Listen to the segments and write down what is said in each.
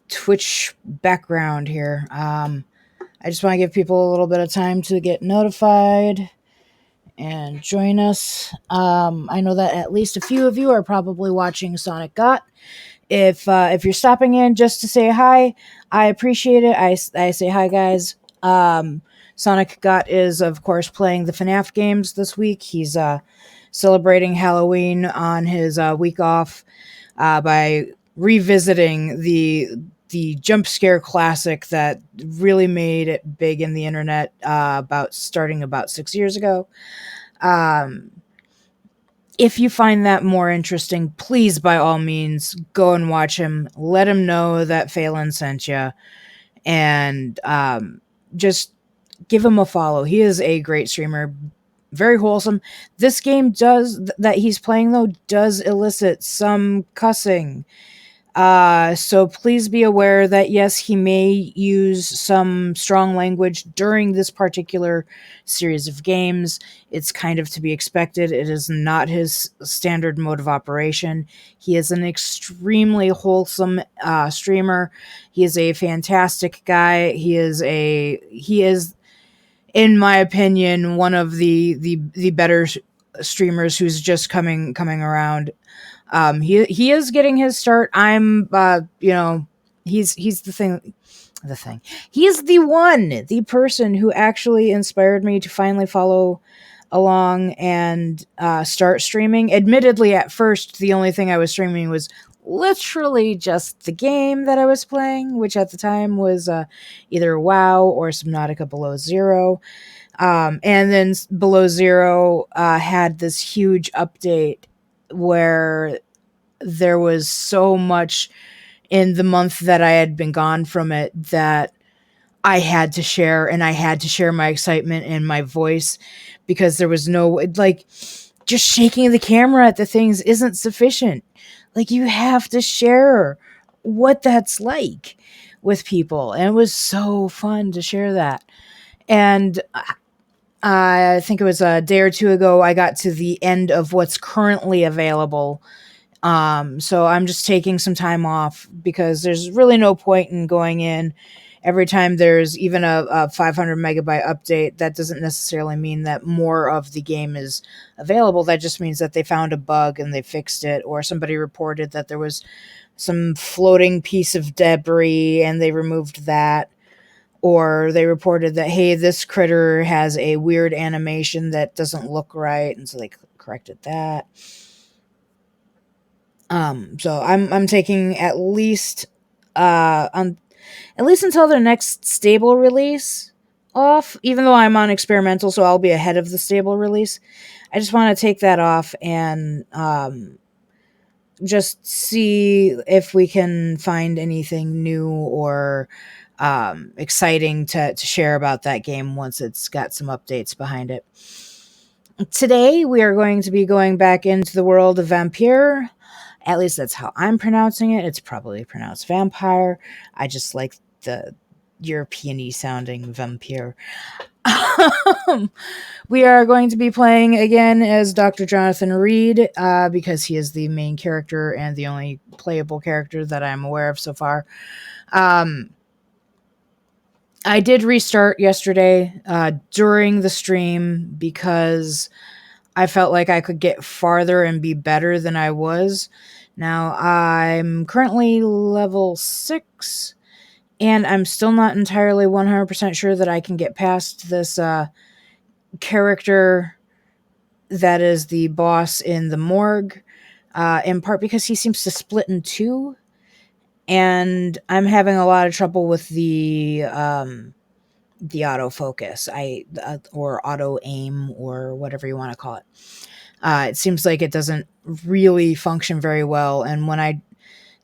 Twitch background here. I just want to give people a little bit of time to get notified and join us. I know that at least a few of you are probably watching Sonic Got. If you're stopping in just to say hi, I appreciate it. I say hi, guys. Sonic Got is, of course, playing the FNAF games this week. He's celebrating Halloween on his week off by revisiting the jump scare classic that really made it big in the internet about 6 years ago. Um, if you find that more interesting, please, by all means, go and watch him. Let him know that Faelyn sent you, and just give him a follow. He is a great streamer, very wholesome. This game that he's playing though does elicit some cussing. So please be aware that yes, he may use some strong language during this particular series of games. It's kind of to be expected. It is not his standard mode of operation. He is an extremely wholesome streamer. He is a fantastic guy. He is, in my opinion, one of the better streamers who's just coming around. He is getting his start. I'm he's the thing. He's the person who actually inspired me to finally follow along and start streaming. Admittedly, at first the only thing I was streaming was literally just the game that I was playing, which at the time was either WoW or Subnautica Below Zero. And then Below Zero had this huge update where there was so much in the month that I had been gone from it that I had to share, and I had to share my excitement and my voice because there was no, like, just shaking the camera at the things isn't sufficient. Like, you have to share what that's like with people. And it was so fun to share that. And I think it was a day or two ago, I got to the end of what's currently available. So I'm just taking some time off because there's really no point in going in every time there's even a 500 megabyte update. That doesn't necessarily mean that more of the game is available. That just means that they found a bug and they fixed it, or somebody reported that there was some floating piece of debris and they removed that. Or they reported that, hey, this critter has a weird animation that doesn't look right, and so they corrected that. So I'm taking at least until their next stable release off, even though I'm on experimental, so I'll be ahead of the stable release. I just want to take that off and just see if we can find anything new or exciting to share about that game once it's got some updates behind it. Today, we are going to be going back into the world of Vampyr. At least that's how I'm pronouncing it. It's probably pronounced vampire. I just like the European-y sounding Vampyr. We are going to be playing again as Dr. Jonathan Reed because he is the main character and the only playable character that I'm aware of so far. I did restart yesterday during the stream because I felt like I could get farther and be better than I was. Now, I'm currently level 6, and I'm still not entirely 100% sure that I can get past this character that is the boss in the morgue, in part because he seems to split in two, and I'm having a lot of trouble with the autofocus, or auto aim, or whatever you want to call it. It seems like it doesn't really function very well, and when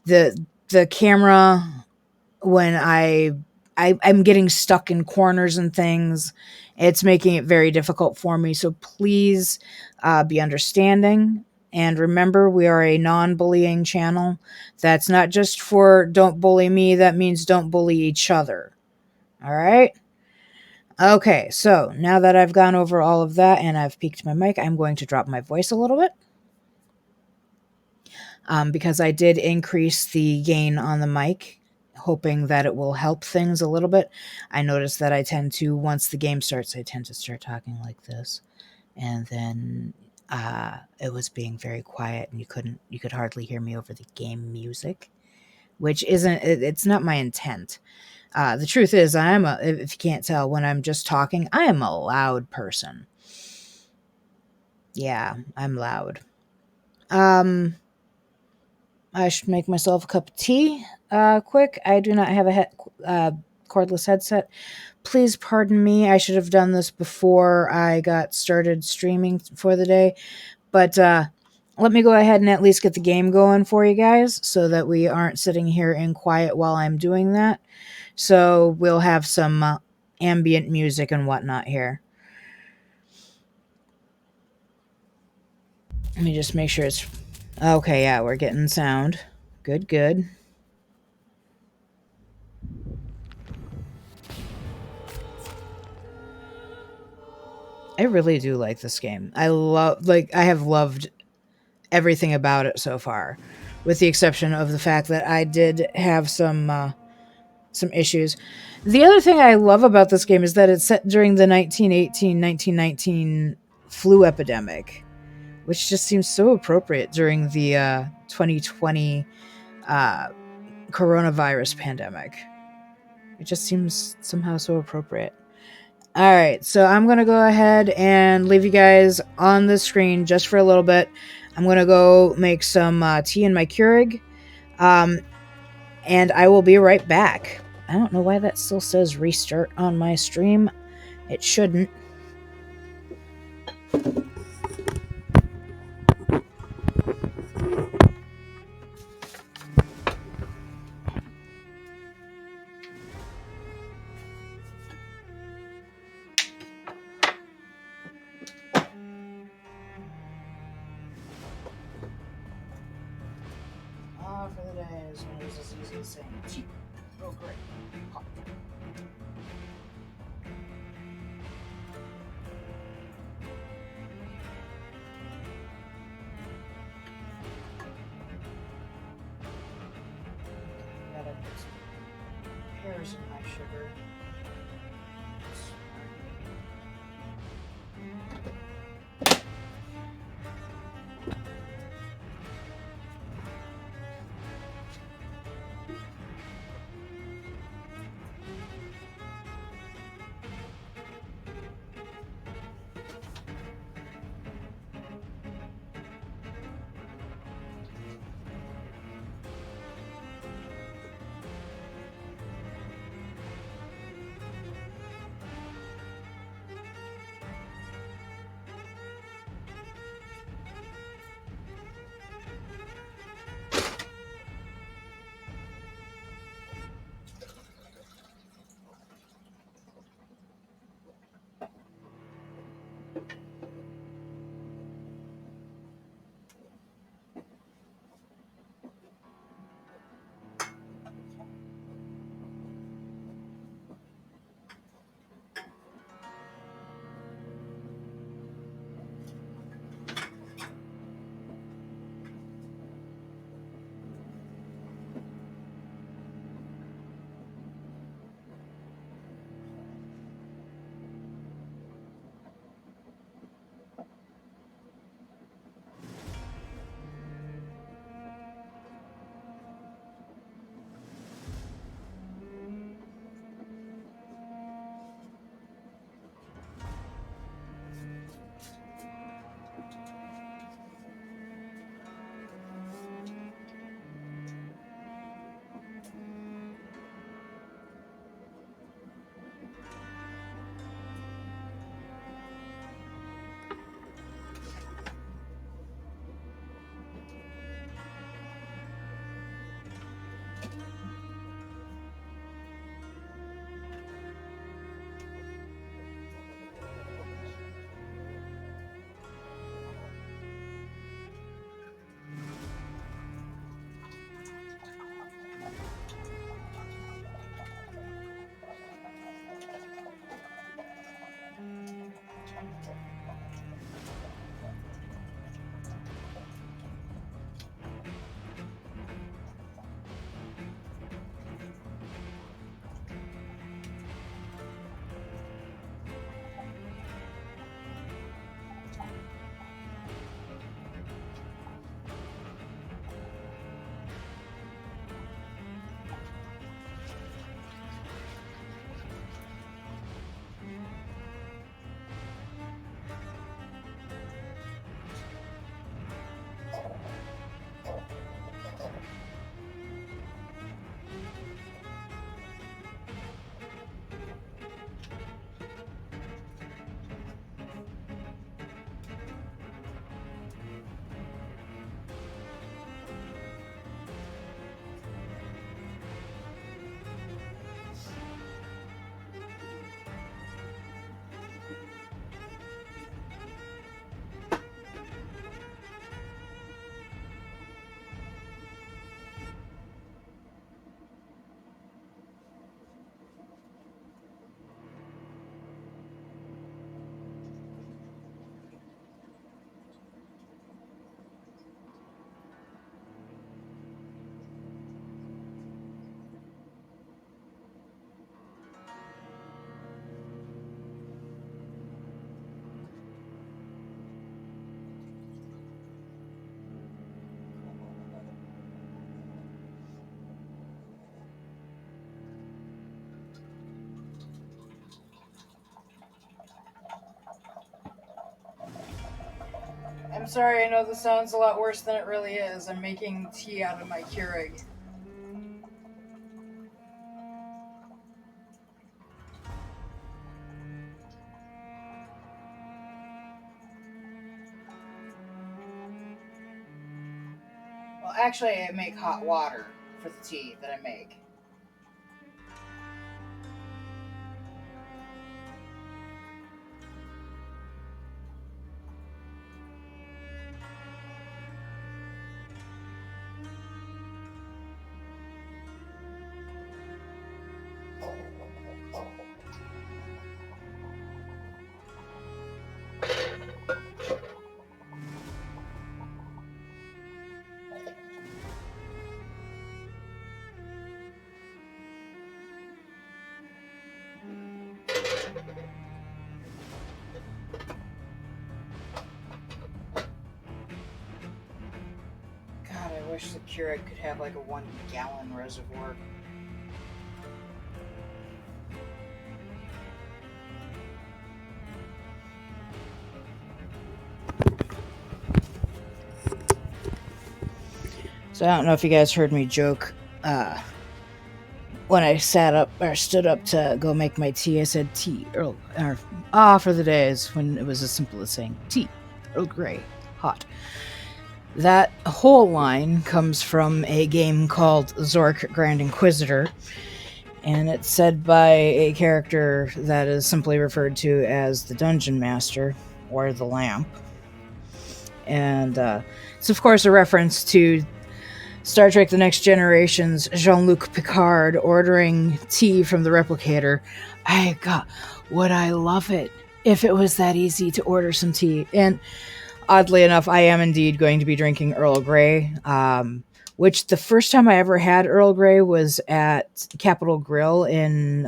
the camera, when I'm getting stuck in corners and things, it's making it very difficult for me. So please be understanding. And remember, we are a non-bullying channel. That's not just for don't bully me. That means don't bully each other. All right? Okay, so now that I've gone over all of that and I've peaked my mic, I'm going to drop my voice a little bit. Because I did increase the gain on the mic. hoping that it will help things a little bit. I notice that I tend to, once the game starts, I tend to start talking like this. And then it was being very quiet and you could hardly hear me over the game music, which it's not my intent. The truth is, if you can't tell, when I'm just talking, I am a loud person. Yeah, I'm loud. I should make myself a cup of tea quick. I do not have a cordless headset. Please pardon me. I should have done this before I got started streaming for the day. But let me go ahead and at least get the game going for you guys so that we aren't sitting here in quiet while I'm doing that. So we'll have some ambient music and whatnot here. Let me just make sure it's... Okay, yeah, we're getting sound. Good, good. I really do like this game. I have loved everything about it so far, with the exception of the fact that I did have some issues. The other thing I love about this game is that it's set during the 1919 flu epidemic, which just seems so appropriate during the 2020 coronavirus pandemic. It just seems somehow so appropriate. All right, so I'm going to go ahead and leave you guys on the screen just for a little bit. I'm going to go make some tea in my Keurig, and I will be right back. I don't know why that still says restart on my stream. It shouldn't. For the day is when it was as easy as saying tea. Oh, great. Pop. Gotta put some pears in my sugar. sorry, I know this sounds a lot worse than it really is. I'm making tea out of my Keurig. Well, actually, I make hot water for the tea that I make. God, I wish the Keurig could have like a 1 gallon reservoir. So I don't know if you guys heard me joke when I sat up or stood up to go make my tea. I said tea, for the days when it was as simple as saying tea, Earl Grey, hot. That whole line comes from a game called Zork Grand Inquisitor, and it's said by a character that is simply referred to as the Dungeon Master or the Lamp. And it's, of course, a reference to Star Trek The Next Generation's Jean-Luc Picard ordering tea from the replicator. Would I love it if it was that easy to order some tea? And oddly enough, I am indeed going to be drinking Earl Grey, which the first time I ever had Earl Grey was at Capitol Grill in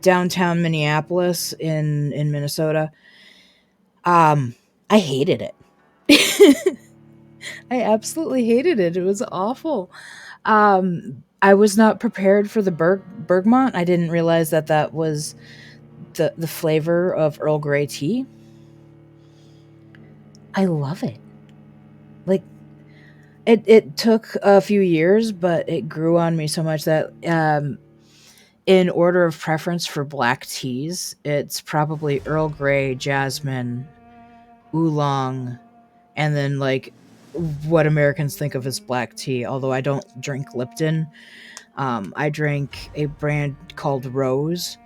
downtown Minneapolis in Minnesota. I hated it. I absolutely hated it. It was awful. I was not prepared for the Bergmont. I didn't realize that was the flavor of Earl Grey tea. I love it. Like, it took a few years, but it grew on me so much that in order of preference for black teas, it's probably Earl Grey, jasmine, oolong, and then like what Americans think of as black tea. Although I don't drink Lipton, I drink a brand called Rose.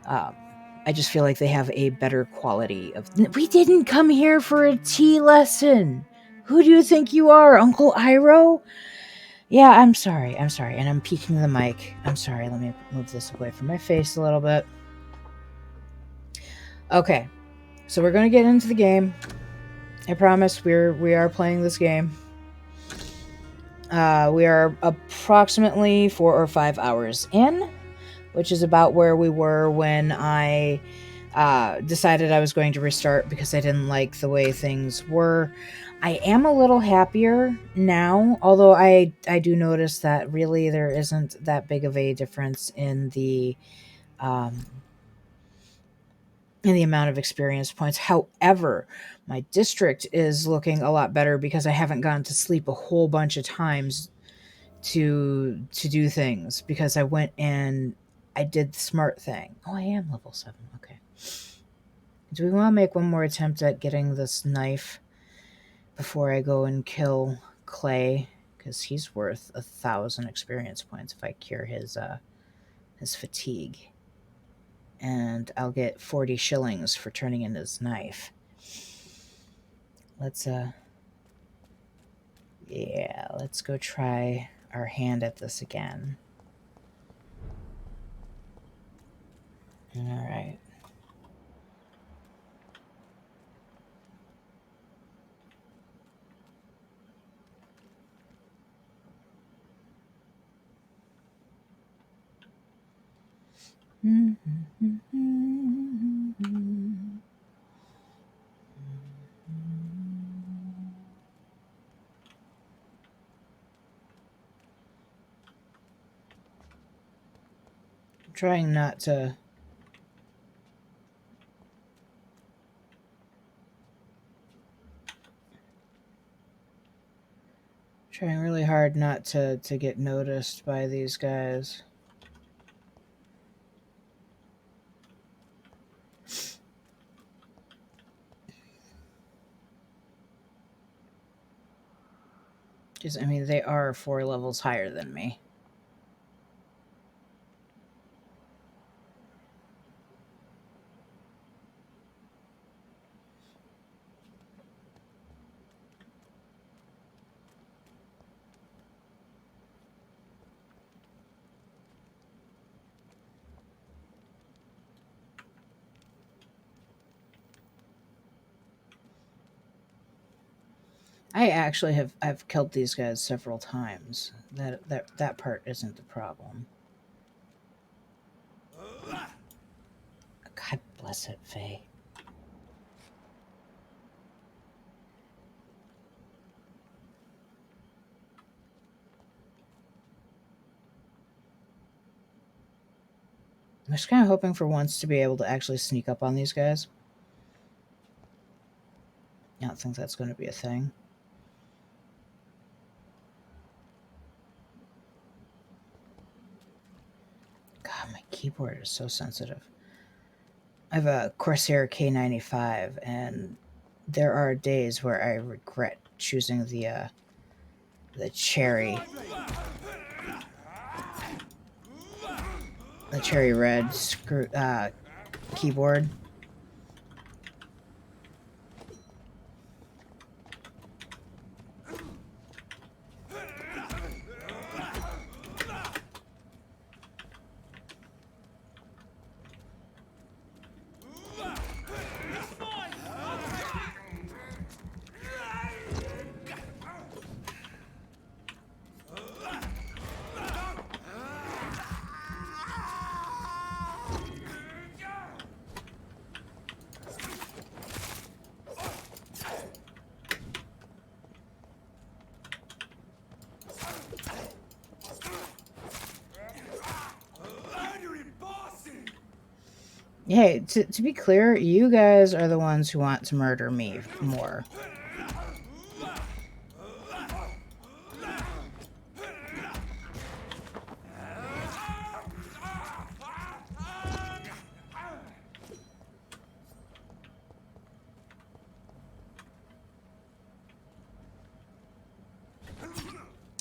I just feel like they have a better quality of. We didn't come here for a tea lesson. Who do you think you are, Uncle Iroh? Yeah, I'm sorry, and I'm peeking the mic. I'm sorry, let me move this away from my face a little bit. Okay, so we're gonna get into the game. I promise we are playing this game. We are approximately 4 or 5 hours in, which is about where we were when I decided I was going to restart because I didn't like the way things were. I am a little happier now, although I do notice that really there isn't that big of a difference in the amount of experience points. However, my district is looking a lot better because I haven't gone to sleep a whole bunch of times to do things, because I went and I did the smart thing. Oh, I am level 7. Okay. Do we want to make one more attempt at getting this knife before I go and kill Clay? Because he's worth 1,000 experience points if I cure his fatigue. And I'll get 40 shillings for turning in his knife. Let's go try our hand at this again. All right. Trying not to Trying really hard not to get noticed by these guys. Because, I mean, they are 4 levels higher than me. I actually I've killed these guys several times. That part isn't the problem. God bless it, Faye. I'm just kind of hoping for once to be able to actually sneak up on these guys. I don't think that's going to be a thing. God, my keyboard is so sensitive. I have a Corsair K95, and there are days where I regret choosing the cherry red keyboard. Hey, to be clear, you guys are the ones who want to murder me more.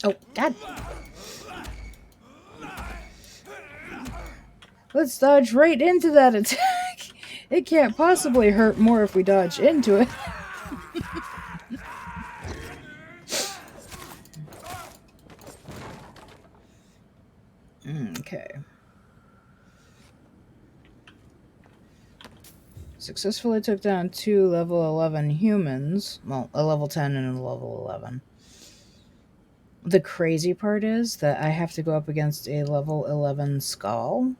Oh, God. Let's dodge right into that attack. It can't possibly hurt more if we dodge into it. Okay. Successfully took down 2 level 11 humans. Well, a level 10 and a level 11. The crazy part is that I have to go up against a level 11 skull.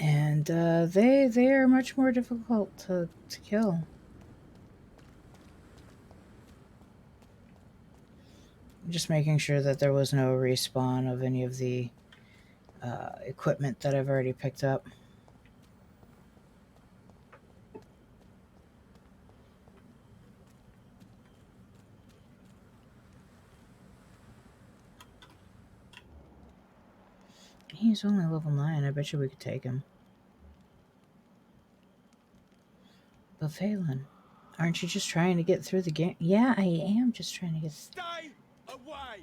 And they are much more difficult to kill. Just making sure that there was no respawn of any of the equipment that I've already picked up. He's only level 9. I bet you we could take him. But Faelyn, aren't you just trying to get through the game? Yeah, I am just trying to get... Stay away!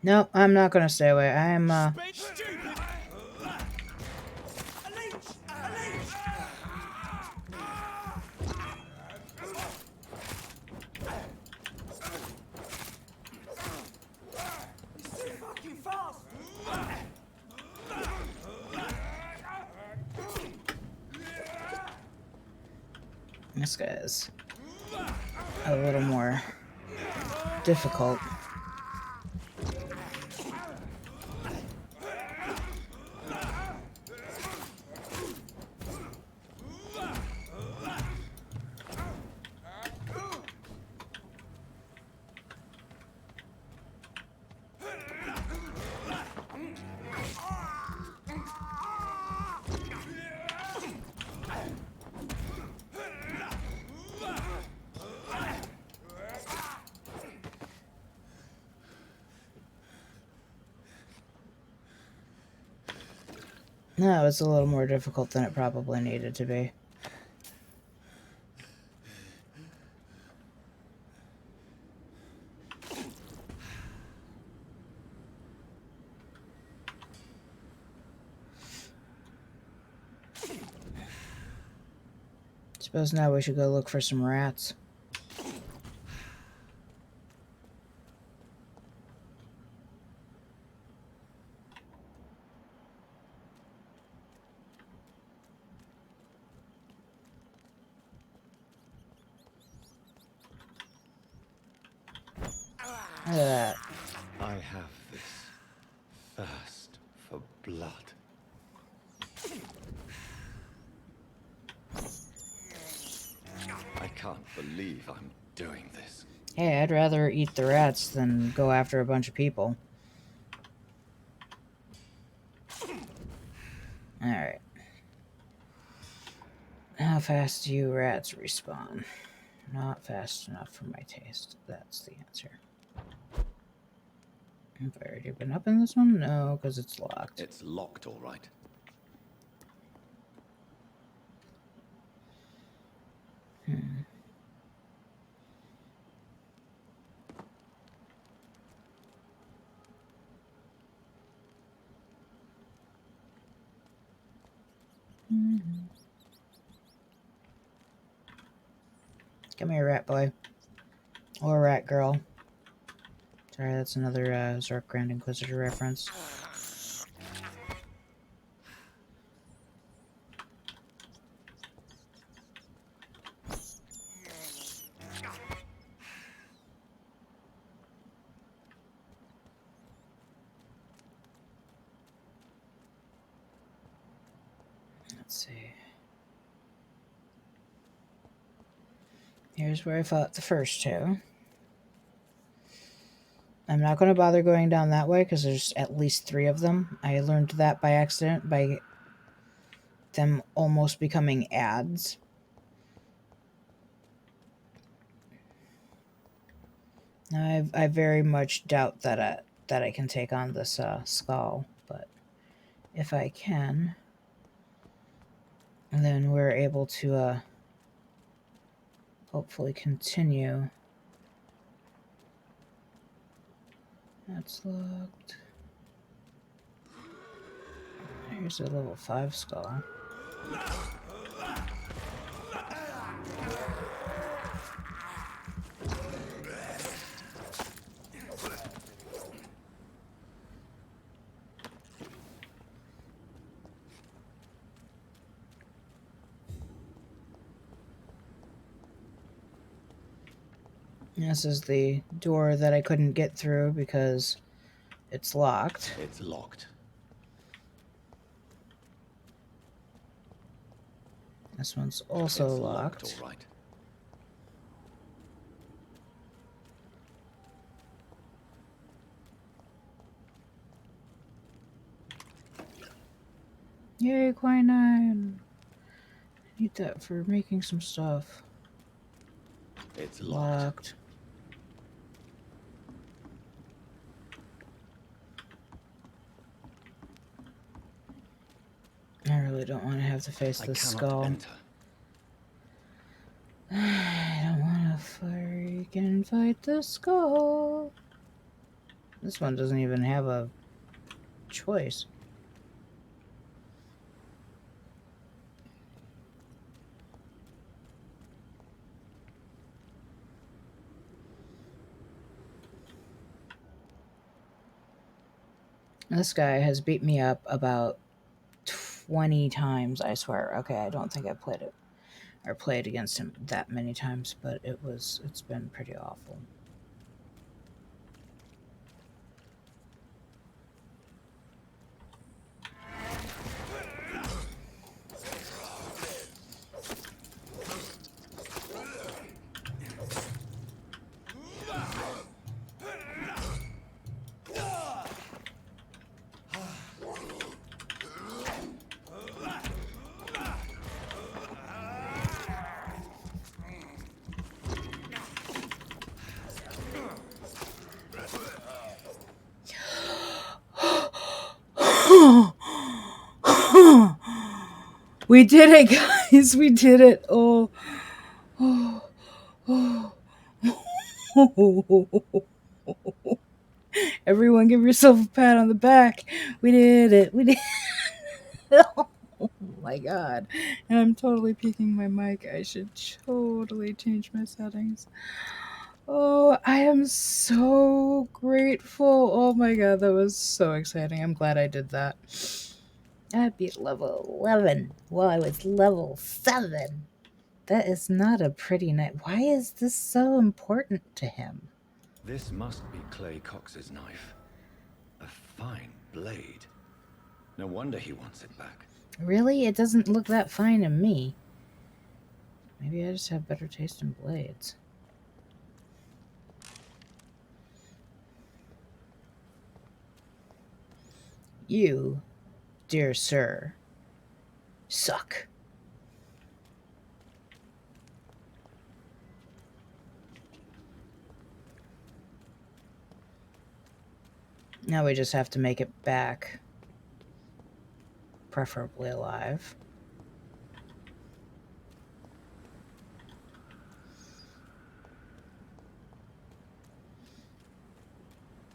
No, I'm not going to stay away. I'm, This guy is a little more difficult. No, it's a little more difficult than it probably needed to be. Suppose now we should go look for some rats. Look at that. I have this thirst for blood. I can't believe I'm doing this. Hey, I'd rather eat the rats than go after a bunch of people. Alright. How fast do you rats respawn? Not fast enough for my taste. That's the answer. Have I already been up in this one? No, because it's locked. It's locked, all right. Come here, rat boy. Or rat girl. Sorry, that's another Zork Grand Inquisitor reference. Let's see. Here's where I fought the first two. I'm not going to bother going down that way because there's at least 3 of them. I learned that by accident by them almost becoming ads. I very much doubt that I can take on this skull, but if I can, then we're able to hopefully continue. That's locked. Here's a level 5 skull. This is the door that I couldn't get through because it's locked. It's locked. This one's also It's locked. all right. Yay, quinine! I need that for making some stuff. It's locked. I really don't want to have to face this skull. Enter. I don't want to freaking fight the skull. This one doesn't even have a choice. This guy has beat me up about 20 times, I swear. Okay, I don't think I played it or played against him that many times, but it's been pretty awful. We did it, guys. We did it. Oh, oh, oh. Everyone give yourself a pat on the back. We did it. We did it. Oh my god. And I'm totally peeking my mic. I should totally change my settings. Oh, I am so grateful. Oh my god, that was so exciting. I'm glad I did that. I beat level 11 while I was level 7. That is not a pretty night. Why is this so important to him? This must be Clay Cox's knife. A fine blade. No wonder he wants it back. Really? It doesn't look that fine to me. Maybe I just have better taste in blades. You, dear sir, suck. Now we just have to make it back. Preferably alive.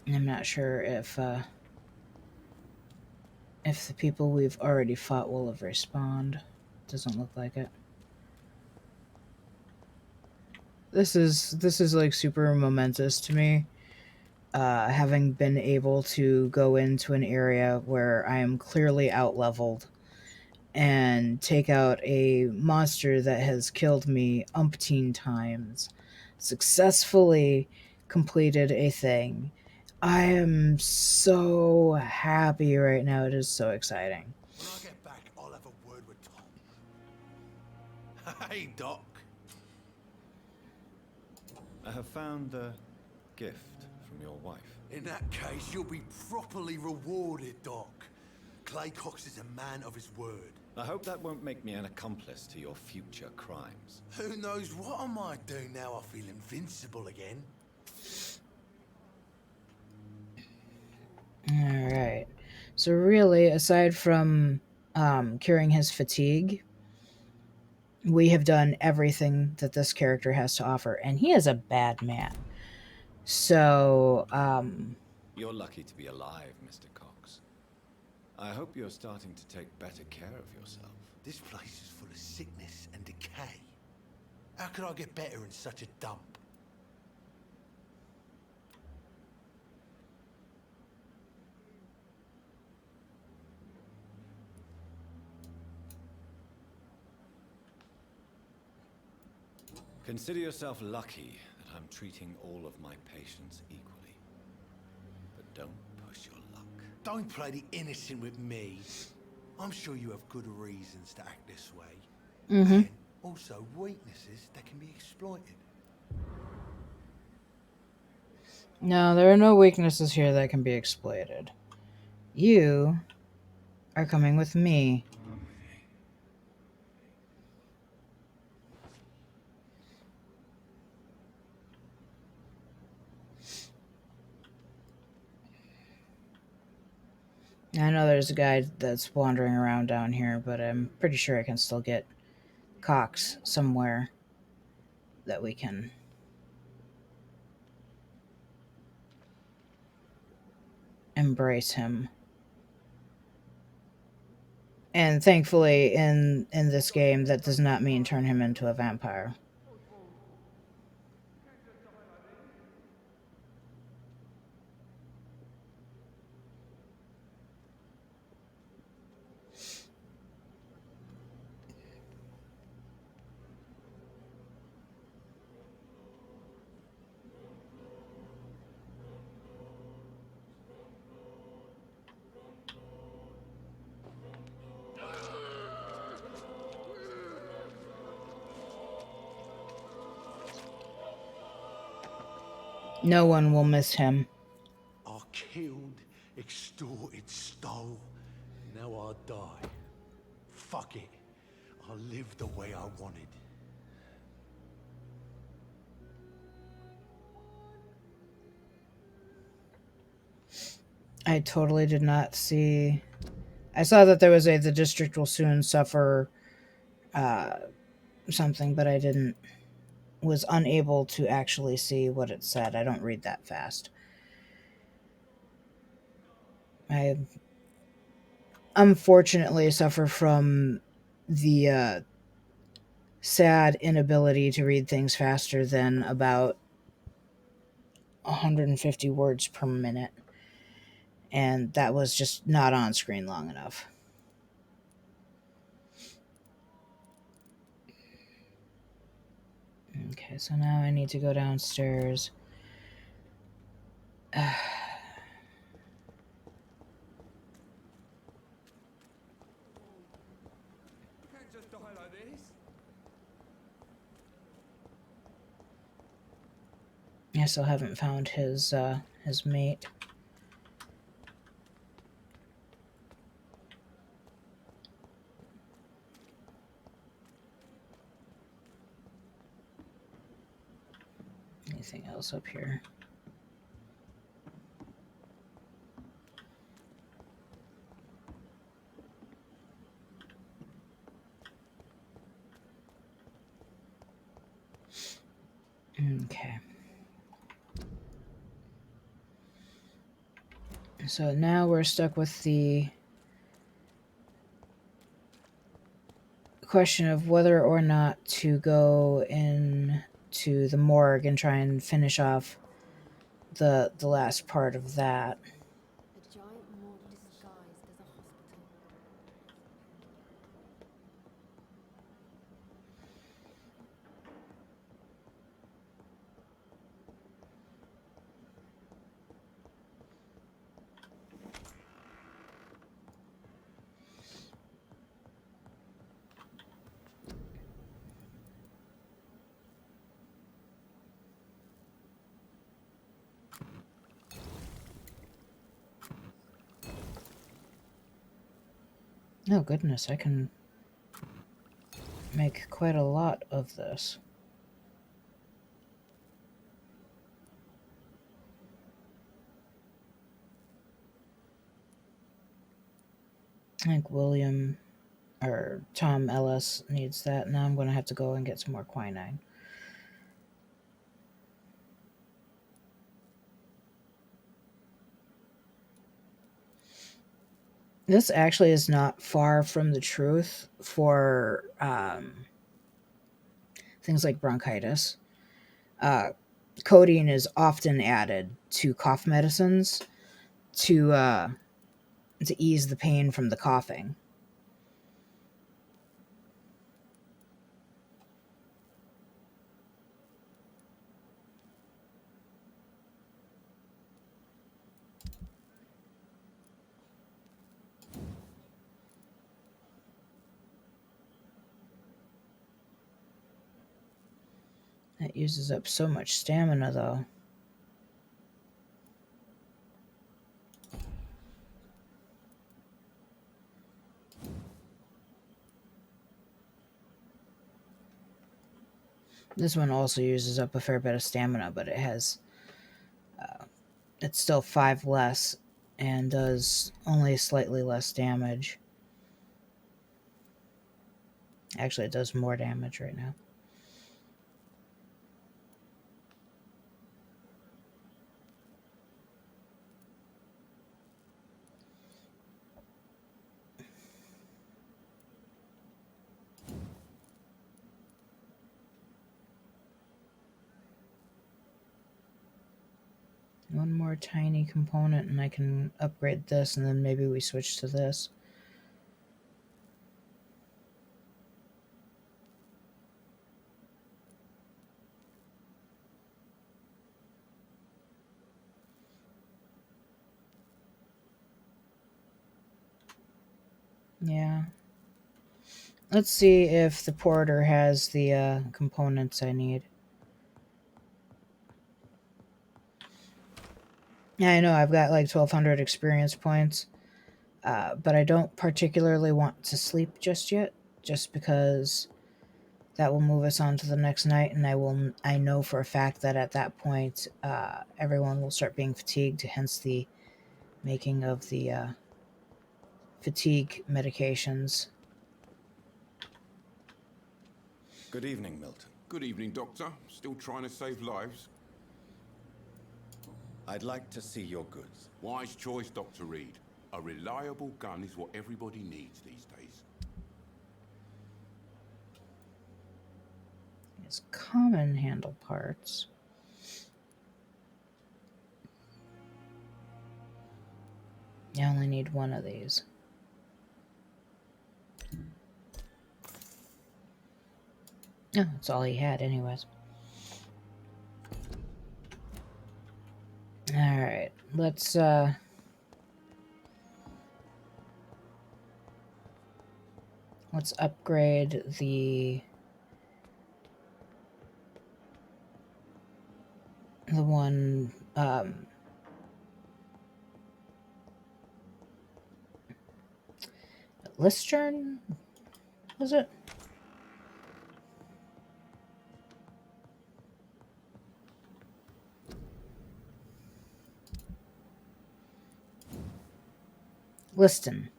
I'm not sure if the people we've already fought will have respawned. Doesn't look like it. This is like super momentous to me. Having been able to go into an area where I am clearly out-leveled and take out a monster that has killed me umpteen times, successfully completed a thing. I am so happy right now. It is so exciting. When I get back, I'll have a word with Tom. Hey, Doc. I have found the gift from your wife. In that case, you'll be properly rewarded, Doc. Clay Cox is a man of his word. I hope that won't make me an accomplice to your future crimes. Who knows what I might do now I feel invincible again. Alright. So really, aside from curing his fatigue, we have done everything that this character has to offer. And he is a bad man. So, You're lucky to be alive, Mr. Cox. I hope you're starting to take better care of yourself. This place is full of sickness and decay. How could I get better in such a dump? Consider yourself lucky that I'm treating all of my patients equally. But don't push your luck. Don't play the innocent with me. I'm sure you have good reasons to act this way. And also weaknesses that can be exploited. no, there are no weaknesses here that can be exploited. You are coming with me. I know there's a guy that's wandering around down here, but I'm pretty sure I can still get Cox somewhere that we can embrace him. And thankfully, in this game, that does not mean turn him into a vampire. No one will miss him. I killed, extorted, stole. Now I die. Fuck it. I live the way I wanted. I totally did not see. I saw that there was the district will soon suffer something, but I was unable to actually see what it said. I don't read that fast. I unfortunately suffer from the sad inability to read things faster than about 150 words per minute, and that was just not on screen long enough. Okay, so now I need to go downstairs. I still haven't found his mate. Anything else up here? Okay. So now we're stuck with the question of whether or not to go into the morgue and try and finish off the last part of that. A giant morgue disguised as a hospital. Oh goodness, I can make quite a lot of this. I think William or Tom Ellis needs that. Now I'm going to have to go and get some more quinine. This actually is not far from the truth for things like bronchitis. Codeine is often added to cough medicines to ease the pain from the coughing. That uses up so much stamina, though. This one also uses up a fair bit of stamina, but it has... it's still 5 less and does only slightly less damage. Actually, it does more damage right now. One more tiny component and I can upgrade this, and then maybe we switch to this. Yeah. Let's see if the porter has the components I need. Yeah, I know I've got like 1,200 experience points, but I don't particularly want to sleep just yet, just because that will move us on to the next night, and I know for a fact that at that point, everyone will start being fatigued, hence the making of the fatigue medications. Good evening, Milton. Good evening, Doctor. Still trying to save lives? I'd like to see your goods. Wise choice, Dr. Reed. A reliable gun is what everybody needs these days. It's common handle parts. I only need one of these. Oh, that's all he had anyways. Alright, let's upgrade the one Listern, was it? Liston.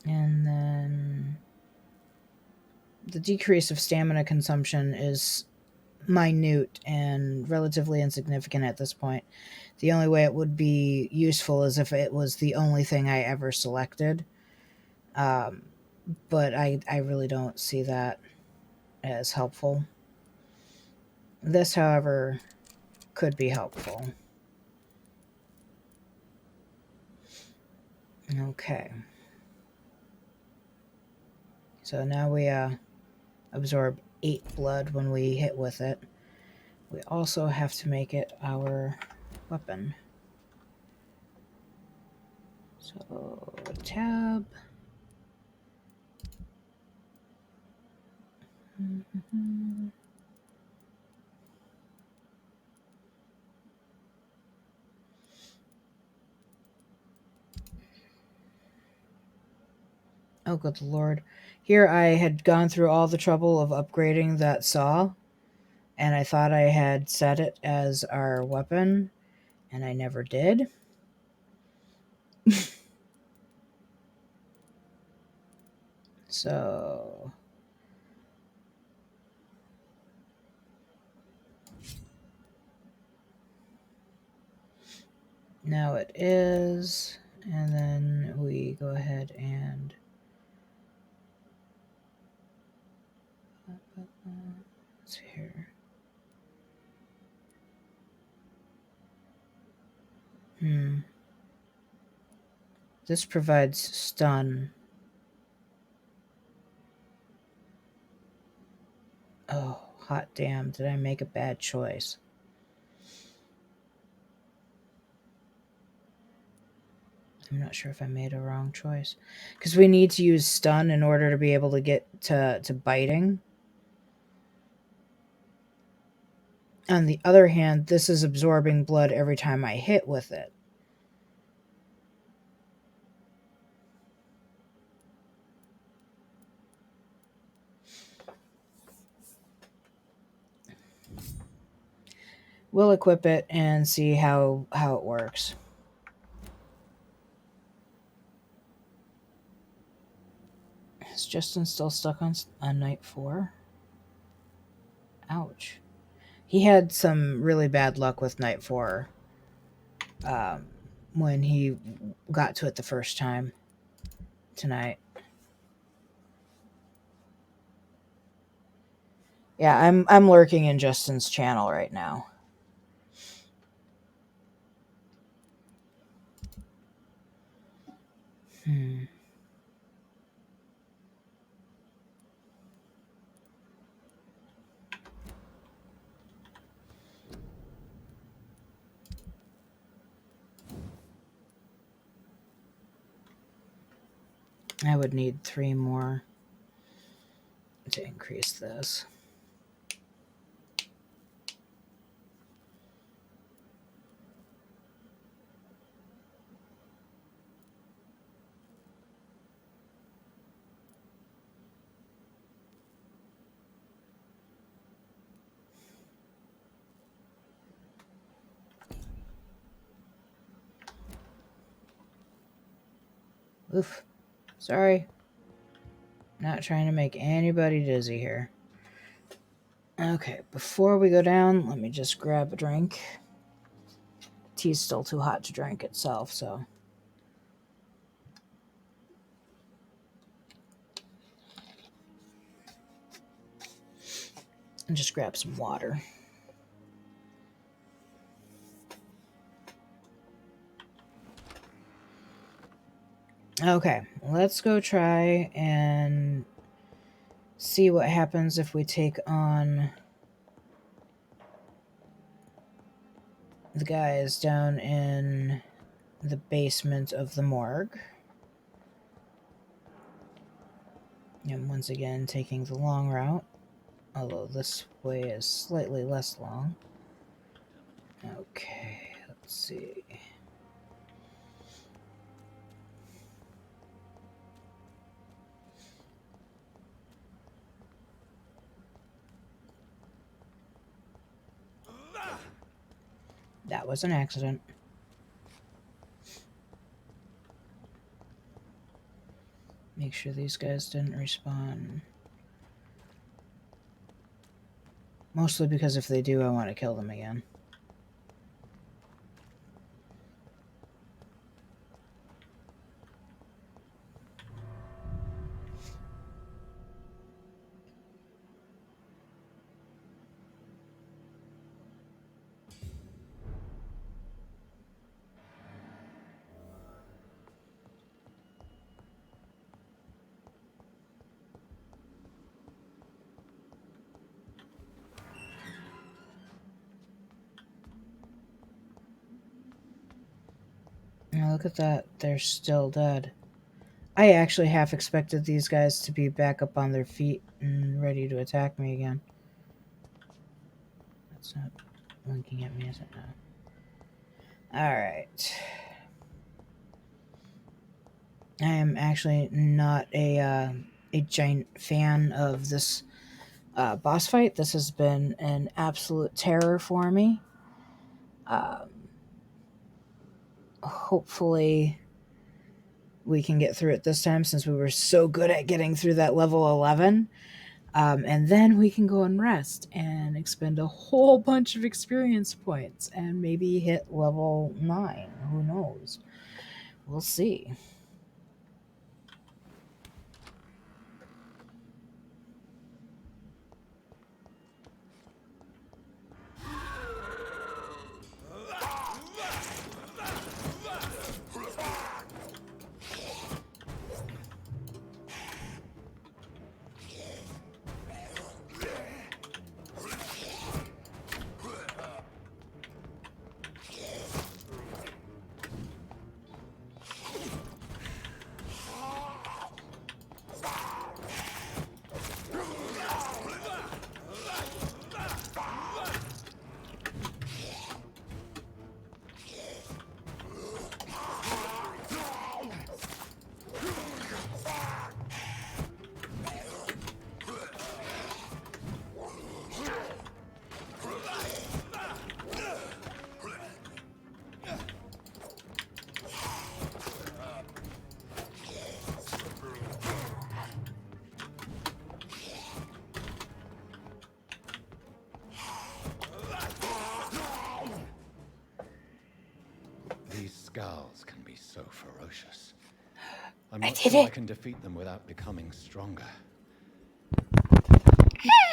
And then the decrease of stamina consumption is minute and relatively insignificant at this point. The only way it would be useful is if it was the only thing I ever selected. But I really don't see that as helpful. This, however, could be helpful. Okay. So now we absorb 8 blood when we hit with it. We also have to make it our weapon. So, tab. Oh, good lord. Here I had gone through all the trouble of upgrading that saw, and I thought I had set it as our weapon, and I never did. So... now it is, and then we go ahead and... what's here? This provides stun. Oh, hot damn, did I make a bad choice? I'm not sure if I made a wrong choice. Because we need to use stun in order to be able to get to biting. On the other hand, this is absorbing blood every time I hit with it. We'll equip it and see how it works. Is Justin still stuck on night 4? Ouch. He had some really bad luck with night 4 when he got to it the first time tonight. Yeah, I'm lurking in Justin's channel right now. I would need 3 more to increase this. Oof. Sorry. Not trying to make anybody dizzy here. Okay, before we go down, let me just grab a drink. Tea's still too hot to drink itself, so. And just grab some water. Okay, let's go try and see what happens if we take on the guys down in the basement of the morgue. And once again, taking the long route, although this way is slightly less long. Okay, let's see. That was an accident. Make sure these guys didn't respawn. Mostly because if they do, I want to kill them again. Now look at that. They're still dead. I actually half expected these guys to be back up on their feet and ready to attack me again. That's not blinking at me, is it now? Alright. I am actually not a giant fan of this boss fight. This has been an absolute terror for me. Hopefully we can get through it this time since we were so good at getting through that level 11. And then we can go and rest and expend a whole bunch of experience points and maybe hit level 9. Who knows? We'll see. These skulls can be so ferocious. I'm I not did sure it. I can defeat them without becoming stronger.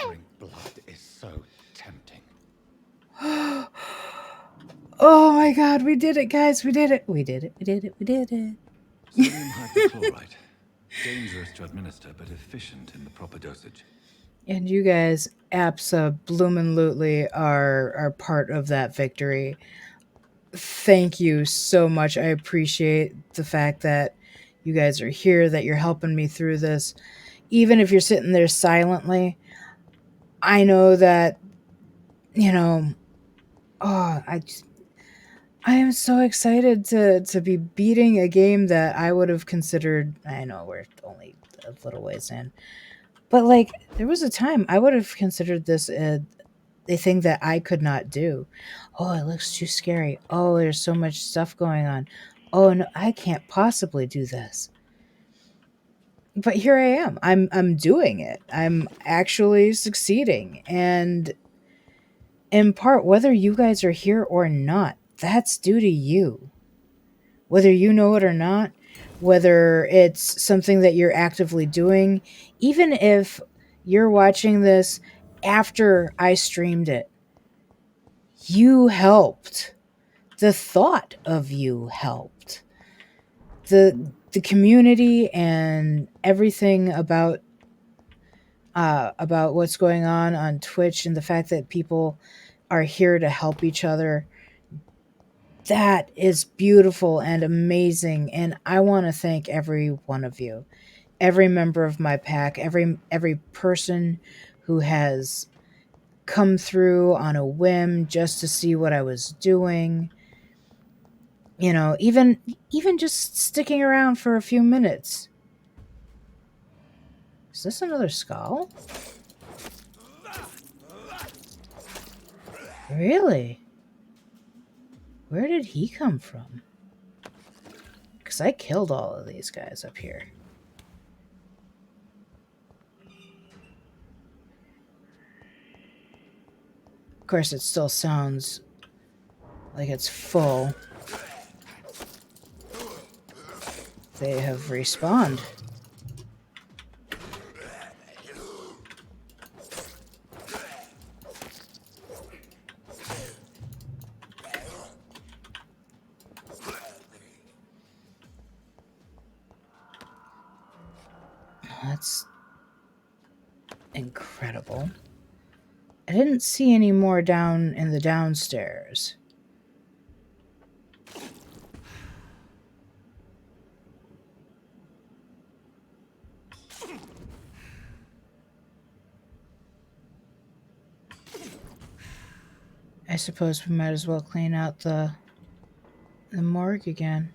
Drink blood is so tempting. Oh my god, we did it, guys. We did it. We did it. We did it. We did it. Sodium hypochlorite. Dangerous to administer, but efficient in the proper dosage. And you guys abso-bloomin' are part of that victory. Thank you so much. I appreciate the fact that you guys are here, that you're helping me through this. Even if you're sitting there silently, I know that, I am so excited to be beating a game that I would have considered. I know we're only a little ways in, but like there was a time I would have considered this a thing that I could not do. Oh, it looks too scary. Oh, there's so much stuff going on. Oh no, I can't possibly do this. but here I am. I'm doing it. I'm actually succeeding. And in part, whether you guys are here or not, that's due to you. Whether you know it or not, whether it's something that you're actively doing, even if you're watching this after I streamed it, you helped. The thought of you helped. The community and everything about what's going on Twitch and the fact that people are here to help each other, that is beautiful and amazing, and I want to thank every one of you, every member of my pack, every person who has come through on a whim just to see what I was doing. You know, even just sticking around for a few minutes. Is this another skull? Really? Where did he come from? Because I killed all of these guys up here. Of course, it still sounds like it's full. They have respawned. That's incredible. I didn't see any more down in the downstairs. I suppose we might as well clean out the morgue again.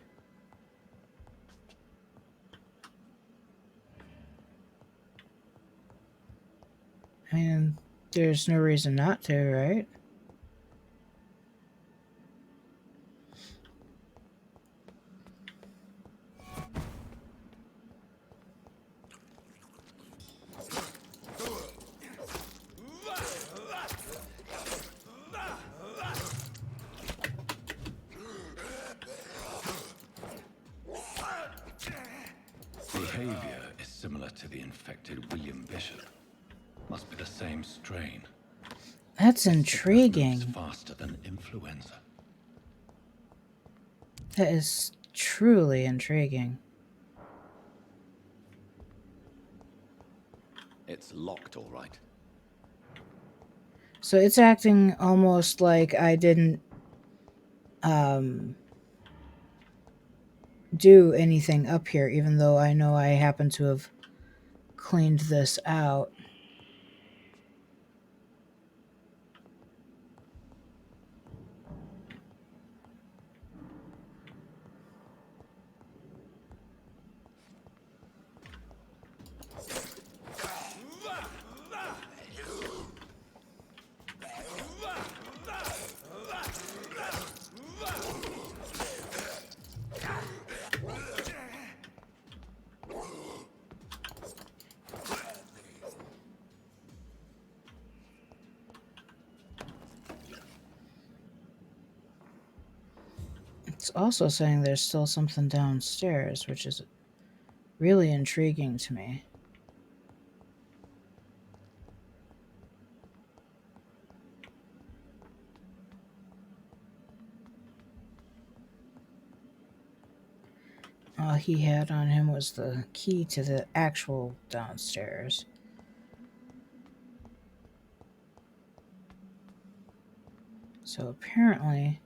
I mean, there's no reason not to, right? Behavior is similar to the infected William Bishop. Must be the same strain. That's Moves intriguing. faster than influenza. That is truly intriguing. It's locked, all right. So it's acting almost like I didn't do anything up here, even though I know I happen to have cleaned this out. It's also saying there's still something downstairs, which is really intriguing to me. All he had on him was the key to the actual downstairs. So apparently...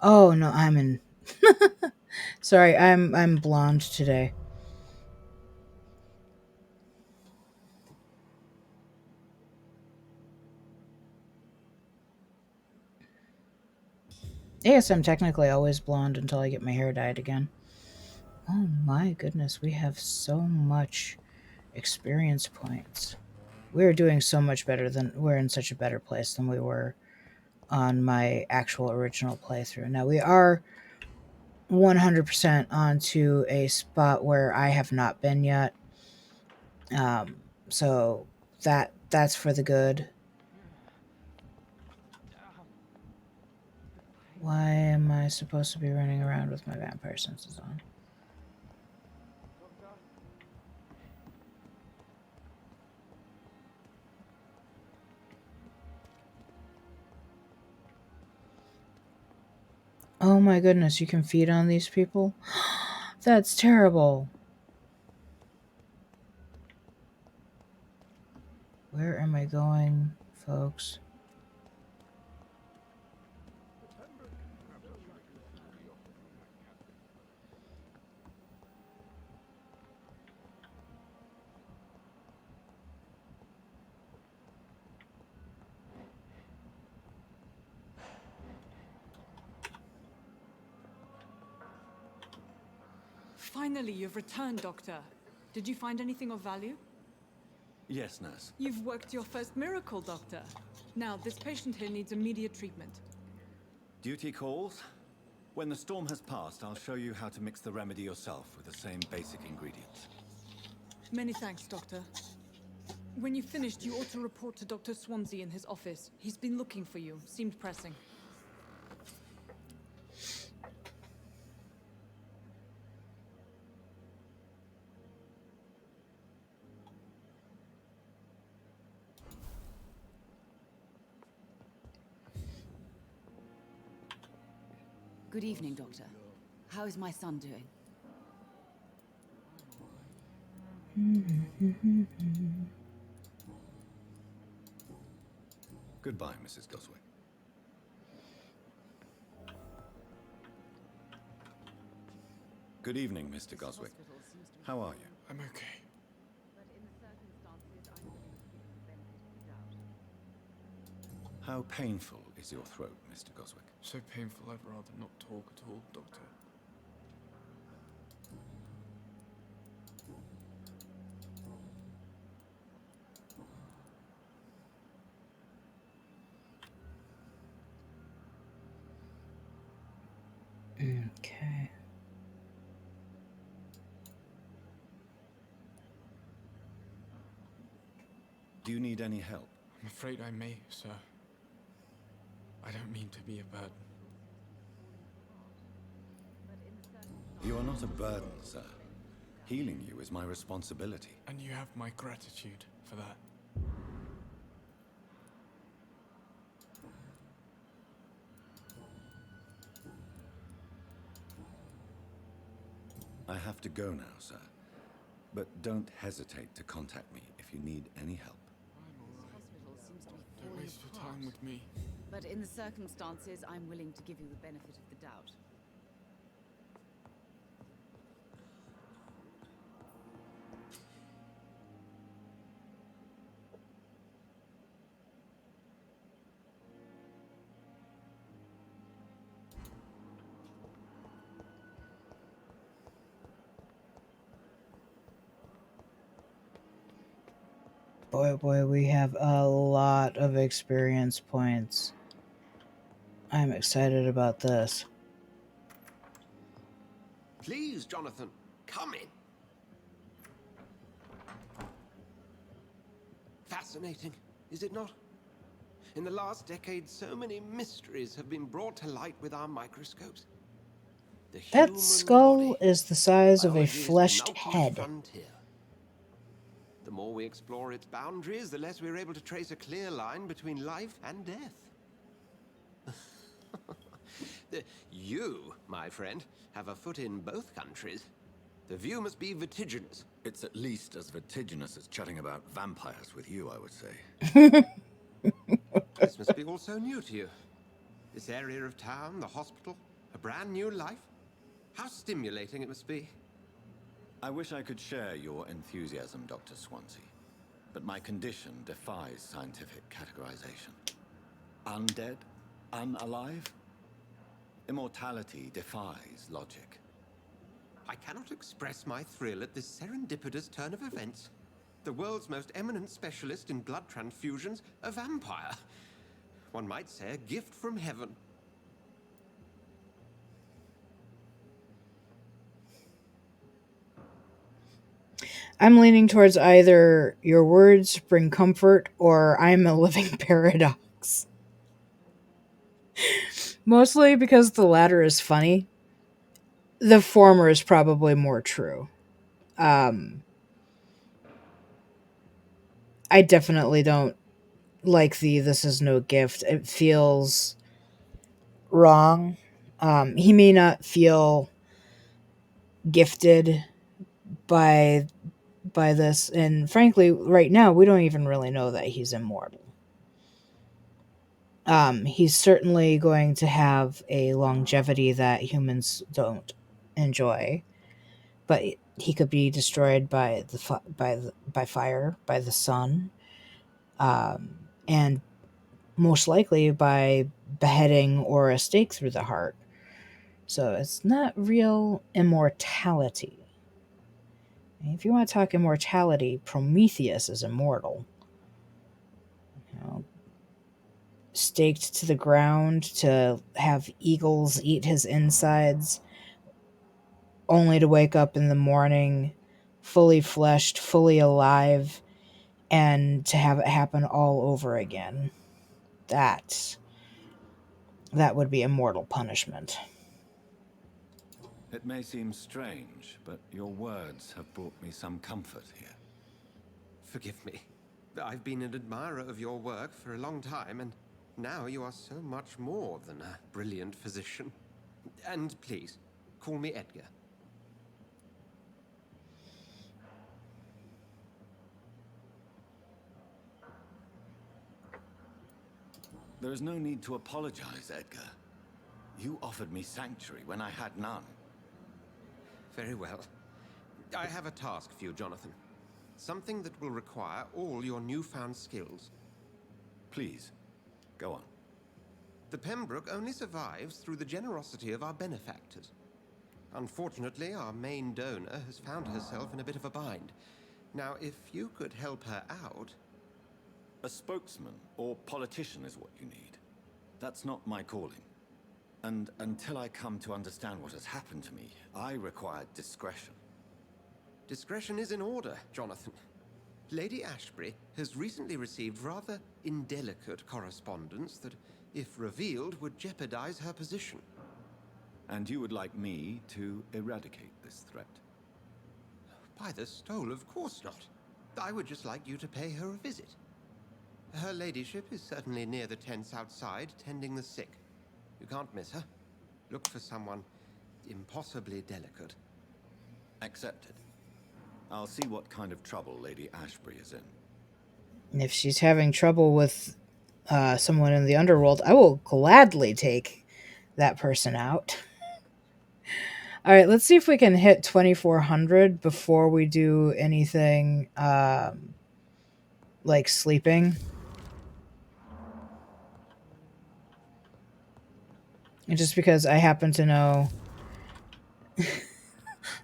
Oh, no, I'm in... Sorry, I'm blonde today. I guess I'm technically always blonde until I get my hair dyed again. Oh my goodness, we have so much experience points. We're doing so much better than we're in such a better place than we were on my actual original playthrough. Now we are 100% onto a spot where I have not been yet. So that's for the good. Why am I supposed to be running around with my vampire senses on? Oh my goodness, you can feed on these people? That's terrible. Where am I going, folks? Finally, you've returned, Doctor. Did you find anything of value? Yes, nurse. You've worked your first miracle, Doctor. Now, this patient here needs immediate treatment. Duty calls. When the storm has passed, I'll show you how to mix the remedy yourself with the same basic ingredients. Many thanks, Doctor. When you've finished, you ought to report to Dr. Swansea in his office. He's been looking for you. Seemed pressing. Good evening, Doctor. How is my son doing? Goodbye, Mrs. Goswick. Good evening, Mr. Goswick. How are you? I'm okay. How painful is your throat, Mr. Goswick? So painful I'd rather not talk at all, Doctor. Okay. Do you need any help? I'm afraid I may, sir. I don't mean to be a burden. You are not a burden, sir. Healing you is my responsibility. And you have my gratitude for that. I have to go now, sir. But don't hesitate to contact me if you need any help. Don't waste your time with me. But in the circumstances, I'm willing to give you the benefit of the doubt. Boy, we have a lot of experience points. I'm excited about this. Please, Jonathan, come in. Fascinating, is it not? In the last decade, so many mysteries have been brought to light with our microscopes. The That human skull body. is the size of a Biology is the fleshed ultimate head. frontier. The more we explore its boundaries, the less we're able to trace a clear line between life and death. You, my friend, have a foot in both countries. The view must be vertiginous. It's at least as vertiginous as chatting about vampires with you, I would say. This must be all so new to you. This area of town, the hospital, a brand new life. How stimulating it must be. I wish I could share your enthusiasm, Dr. Swansea. But my condition defies scientific categorization. Undead? Unalive? Immortality defies logic. I cannot express my thrill at this serendipitous turn of events. The world's most eminent specialist in blood transfusions, a vampire. One might say a gift from heaven. I'm leaning towards either your words bring comfort or I'm a living paradox. Mostly because the latter is funny. The former is probably more true. I definitely don't like the this is no gift. It feels wrong. He may not feel gifted by this, and frankly, right now we don't even really know that he's immortal. He's certainly going to have a longevity that humans don't enjoy, but he could be destroyed by by fire, by the sun, and most likely by beheading or a stake through the heart. So it's not real immortality. If you want to talk immortality, Prometheus is immortal. You know, staked to the ground to have eagles eat his insides, only to wake up in the morning fully fleshed, fully alive, and to have it happen all over again. That would be immortal punishment. It may seem strange, but your words have brought me some comfort here. Forgive me. I've been an admirer of your work for a long time, and now you are so much more than a brilliant physician. And please, call me Edgar. There is no need to apologize, Edgar. You offered me sanctuary when I had none. Very well. I have a task for you, Jonathan. Something that will require all your newfound skills. Please, go on. The Pembroke only survives through the generosity of our benefactors. Unfortunately, our main donor has found herself in a bit of a bind. Now, if you could help her out... A spokesman or politician is what you need. That's not my calling. And until I come to understand what has happened to me, I require discretion. Discretion is in order, Jonathan. Lady Ashbury has recently received rather indelicate correspondence that, if revealed, would jeopardize her position. And you would like me to eradicate this threat? By the stole, of course not. I would just like you to pay her a visit. Her ladyship is certainly near the tents outside, tending the sick. You can't miss her. Look for someone impossibly delicate. Accepted. I'll see what kind of trouble Lady Ashbury is in. And if she's having trouble with someone in the underworld, I will gladly take that person out. All right, let's see if we can hit 2400 before we do anything like sleeping. And just because I happen to know...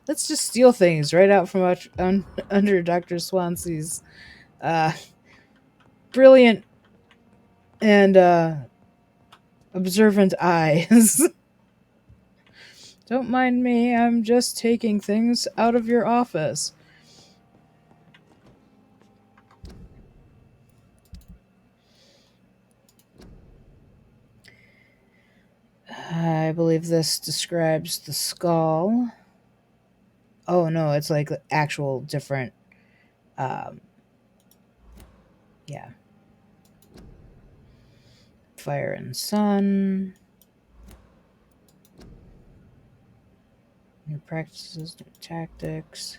Let's just steal things right out from under Dr. Swansea's brilliant and observant eyes. Don't mind me, I'm just taking things out of your office. I believe this describes the skull. Oh no, it's like actual different... yeah. Fire and sun. New practices, new tactics.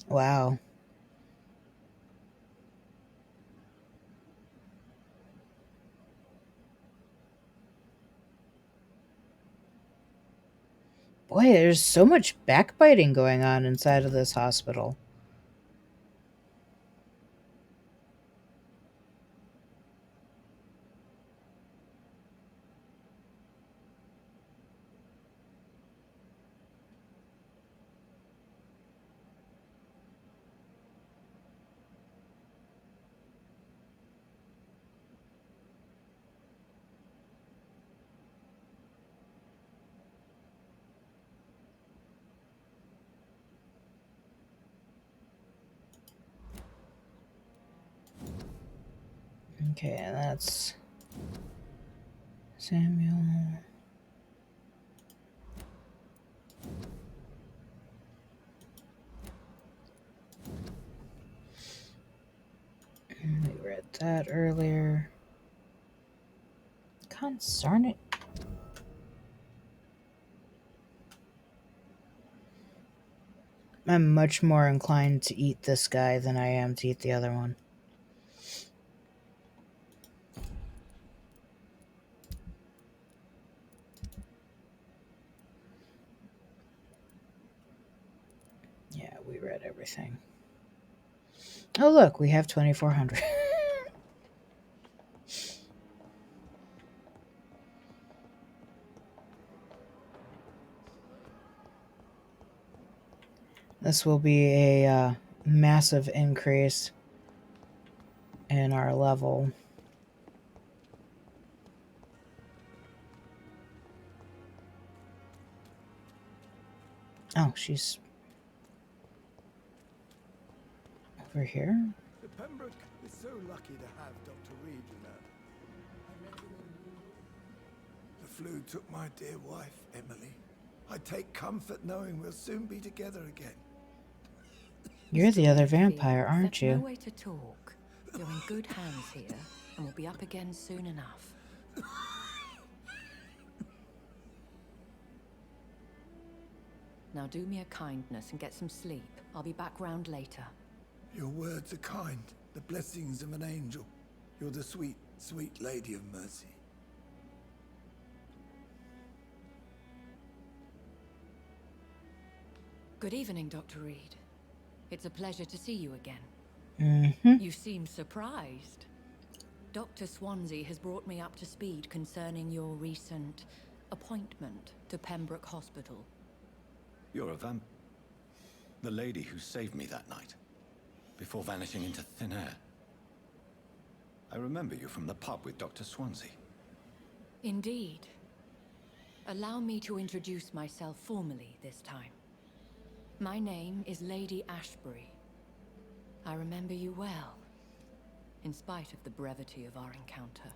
Wow. Boy, there's so much backbiting going on inside of this hospital. Okay, and that's Samuel. We read that earlier. Concern it. I'm much more inclined to eat this guy than I am to eat the other one. Yeah, we read everything. Oh, look, we have 2,400. This will be a massive increase in our level. Oh, she's over here. The Pembroke is so lucky to have Dr. Reed, you know. The flu took my dear wife, Emily. I take comfort knowing we'll soon be together again. You're the other vampire, aren't There's no you? way to talk. You're in good hands here, and we'll be up again soon enough. Now do me a kindness and get some sleep. I'll be back round later. Your words are kind, the blessings of an angel. You're the sweet, sweet Lady of Mercy. Good evening, Dr. Reed. It's a pleasure to see you again. Mm-hmm. You seem surprised. Dr. Swansea has brought me up to speed concerning your recent appointment to Pembroke Hospital. You're a vamp... The lady who saved me that night, before vanishing into thin air. I remember you from the pub with Dr. Swansea. Indeed. Allow me to introduce myself formally this time. My name is Lady Ashbury. I remember you well, in spite of the brevity of our encounter.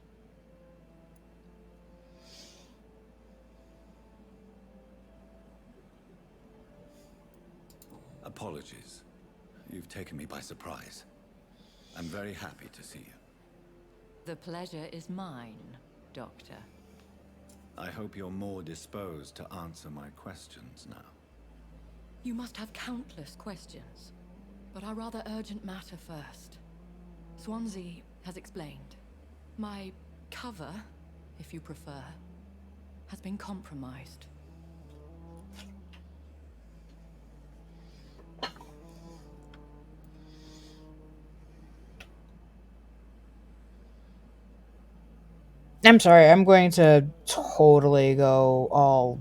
Apologies. You've taken me by surprise. I'm very happy to see you. The pleasure is mine, Doctor. I hope you're more disposed to answer my questions now. You must have countless questions, but our rather urgent matter first. Swansea has explained. My cover, if you prefer, has been compromised. I'm sorry, I'm going to totally go all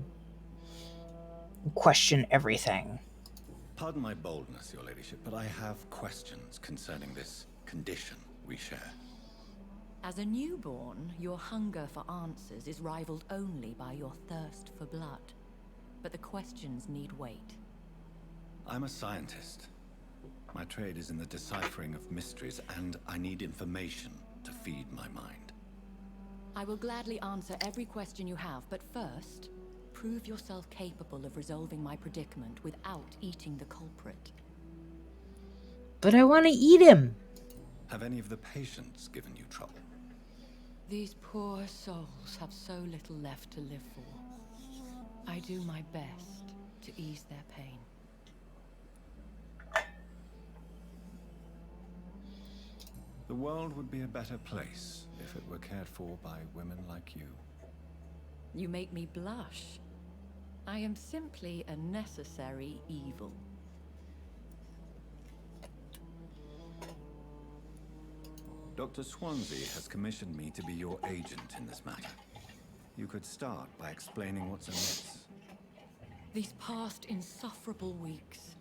question everything. Pardon my boldness, your ladyship, but I have questions concerning this condition we share. As a newborn, your hunger for answers is rivaled only by your thirst for blood. But the questions need wait. I'm a scientist. My trade is in the deciphering of mysteries, and I need information to feed my mind. I will gladly answer every question you have, but first, prove yourself capable of resolving my predicament without eating the culprit. But I want to eat him. Have any of the patients given you trouble? These poor souls have so little left to live for. I do my best to ease their pain. The world would be a better place if it were cared for by women like you. You make me blush. I am simply a necessary evil. Dr. Swansea has commissioned me to be your agent in this matter. You could start by explaining what's amiss. These past insufferable weeks,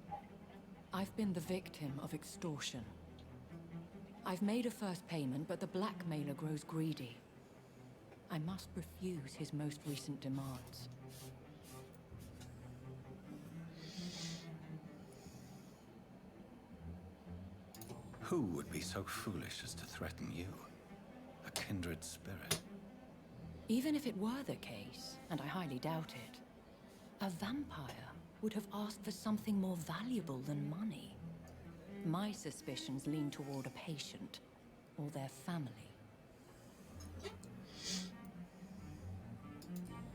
I've been the victim of extortion. I've made a first payment, but the blackmailer grows greedy. I must refuse his most recent demands. Who would be so foolish as to threaten you? A kindred spirit. Even if it were the case, and I highly doubt it, a vampire would have asked for something more valuable than money. My suspicions lean toward a patient or their family.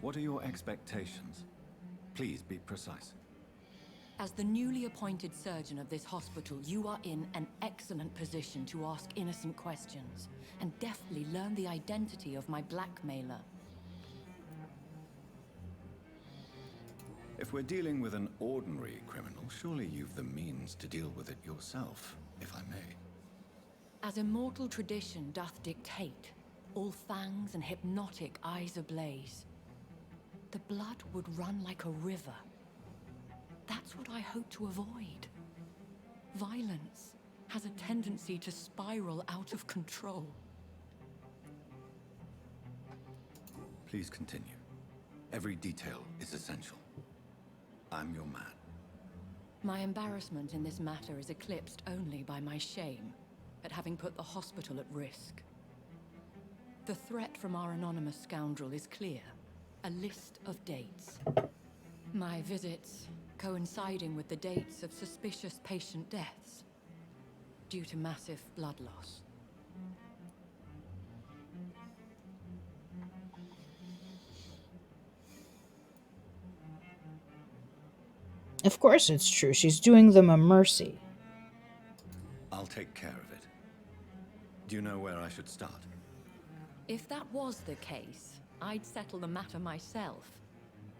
What are your expectations? Please be precise. As the newly appointed surgeon of this hospital, you are in an excellent position to ask innocent questions and deftly learn the identity of my blackmailer. If we're dealing with an ordinary criminal, surely you've the means to deal with it yourself, if I may. As immortal tradition doth dictate, all fangs and hypnotic eyes ablaze, the blood would run like a river. That's what I hope to avoid. Violence has a tendency to spiral out of control. Please continue. Every detail is essential. I'm your man. My embarrassment in this matter is eclipsed only by my shame at having put the hospital at risk. The threat from our anonymous scoundrel is clear. A list of dates. My visits coinciding with the dates of suspicious patient deaths due to massive blood loss. Of course it's true. She's doing them a mercy. I'll take care of it. Do you know where I should start? If that was the case, I'd settle the matter myself.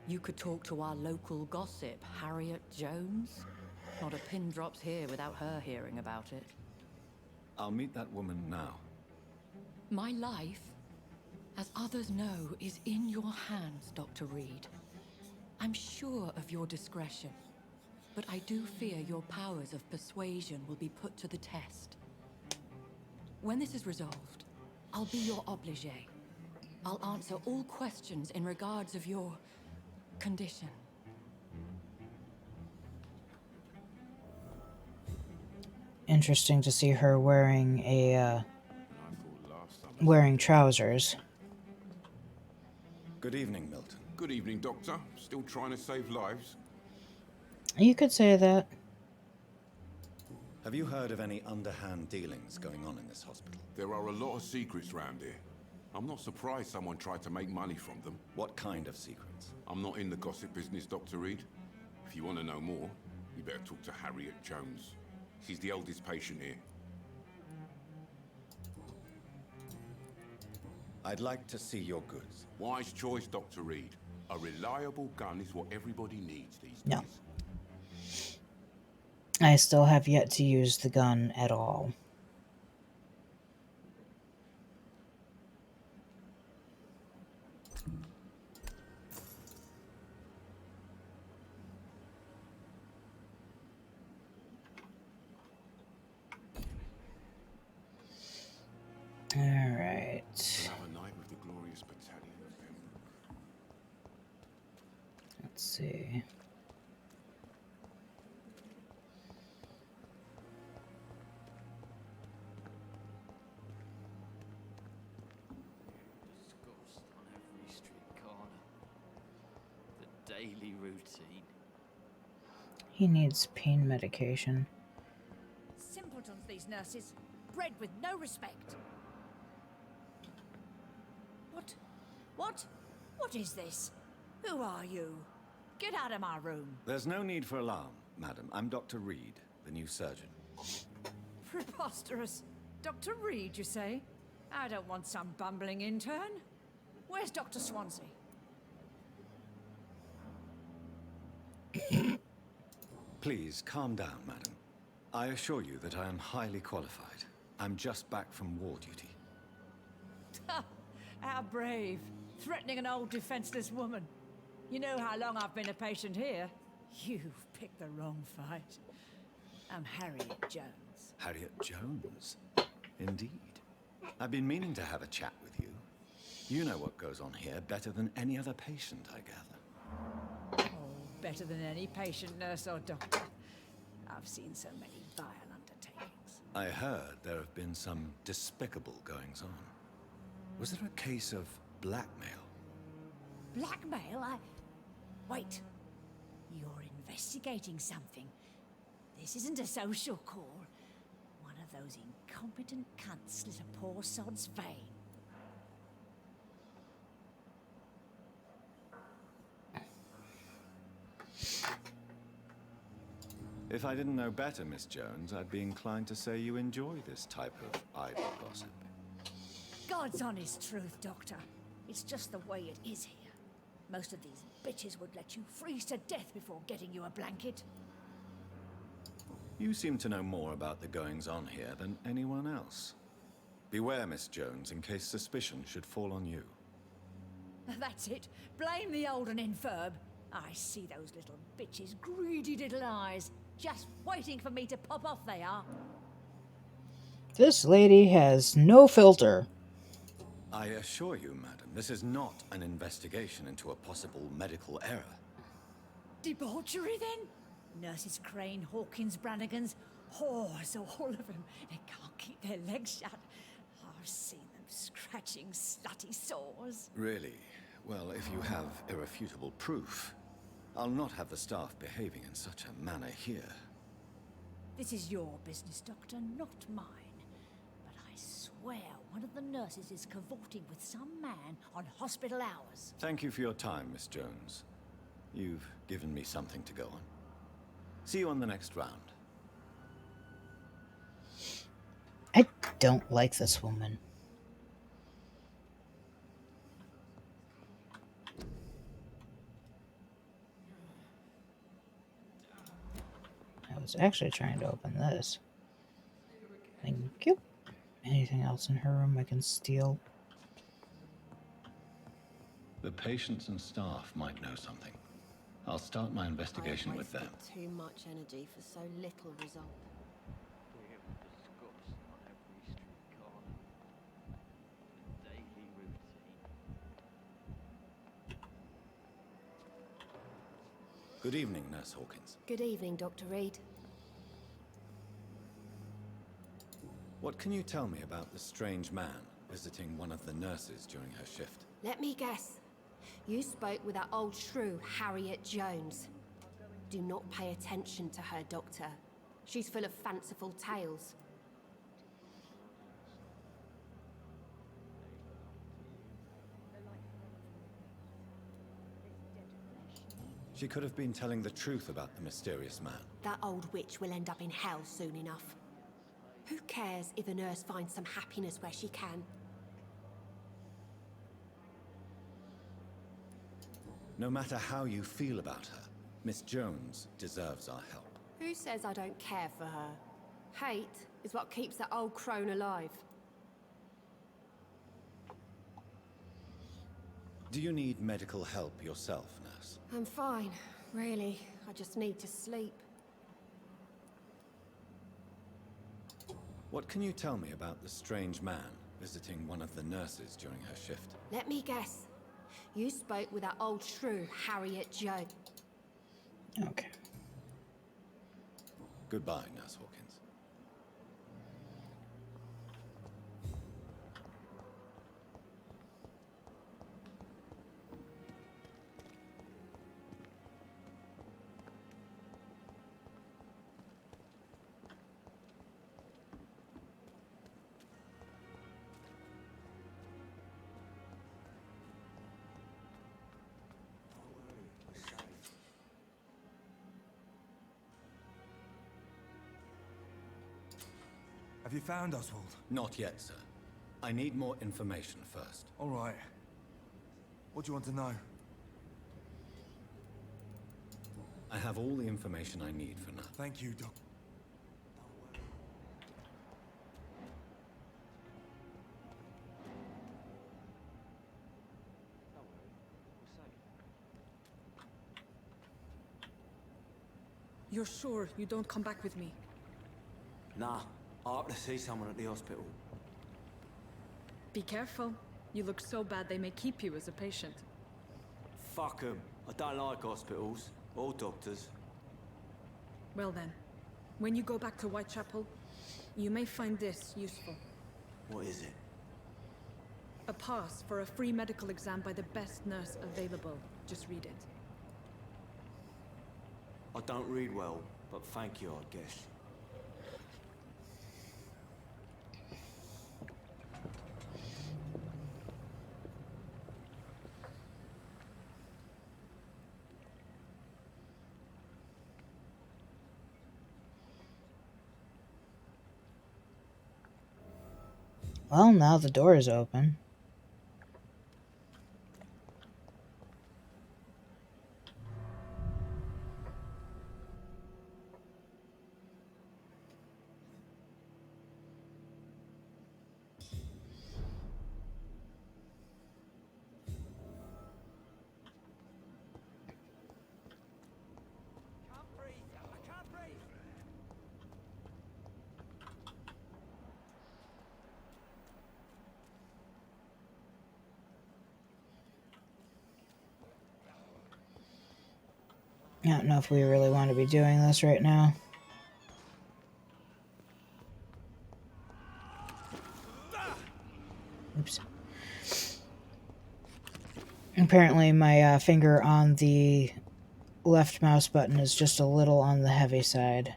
You could talk to our local gossip, Harriet Jones. Not a pin drops here without her hearing about it. I'll meet that woman now. My life, as others know, is in your hands, Dr. Reed. I'm sure of your discretion, but I do fear your powers of persuasion will be put to the test. When this is resolved, I'll be your obligé. I'll answer all questions in regards of your condition. Interesting to see her wearing wearing trousers. Good evening, Milton. Good evening, Doctor. Still trying to save lives? You could say that. Have you heard of any underhand dealings going on in this hospital? There are a lot of secrets round here. I'm not surprised someone tried to make money from them. What kind of secrets? I'm not in the gossip business, Dr. Reed. If you want to know more, you better talk to Harriet Jones. She's the oldest patient here. I'd like to see your goods. Wise choice, Dr. Reed. A reliable gun is what everybody needs these No. days. I still have yet to use the gun at all. All right. Another night with the glorious battalion of Vampyr. Let's see. Discussed on every street corner. The daily routine. He needs pain medication. Simpletons, these nurses. Bred with no respect. What is this? Who are you? Get out of my room. There's no need for alarm, madam. I'm Dr. Reed, the new surgeon. Preposterous. Dr. Reed, you say? I don't want some bumbling intern. Where's Dr. Swansea? Please, calm down, madam. I assure you that I am highly qualified. I'm just back from war duty. How brave. Threatening an old defenseless woman. You know how long I've been a patient here? You've picked the wrong fight. I'm Harriet Jones. Harriet Jones? Indeed. I've been meaning to have a chat with you. You know what goes on here better than any other patient, I gather. Oh, better than any patient, nurse, or doctor. I've seen so many vile undertakings. I heard there have been some despicable goings-on. Was there a case of blackmail? Blackmail? Wait. You're investigating something. This isn't a social call. One of those incompetent cunts slit a poor sod's vein. If I didn't know better, Miss Jones, I'd be inclined to say you enjoy this type of idle gossip. God's honest truth, Doctor. It's just the way it is here. Most of these bitches would let you freeze to death before getting you a blanket. You seem to know more about the goings-on here than anyone else. Beware, Miss Jones, in case suspicion should fall on you. That's it. Blame the old and infirm. I see those little bitches' greedy little eyes. Just waiting for me to pop off they are. This lady has no filter. I assure you, madam, this is not an investigation into a possible medical error. Debauchery, then? Nurses Crane, Hawkins, Brannigans, whores, all of them. They can't keep their legs shut. I've seen them scratching slutty sores. Really? Well, if you have irrefutable proof, I'll not have the staff behaving in such a manner here. This is your business, Doctor, not mine. But I swear one of the nurses is cavorting with some man on hospital hours. Thank you for your time, Miss Jones. You've given me something to go on. See you on the next round. I don't like this woman. I was actually trying to open this. Thank you. Anything else in her room I can steal? The patients and staff might know something. I'll start my investigation with them. Too much energy for so little result. We're discussed on every street corner. The daily routine. Good evening, Nurse Hawkins. Good evening, Dr. Reed. What can you tell me about the strange man visiting one of the nurses during her shift? Let me guess. You spoke with that old shrew, Harriet Jones. Do not pay attention to her, Doctor. She's full of fanciful tales. She could have been telling the truth about the mysterious man. That old witch will end up in hell soon enough. Who cares if a nurse finds some happiness where she can? No matter how you feel about her, Miss Jones deserves our help. Who says I don't care for her? Hate is what keeps that old crone alive. Do you need medical help yourself, nurse? I'm fine, really. I just need to sleep. What can you tell me about the strange man visiting one of the nurses during her shift? Let me guess. You spoke with that old shrew, Harriet Jones. Okay. Goodbye, Nurse Hawkins. Have you found Oswald? Not yet, sir. I need more information first. All right. What do you want to know? I have all the information I need for now. Thank you, Doc. You're sure you don't come back with me? Nah, I have to see someone at the hospital. Be careful. You look so bad they may keep you as a patient. Fuck 'em. I don't like hospitals or doctors. Well then, when you go back to Whitechapel, you may find this useful. What is it? A pass for a free medical exam by the best nurse available. Just read it. I don't read well, but thank you, I guess. Well, now the door is open. I don't know if we really want to be doing this right now. Oops. Apparently my finger on the left mouse button is just a little on the heavy side.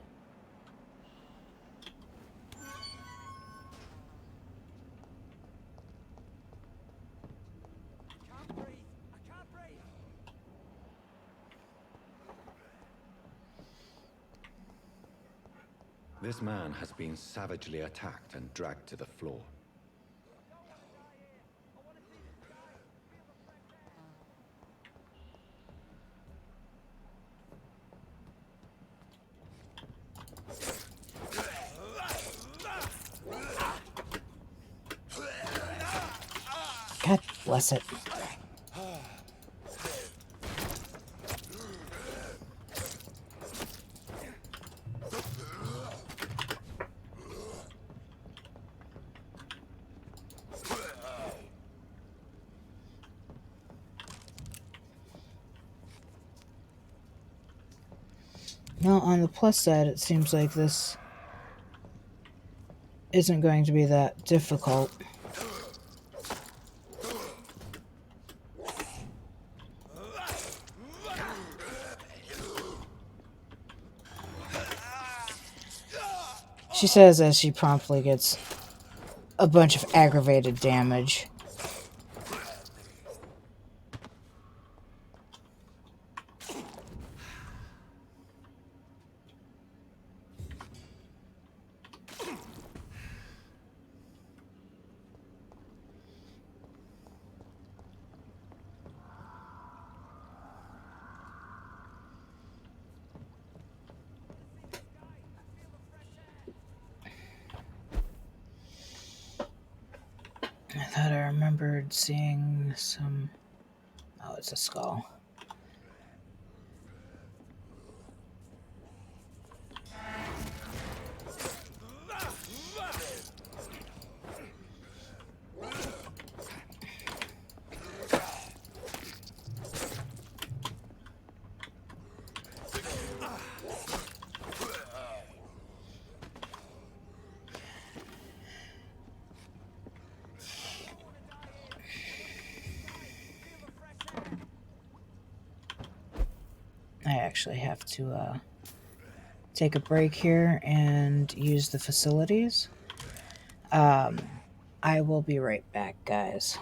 This man has been savagely attacked and dragged to the floor. God bless it. Well, on the plus side, it seems like this isn't going to be that difficult. She says as she promptly gets a bunch of aggravated damage. I thought I remembered seeing some... Oh, it's a skull. I actually have to take a break here and use the facilities. I will be right back, guys.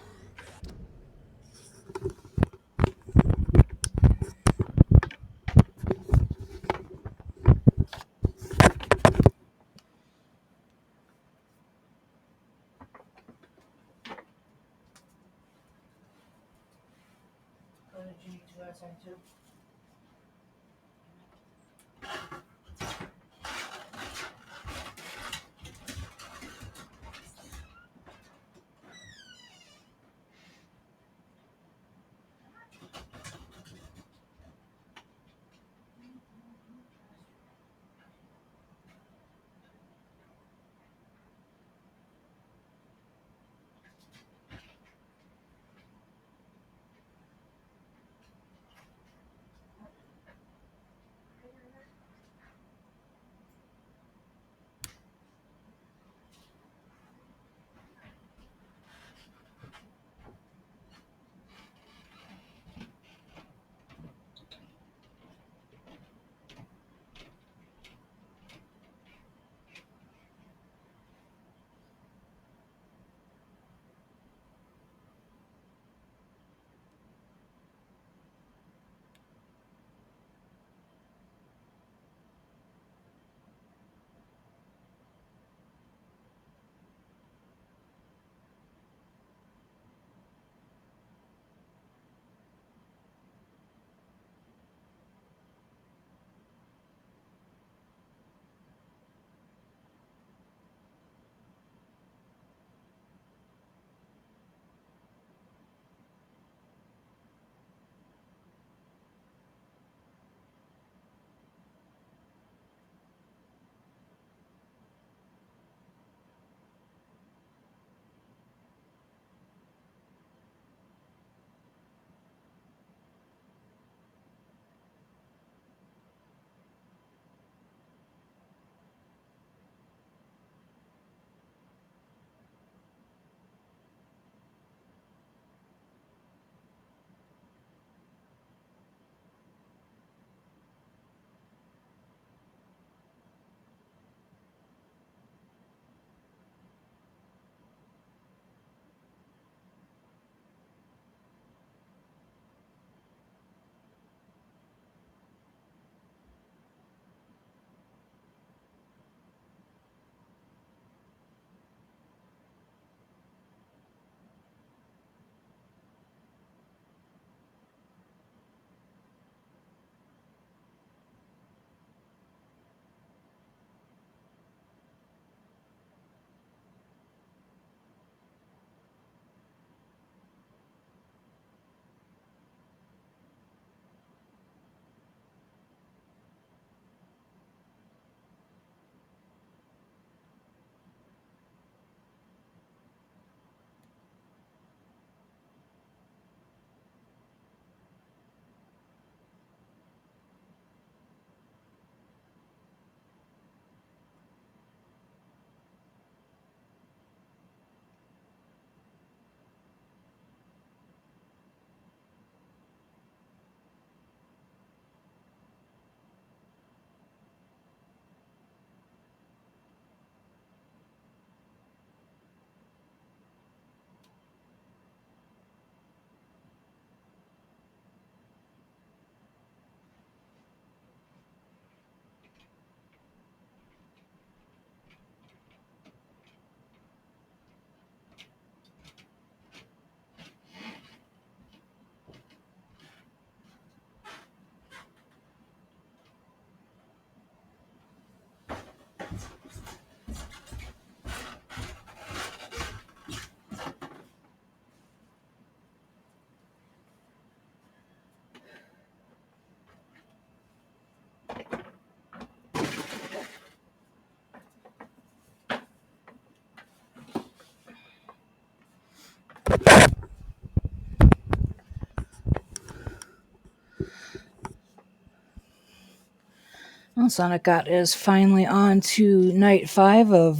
Well, Sonic Got is finally on to night 5 of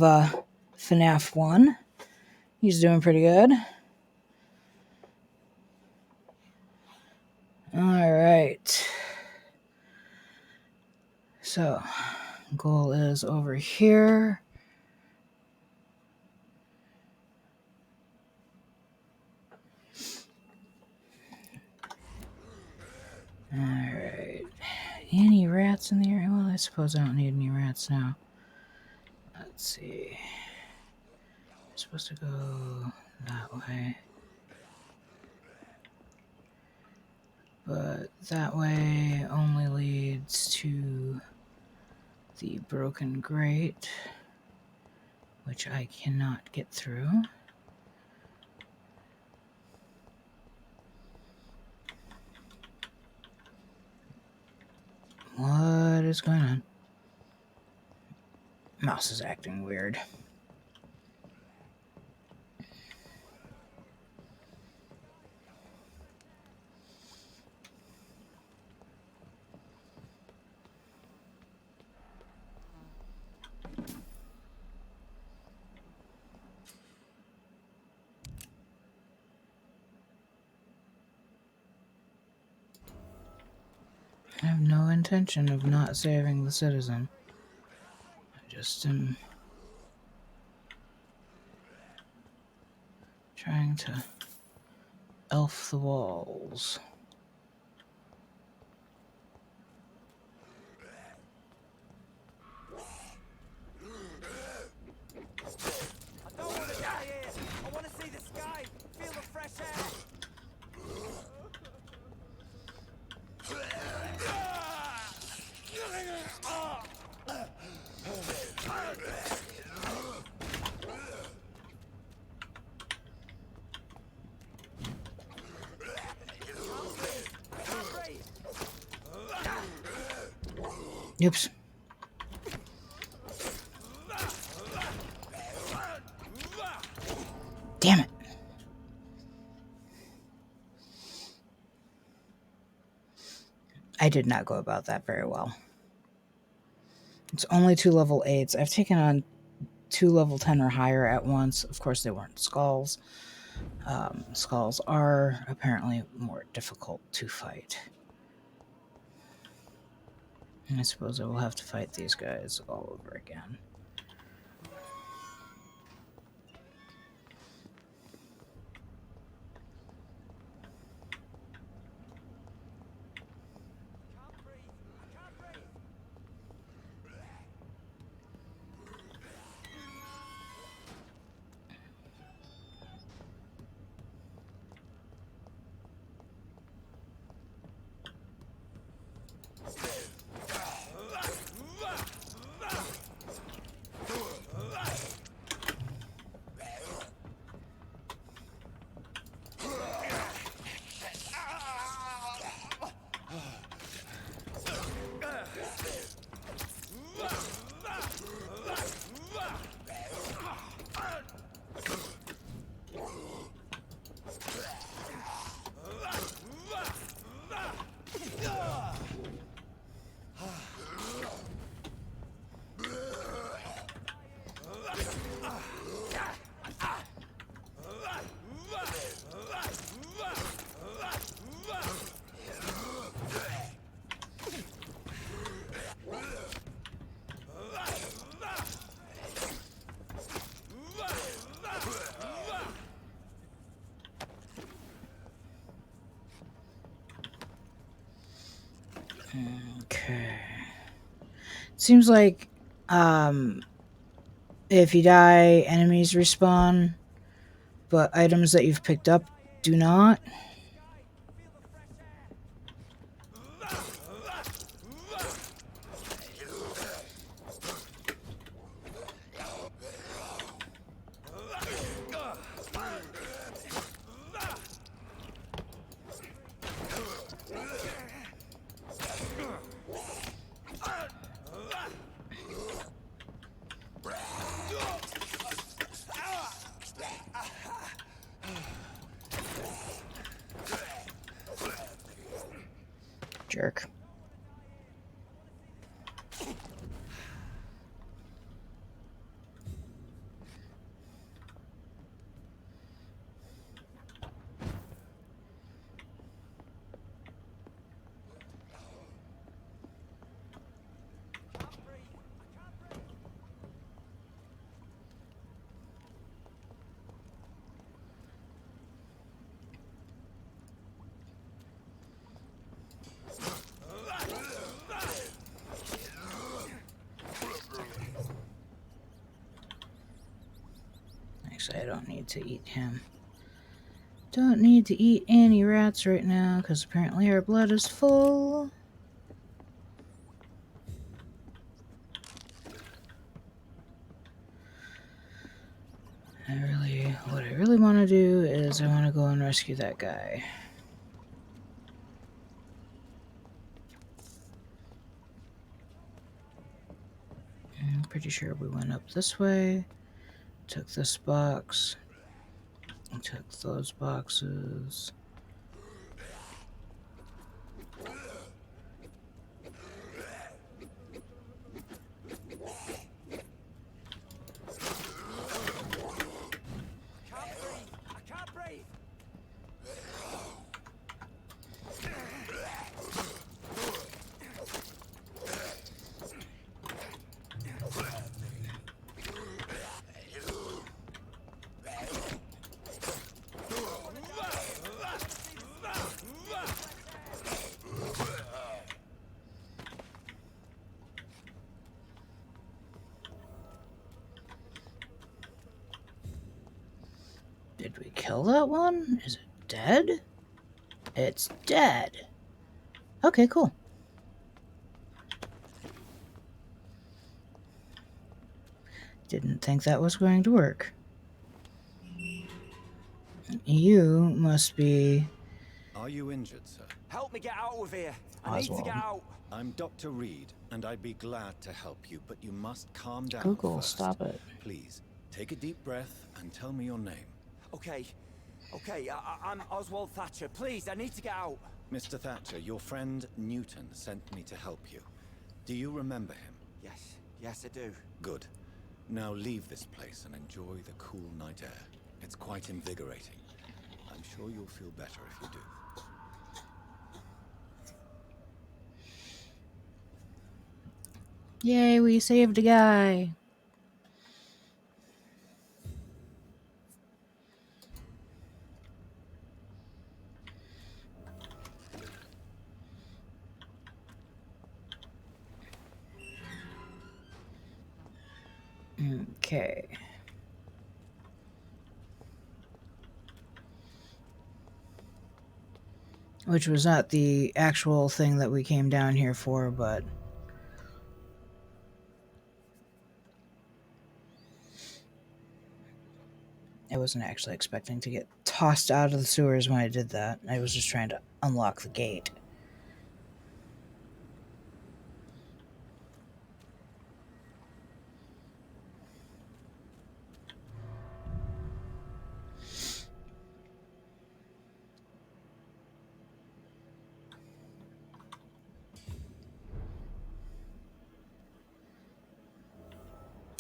FNAF 1. He's doing pretty good. Alright. So, goal is over here. Alright. Any rats in the area? Well, I suppose I don't need any rats now. Let's see. I'm supposed to go that way. But That way only leads to the broken grate, which I cannot get through. What is going on? Mouse is acting weird. I have no intention of not saving the citizen. I just am trying to elf the walls. I don't want to die here. I want to see the sky, feel the fresh air. Oops. Damn it. I did not go about that very well. It's only 2 level 8s. I've taken on 2 level 10 or higher at once. Of course, they weren't skulls. Skulls are apparently more difficult to fight. And I suppose I will have to fight these guys all over again. Okay. Seems like if you die, enemies respawn, but items that you've picked up do not. Jerk. Actually, I don't need to eat him. don't need to eat any rats right now because apparently our blood is full. What I really want to do is I want to go and rescue that guy. I'm pretty sure we went up this way, took this box, took those boxes. I can't breathe! Did we kill that one? Is it dead? It's dead. Okay, cool. Didn't think that was going to work. You must be... Are you injured, sir? Help me get out of here! I need to Oswald. get out! I'm Dr. Reed, and I'd be glad to help you, but you must calm down Google, first. stop it. Please, take a deep breath and tell me your name. Okay. I'm Oswald Thatcher. Please, I need to get out. Mr. Thatcher, your friend Newton sent me to help you. Do you remember him? Yes, I do. Good. Now leave this place and enjoy the cool night air. It's quite invigorating. I'm sure you'll feel better if you do. Yay, we saved a guy. Okay. Which was not the actual thing that we came down here for, but... I wasn't actually expecting to get tossed out of the sewers when I did that. I was just trying to unlock the gate.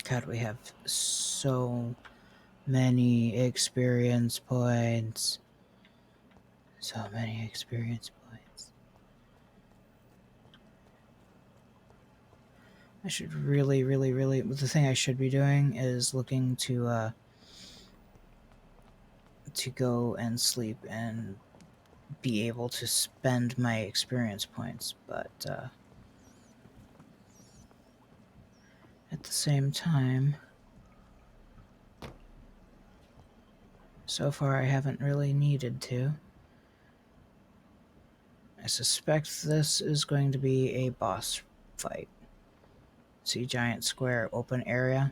God, we have so many experience points. So many experience points. I should really... The thing I should be doing is looking to go and sleep and be able to spend my experience points, but at the same time, so far I haven't really needed to. I suspect this is going to be a boss fight. See, giant square open area.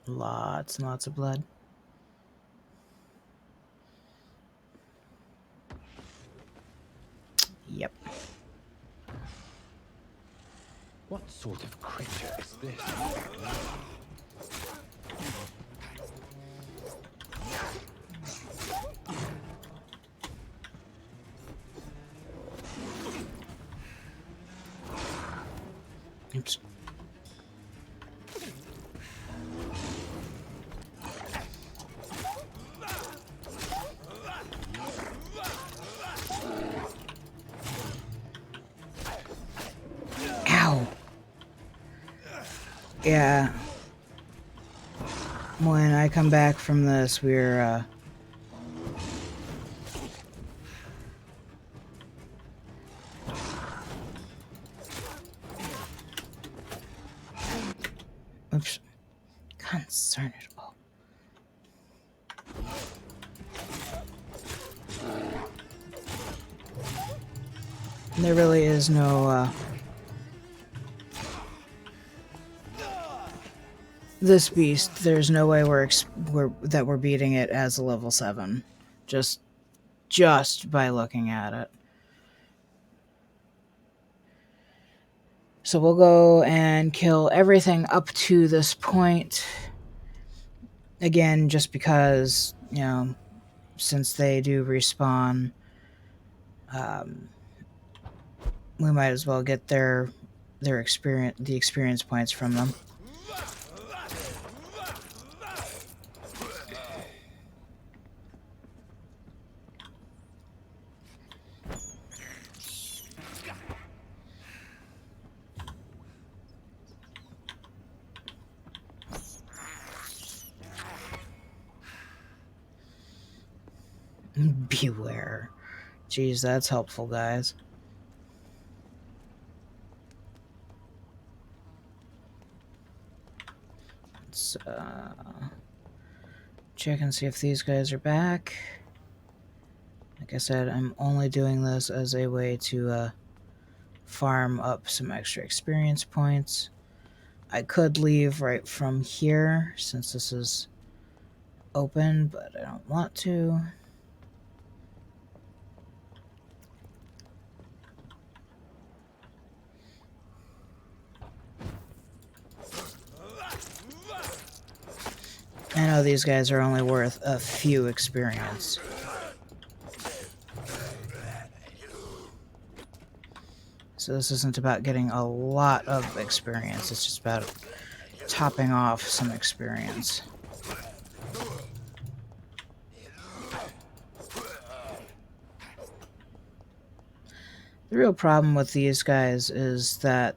Lots and lots of blood. Yep. What sort of creature is this? Oops. Ow. Yeah. When I come back from this, we're, oops. Concern it all. There really is no, this beast, there's no way we're beating it as a level 7. Just by looking at it. So we'll go and kill everything up to this point. Again, just because, you know, since they do respawn, we might as well get the experience points from them. Beware. Jeez, that's helpful, guys. Let's check and see if these guys are back. Like I said, I'm only doing this as a way to farm up some extra experience points. I could leave right from here since this is open, but I don't want to. I know these guys are only worth a few experience. So this isn't about getting a lot of experience, it's just about topping off some experience. The real problem with these guys is that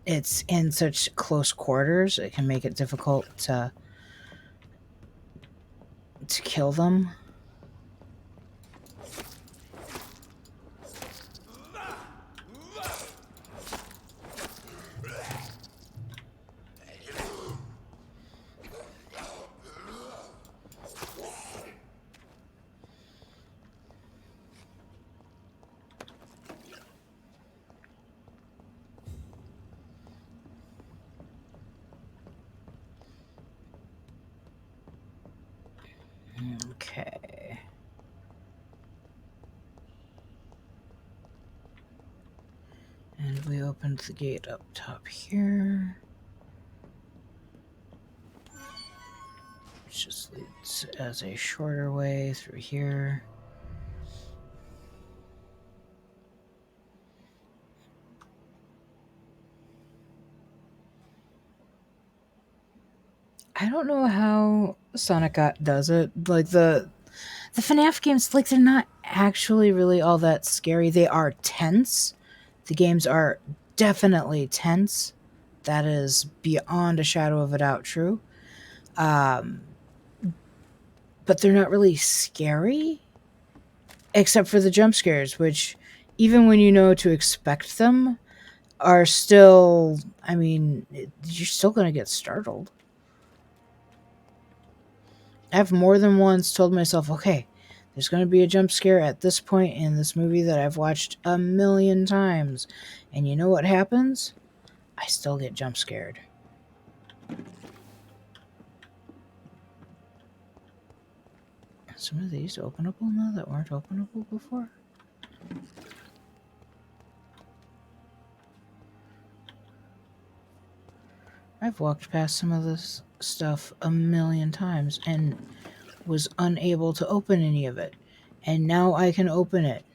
it's in such close quarters, it can make it difficult to kill them. Okay. And we opened the gate up top here. Which just leads as a shorter way through here. I don't know how Sonic does it. Like the FNAF games, like they're not actually really all that scary. They are tense. The games are definitely tense. That is beyond a shadow of a doubt true. But they're not really scary. Except for the jump scares, which even when you know to expect them, are still, I mean, you're still going to get startled. I've more than once told myself, okay, there's going to be a jump scare at this point in this movie that I've watched a million times. And you know what happens? I still get jump scared. Some of these openable now that weren't openable before? I've walked past some of this stuff a million times and was unable to open any of it. And now I can open it.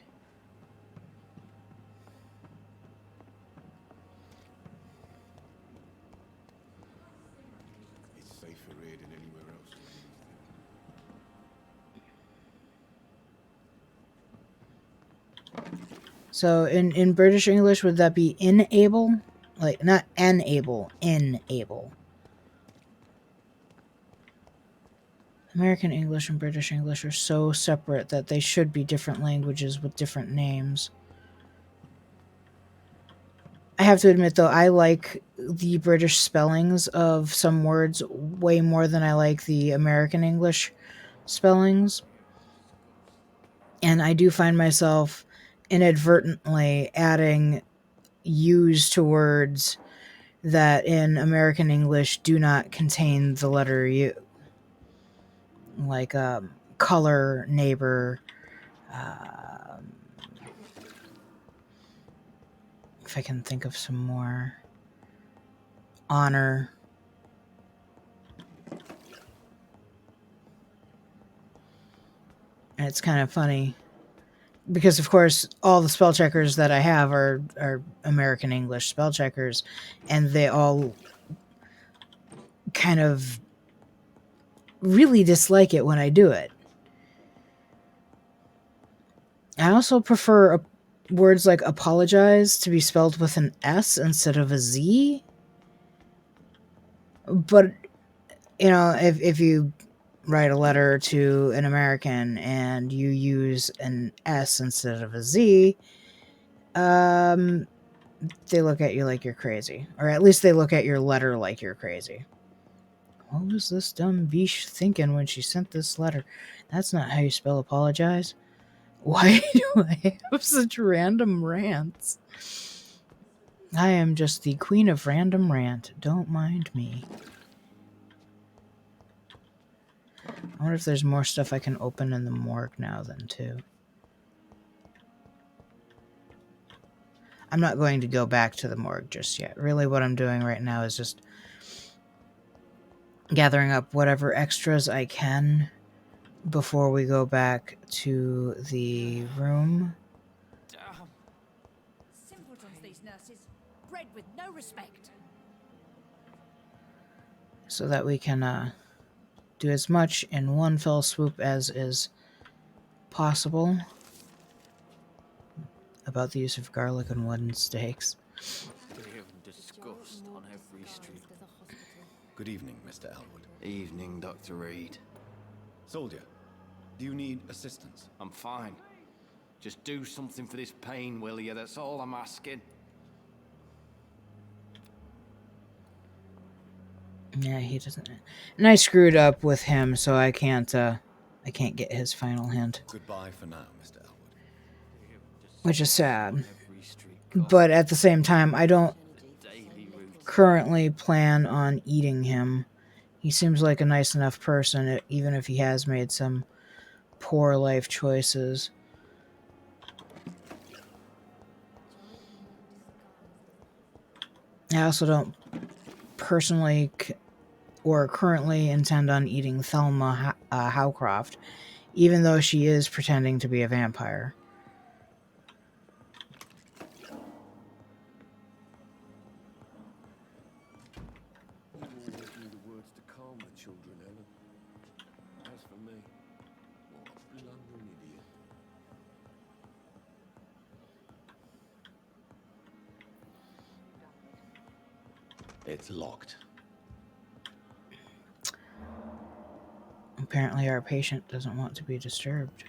It's safer here than anywhere else. So in British English, would that be enable? Like, not enable, enable. American English and British English are so separate that they should be different languages with different names. I have to admit, though, I like the British spellings of some words way more than I like the American English spellings. And I do find myself inadvertently adding U's to words that in American English do not contain the letter U. Like color, neighbor, if I can think of some more, honor. And it's kind of funny because, of course, all the spell checkers that I have are American English spell checkers, and they all kind of really dislike it when I do it. I also prefer words like apologize to be spelled with an S instead of a Z. But, you know, if you write a letter to an American and you use an S instead of a Z, they look at you like you're crazy. Or at least they look at your letter like you're crazy. What was this dumb biche thinking when she sent this letter? That's not how you spell apologize. Why do I have such random rants? I am just the queen of random rant. Don't mind me. I wonder if there's more stuff I can open in the morgue now then, too. I'm not going to go back to the morgue just yet. Really, what I'm doing right now is just gathering up whatever extras I can before we go back to the room. Simpletons, these nurses. Bred with no respect. So that we can do as much in one fell swoop as is possible. About the use of garlic and wooden stakes. Fear and disgust on every street. Good evening, Mr. Elwood. Evening, Dr. Reed. Soldier, do you need assistance? I'm fine. Just do something for this pain, will you? That's all I'm asking. Yeah, he doesn't. And I screwed up with him, so I can't get his final hint. Goodbye for now, Mr. Elwood. Which is sad. But at the same time, I don't currently plan on eating him. He seems like a nice enough person, even if he has made some poor life choices. I also don't personally or currently intend on eating Thelma Howcroft, even though she is pretending to be a vampire. It's locked. Apparently our patient doesn't want to be disturbed.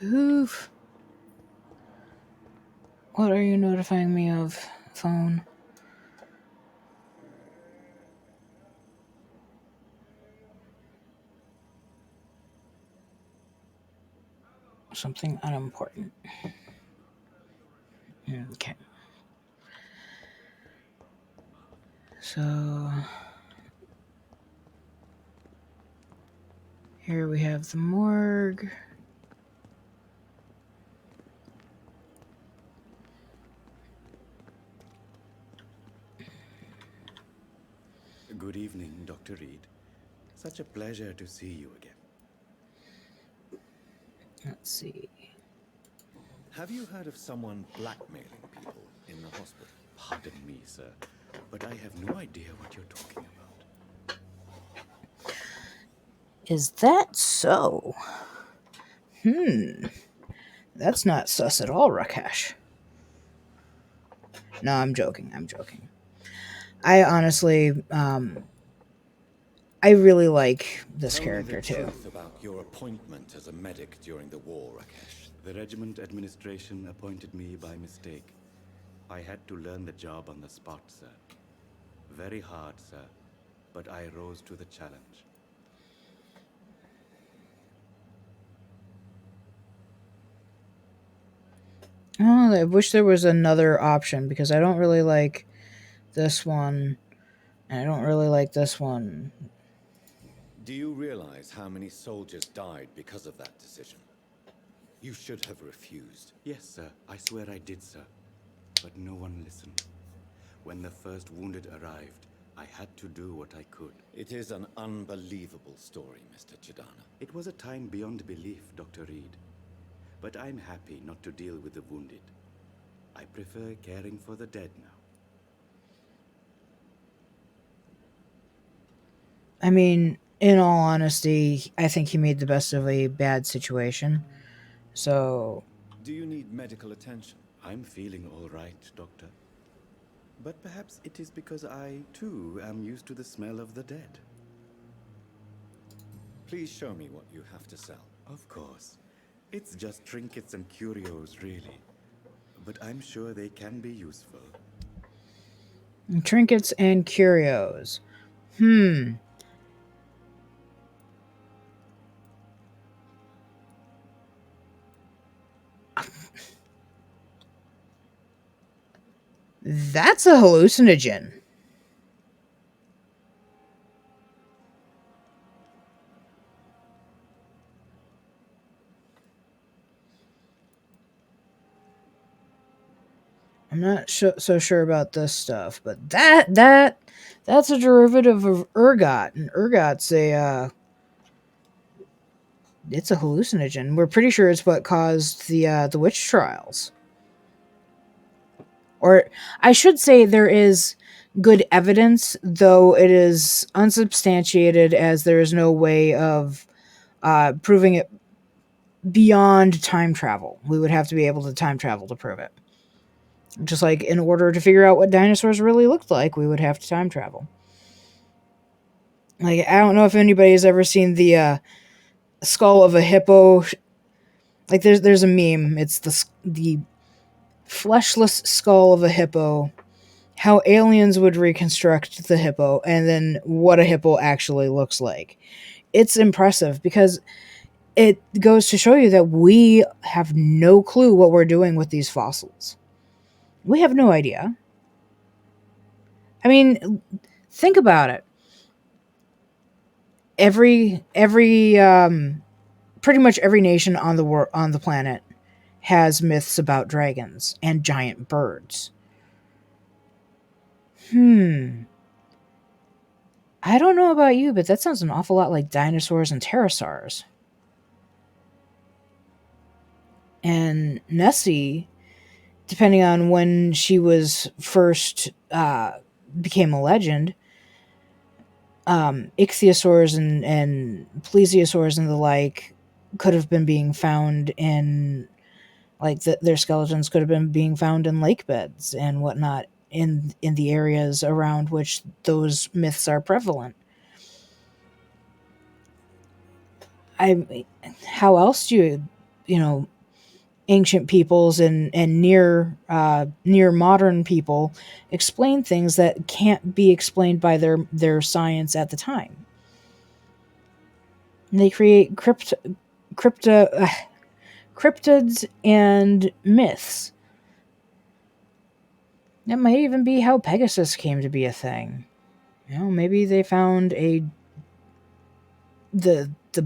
Oof. What are you notifying me of, phone? Something unimportant. Okay. So here we have the morgue. Good evening, Dr. Reed. Such a pleasure to see you again. Let's see. Have you heard of someone blackmailing people in the hospital? Pardon me, sir, but I have no idea what you're talking about. Is that so? That's not sus at all, Rakesh. No, I'm joking. I honestly, I really like this character too. Tell me the truth about your appointment as a medic during the war, Rakesh. The regiment administration appointed me by mistake. I had to learn the job on the spot, sir. Very hard, sir, but I rose to the challenge. Oh, I wish there was another option because I don't really like this one, and I don't really like this one. Do you realize how many soldiers died because of that decision? You should have refused. Yes, sir. I swear I did, sir. But no one listened. When the first wounded arrived, I had to do what I could. It is an unbelievable story, Mr. Chidana. It was a time beyond belief, Dr. Reed. But I'm happy not to deal with the wounded. I prefer caring for the dead now. I mean, in all honesty, I think he made the best of a bad situation. So... Do you need medical attention? I'm feeling all right, Doctor. But perhaps it is because I, too, am used to the smell of the dead. Please show me what you have to sell. Of course. It's just trinkets and curios, really. But I'm sure they can be useful. Trinkets and curios. That's a hallucinogen. I'm not so sure about this stuff, but that's a derivative of ergot, and ergot's it's a hallucinogen. We're pretty sure it's what caused the witch trials. Or I should say there is good evidence, though it is unsubstantiated as there is no way of proving it beyond time travel. We would have to be able to time travel to prove it. Just like in order to figure out what dinosaurs really looked like, we would have to time travel. Like, I don't know if anybody's ever seen the skull of a hippo. Like, there's a meme. It's the fleshless skull of a hippo. How aliens would reconstruct the hippo, and then what a hippo actually looks like. It's impressive because it goes to show you that we have no clue what we're doing with these fossils. We have no idea. I mean, think about it. Pretty much every nation on the planet has myths about dragons and giant birds. I don't know about you, but that sounds an awful lot like dinosaurs and pterosaurs. And Nessie, depending on when she was first became a legend, ichthyosaurs and plesiosaurs and the like could have been being found in, like, their skeletons could have been being found in lake beds and whatnot in the areas around which those myths are prevalent. How else do you ancient peoples and near modern people explain things that can't be explained by their science at the time? And they create cryptids and myths. That might even be how Pegasus came to be a thing. Maybe they found the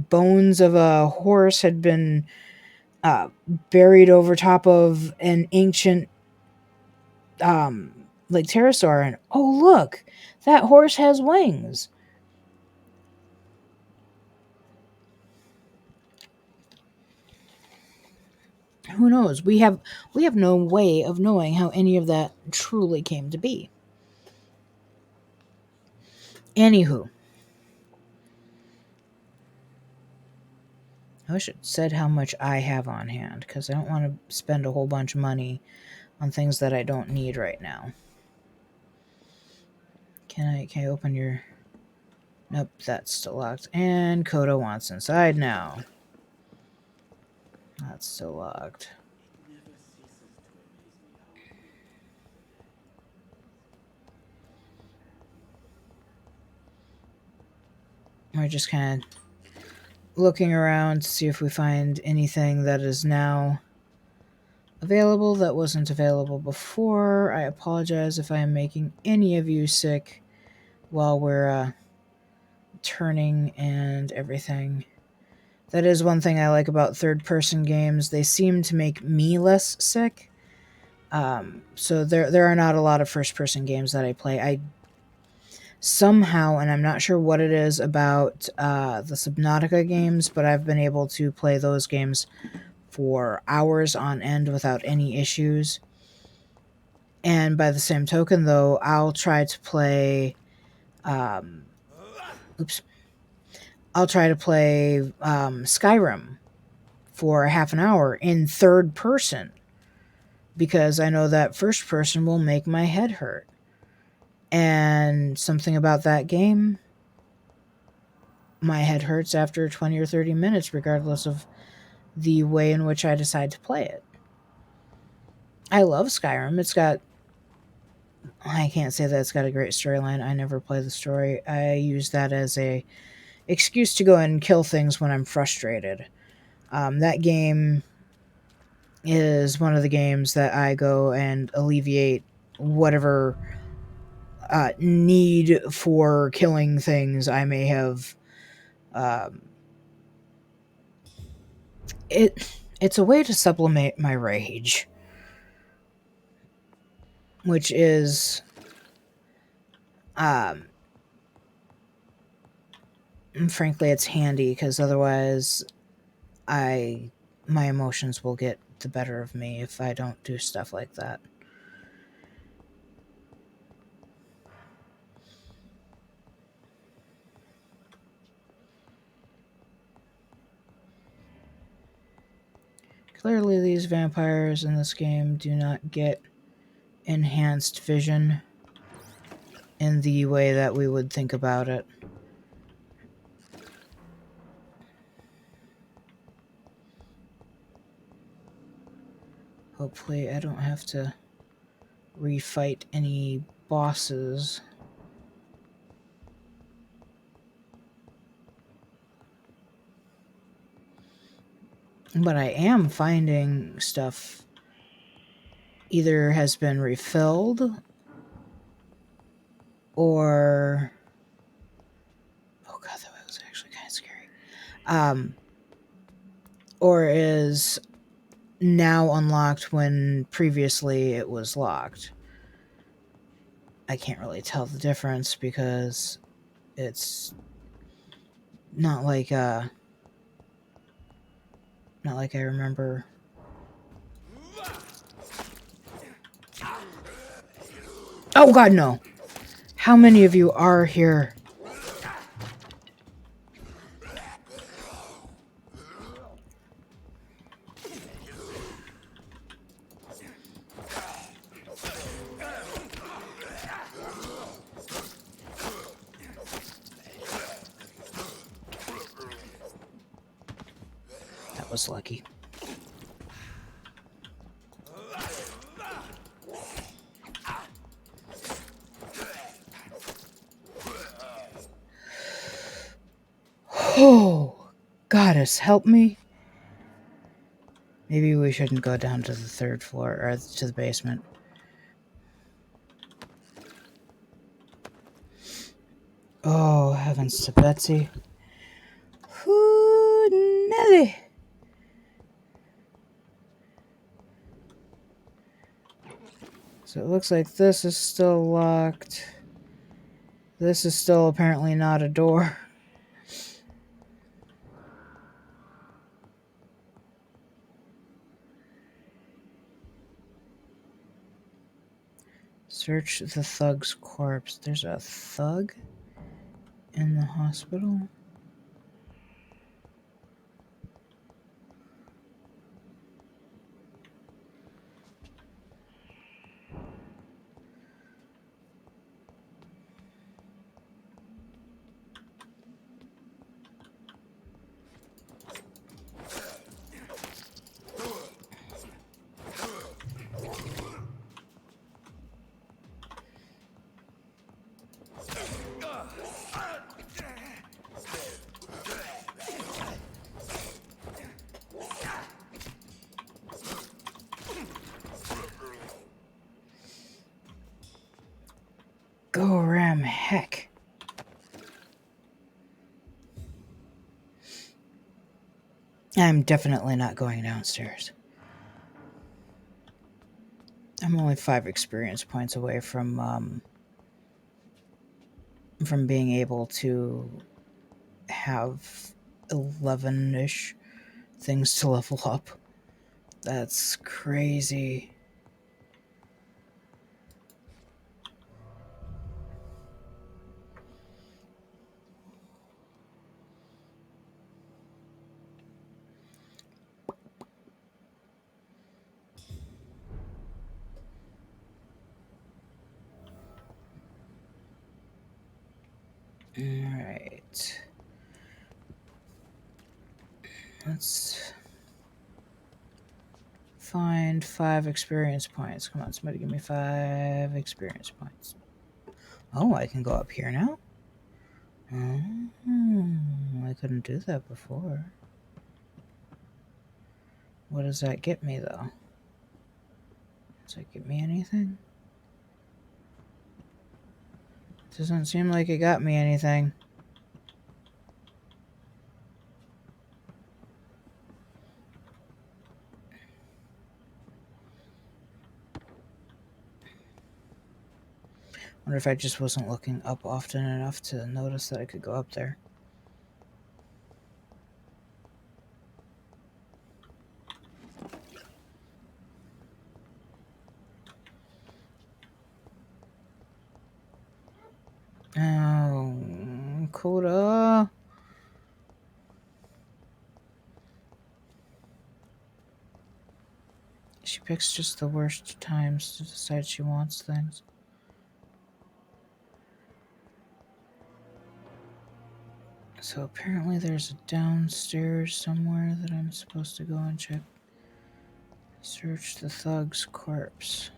bones of a horse had been buried over top of an ancient like pterosaur, and oh look, that horse has wings. Who knows? We have no way of knowing how any of that truly came to be. Anywho, I wish it said how much I have on hand, because I don't want to spend a whole bunch of money on things that I don't need right now. Can I open your... Nope, that's still locked. And Coda wants inside now. That's still locked. We're just kind of looking around to see if we find anything that is now available that wasn't available before. I apologize if I am making any of you sick while we're turning and everything. That is one thing I like about third-person games. They seem to make me less sick. So there are not a lot of first-person games that I play. I somehow, and I'm not sure what it is about the Subnautica games, but I've been able to play those games for hours on end without any issues. And by the same token, though, I'll try to play... I'll try to play Skyrim for half an hour in third person, because I know that first person will make my head hurt. And something about that game, my head hurts after 20 or 30 minutes, regardless of the way in which I decide to play it. I love Skyrim. I can't say that it's got a great storyline. I never play the story. I use that as a excuse to go and kill things when I'm frustrated. That game is one of the games that I go and alleviate whatever need for killing things I may have. It's a way to supplement my rage, which is frankly, it's handy, because otherwise my emotions will get the better of me if I don't do stuff like that. Clearly, these vampires in this game do not get enhanced vision in the way that we would think about it. Hopefully, I don't have to refight any bosses. But I am finding stuff either has been refilled or... Oh god, that was actually kind of scary. Or is now unlocked when previously it was locked. I can't really tell the difference, because it's not like I remember. Oh god, no. How many of you are here? That was lucky. Oh, goddess, help me. Maybe we shouldn't go down to the third floor, or to the basement. Oh, heavens to Betsy. Ooh, Nelly. So it looks like this is still locked. This is still apparently not a door. Search the thug's corpse. There's a thug in the hospital? Go ram heck. I'm definitely not going downstairs. I'm only 5 experience points away from being able to have 11-ish things to level up. That's crazy. Alright. Let's find 5 experience points. Come on, somebody give me 5 experience points. Oh, I can go up here now? Oh, I couldn't do that before. What does that get me, though? Does that get me anything? Doesn't seem like it got me anything. Wonder if I just wasn't looking up often enough to notice that I could go up there. Oh, Coda. She picks just the worst times to decide she wants things. So apparently there's a downstairs somewhere that I'm supposed to go and check. Search the thug's corpse.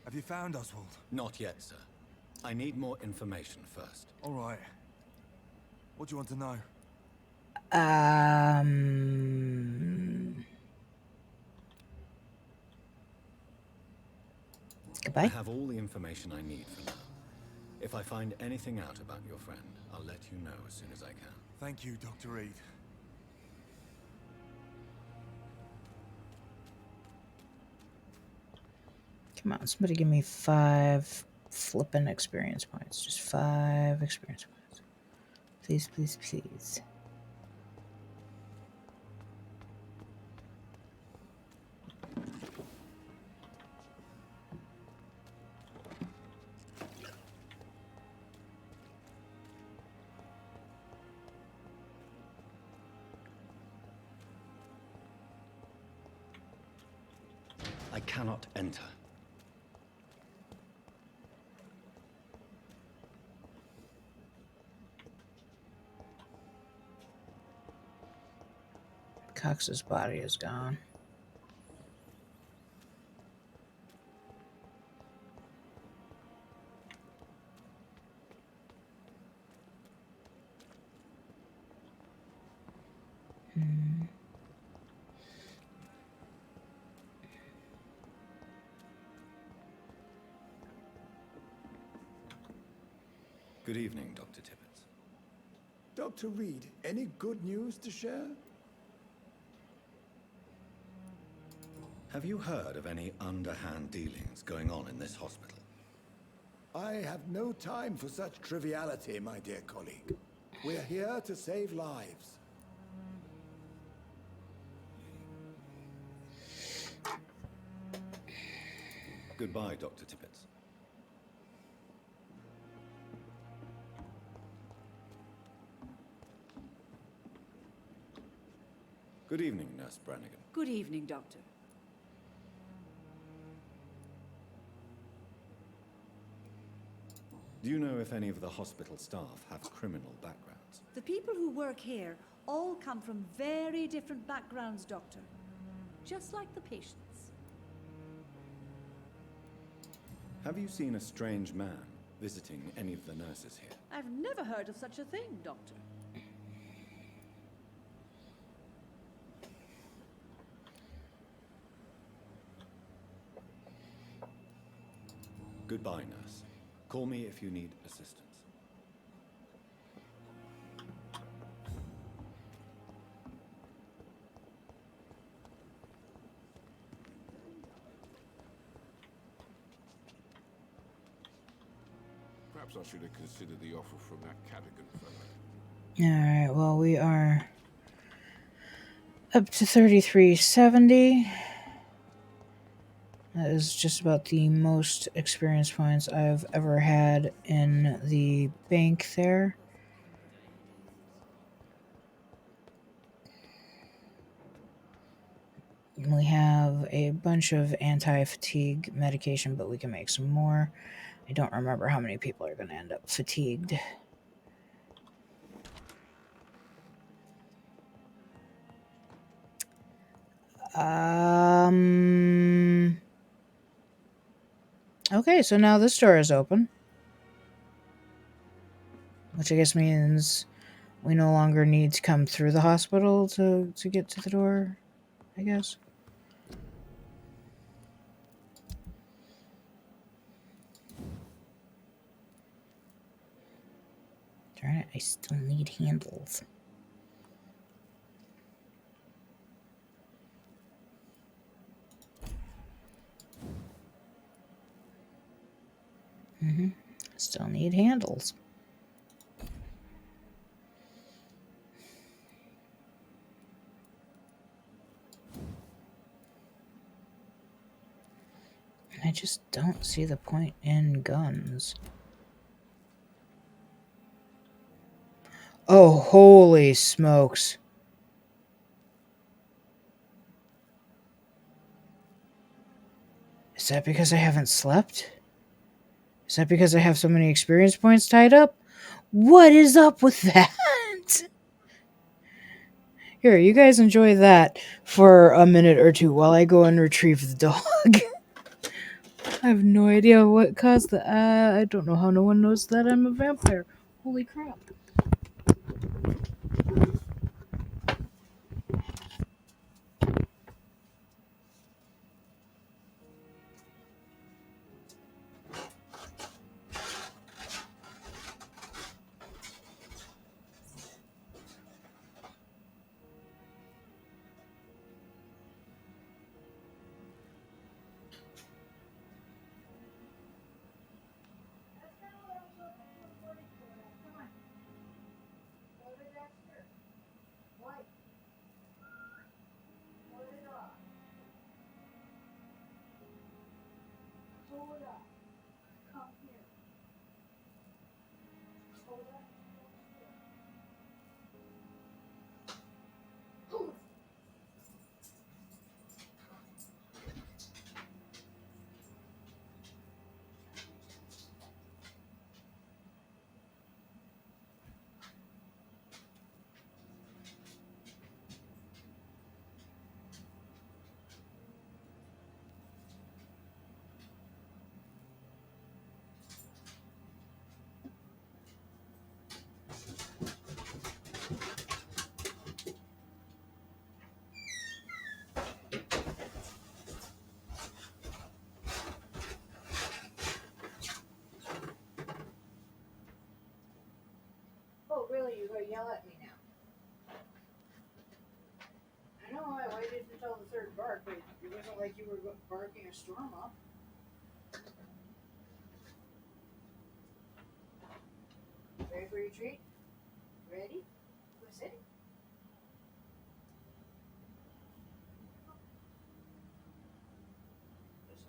Have you found Oswald? Not yet, sir. I need more information first. All right. What do you want to know? Goodbye. I have all the information I need for now. If I find anything out about your friend, I'll let you know as soon as I can. Thank you, Dr. Reed. Come on, somebody give me 5 flippin' experience points. Just 5 experience points. Please, please, please. I cannot enter. Cox's body is gone. Good evening, Dr. Tippett. Dr. Reed, any good news to share? Have you heard of any underhand dealings going on in this hospital? I have no time for such triviality, my dear colleague. We're here to save lives. Goodbye, Dr. Tippett. Good evening, Nurse Brannigan. Good evening, Doctor. Do you know if any of the hospital staff have criminal backgrounds? The people who work here all come from very different backgrounds, Doctor. Just like the patients. Have you seen a strange man visiting any of the nurses here? I've never heard of such a thing, Doctor. Goodbye, nurse. Call me if you need assistance. Perhaps I should have considered the offer from that Cadigan fellow. Alright, well, we are up to 3370. That is just about the most experience points I've ever had in the bank there. We have a bunch of anti-fatigue medication, but we can make some more. I don't remember how many people are going to end up fatigued. Okay, so now this door is open. Which I guess means we no longer need to come through the hospital to get to the door, I guess. Darn it, I still need handles. Still need handles. I just don't see the point in guns. Oh, holy smokes. Is that because I haven't slept? Is that because I have so many experience points tied up? What is up with that? Here, you guys enjoy that for a minute or two while I go and retrieve the dog. I have no idea what caused that. I don't know how no one knows that I'm a vampire. Holy crap. Oh, really? You're going to yell at me now? I know I waited until the third bark, but it wasn't like you were barking a storm up. Ready for your treat? Ready? What's it?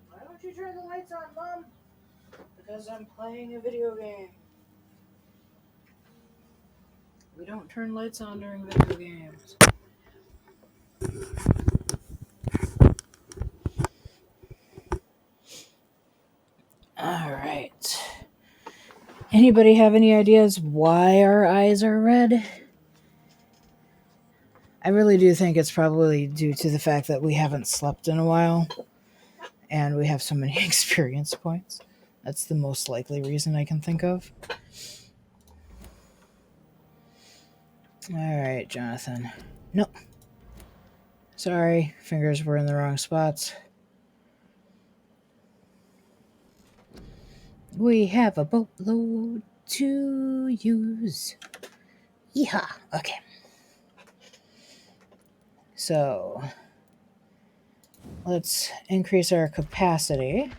Why don't you turn the lights on, Mom? Because I'm playing a video game. We don't turn lights on during video games. Alright. Anybody have any ideas why our eyes are red? I really do think it's probably due to the fact that we haven't slept in a while and we have so many experience points. That's the most likely reason I can think of. Alright, Jonathan. No. Sorry, fingers were in the wrong spots. We have a boatload to use. Yeehaw. Okay. So, let's increase our capacity.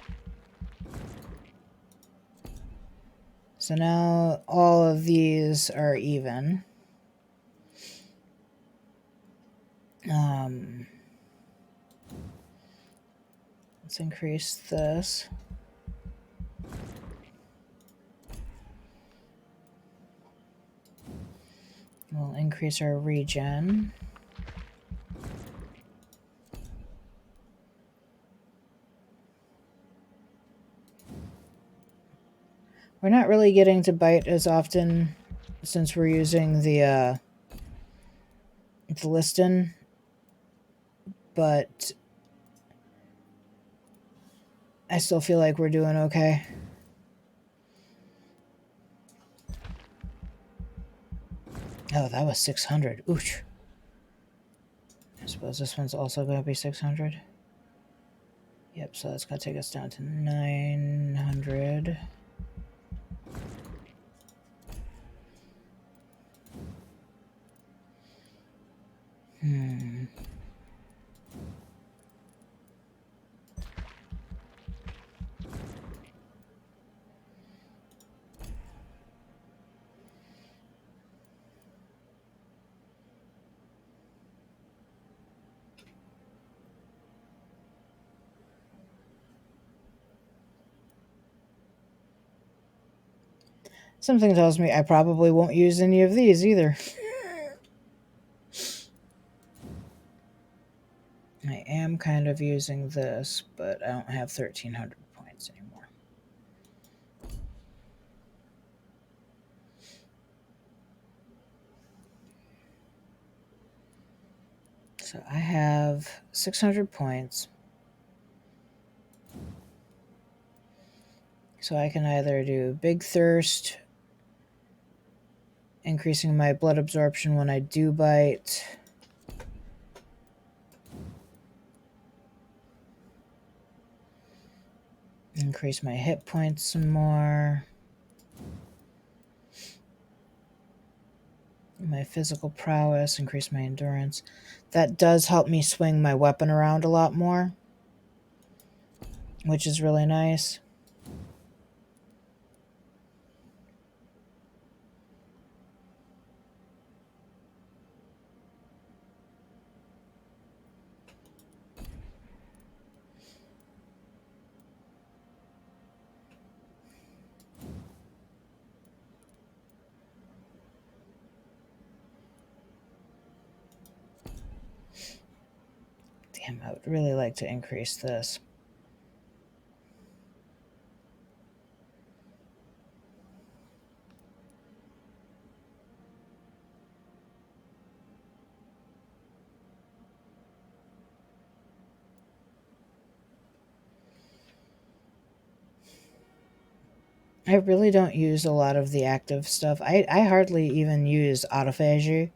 So now all of these are even. Let's increase this. We'll increase our regen. We're not really getting to bite as often since we're using the Liston, but I still feel like we're doing okay. Oh, that was 600. Ooch. I suppose this one's also going to be 600. Yep, so that's going to take us down to 900. Something tells me I probably won't use any of these either. I am kind of using this, but I don't have 1,300 points anymore. So I have 600 points. So I can either do Big Thirst, increasing my blood absorption when I do bite. Increase my hit points some more. My physical prowess, increase my endurance. That does help me swing my weapon around a lot more, which is really nice. Damn, I would really like to increase this. I really don't use a lot of the active stuff. I hardly even use autophagy.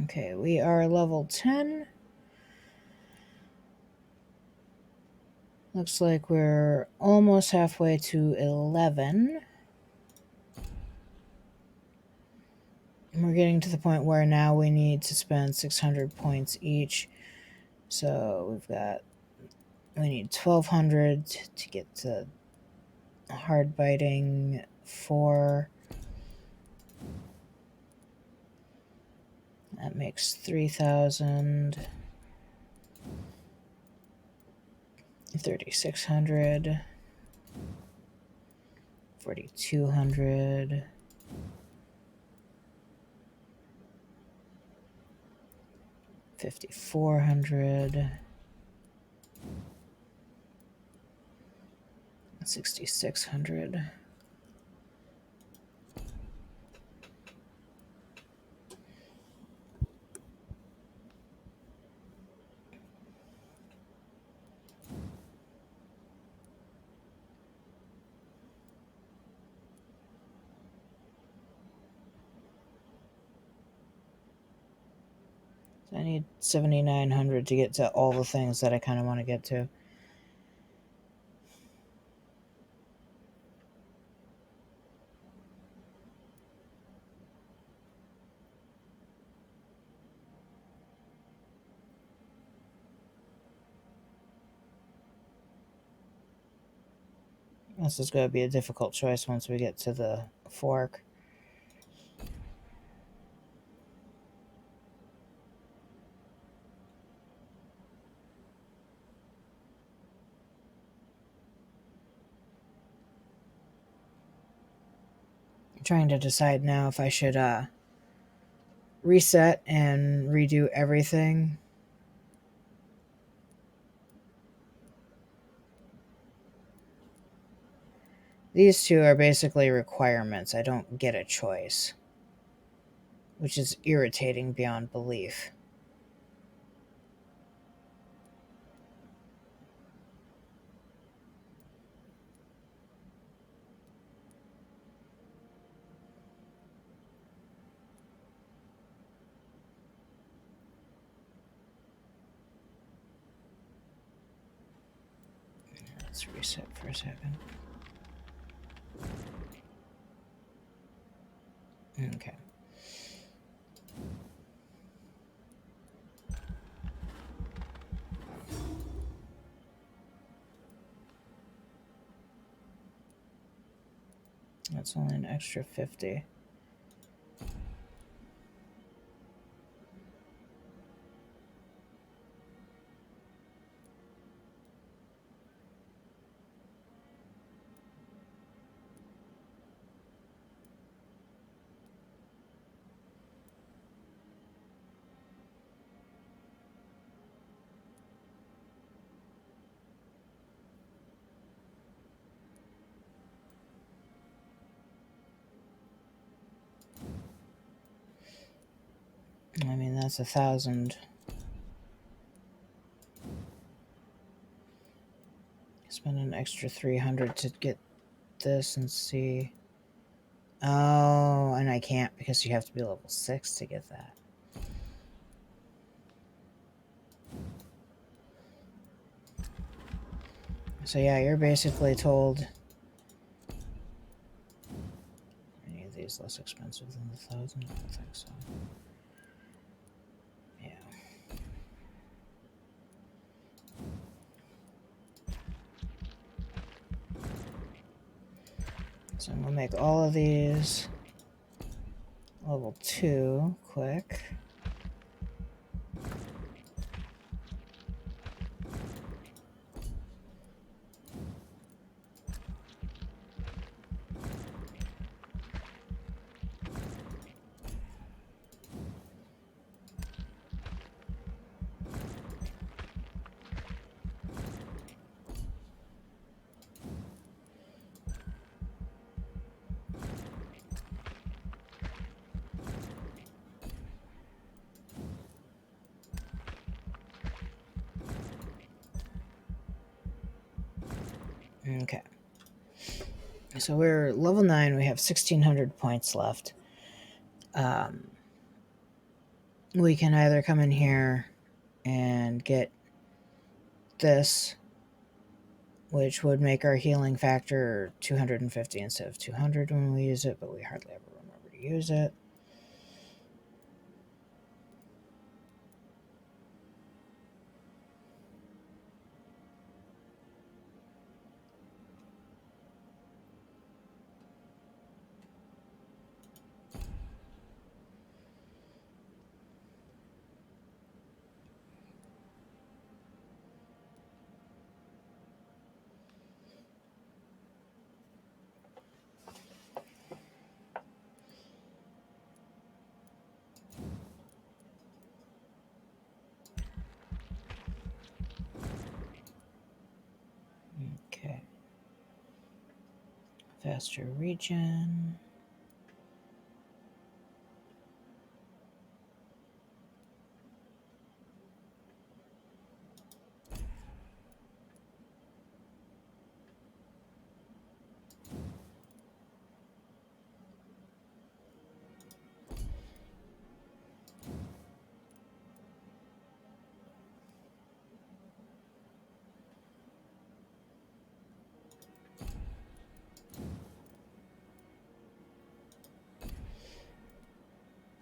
Okay, we are level 10. Looks like we're almost halfway to 11. And we're getting to the point where now we need to spend 600 points each. So we need 1200 to get to hard biting 4. That makes 3,000. 3,600. 4,200. 5,400. 6,600. I need 7,900 to get to all the things that I kind of want to get to. This is going to be a difficult choice once we get to the fork. I'm trying to decide now if I should reset and redo everything. These two are basically requirements. I don't get a choice, which is irritating beyond belief. Let's reset for a second. Okay. That's only an extra 50. I mean, that's 1,000. Spend an extra 300 to get this and see. Oh, and I can't because you have to be level 6 to get that. So yeah, you're basically told any of these less expensive than 1,000? I don't think so. Yeah. So I'm gonna make all of these level 2 quick. Okay. So we're level 9. We have 1,600 points left. We can either come in here and get this, which would make our healing factor 250 instead of 200 when we use it, but we hardly ever remember to use it. Okay. Faster regen.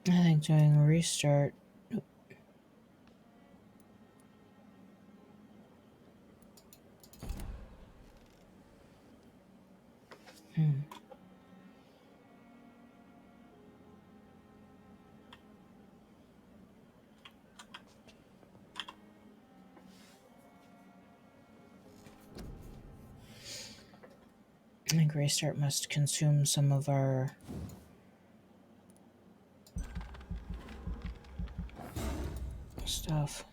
I think doing a restart. I think restart must consume some of our stuff.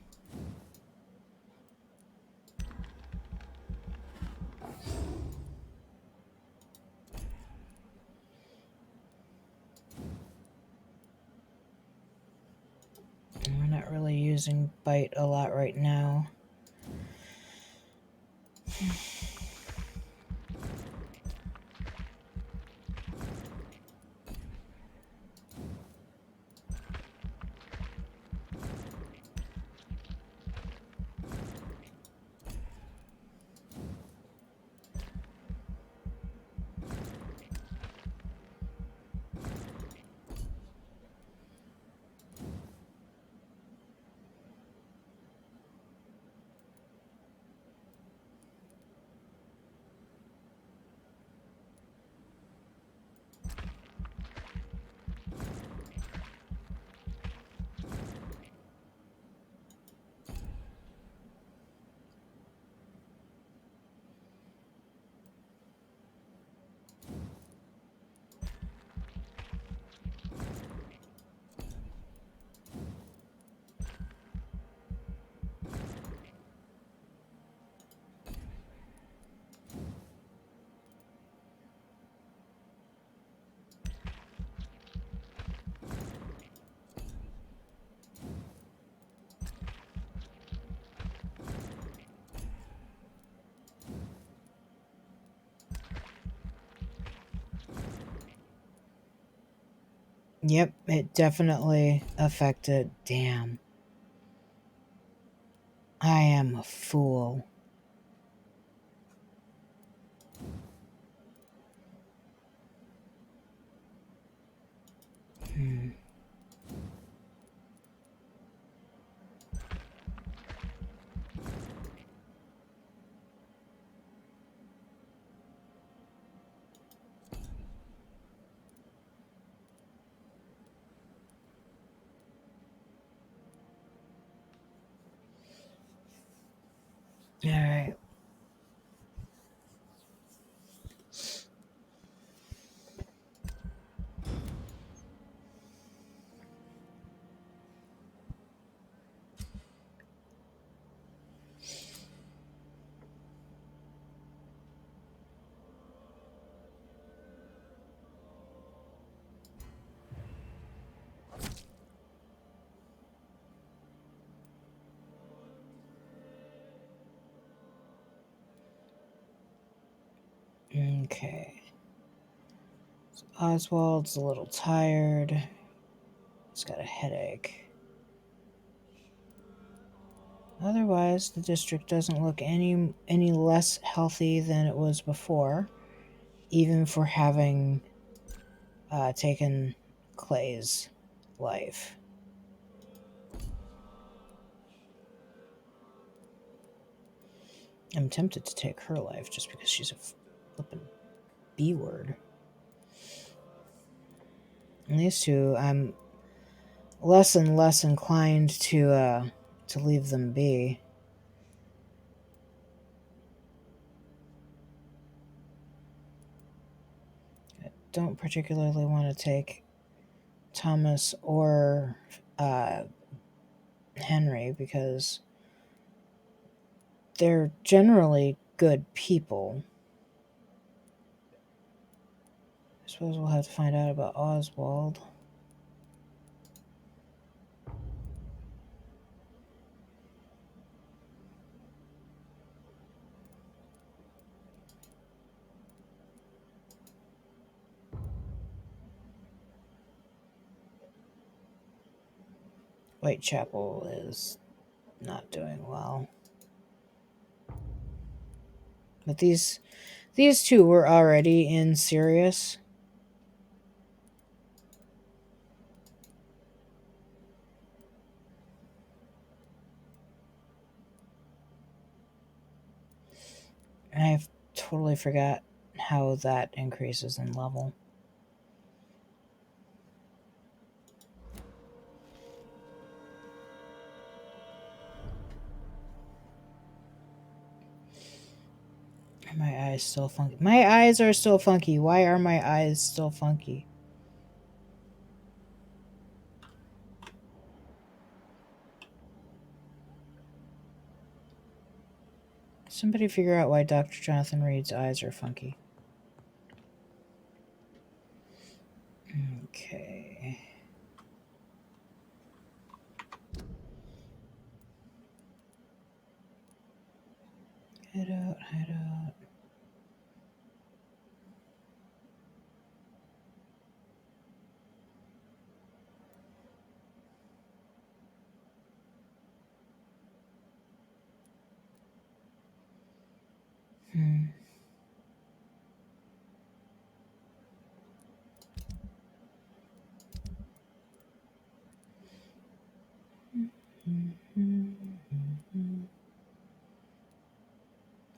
We're not really using bite a lot right now. Yep, it definitely affected. Damn. I am a fool. All right. Okay. So Oswald's a little tired. He's got a headache. Otherwise, the district doesn't look any less healthy than it was before, even for having taken Clay's life. I'm tempted to take her life just because she's a flippin' B-word. And these two, I'm less and less inclined to leave them be. I don't particularly want to take Thomas or Henry because they're generally good people. I suppose we'll have to find out about Oswald. Whitechapel is not doing well. But these two were already in Sirius. I totally forgot how that increases in level. Are my eyes still funky? My eyes are still funky. Why are my eyes still funky? Somebody figure out why Dr. Jonathan Reed's eyes are funky. Okay. Head out, head out.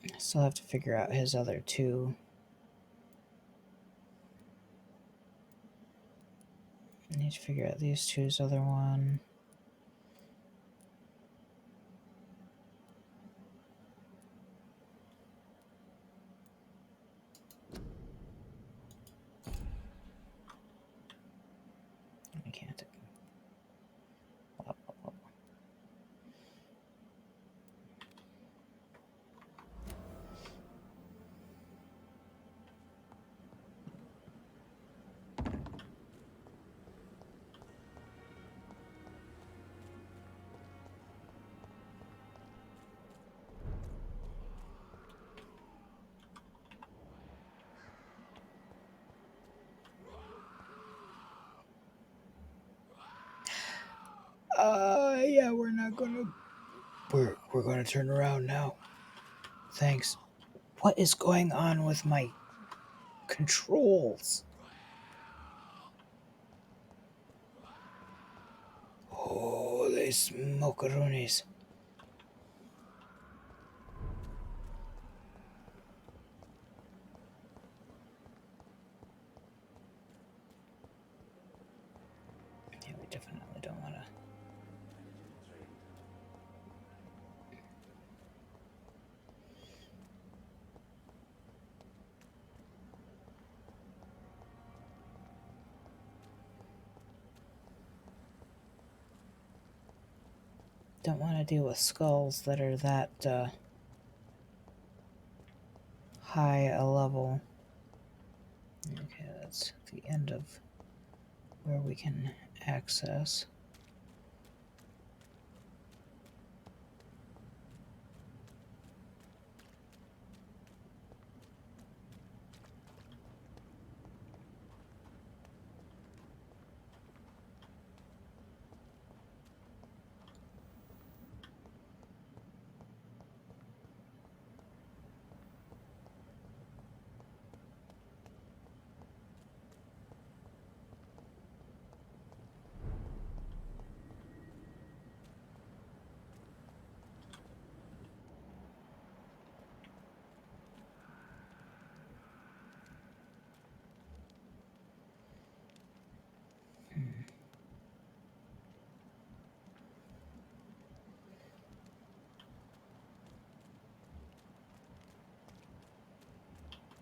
I still have to figure out his other two. I need to figure out these two's other one. I can't. Blah, blah, blah. Yeah, we're not gonna. We're gonna turn around now. Thanks. What is going on with my controls? Holy smokeroonies. Yeah, we definitely don't want to. Don't want to deal with skulls that are that high a level. Okay, that's the end of where we can access.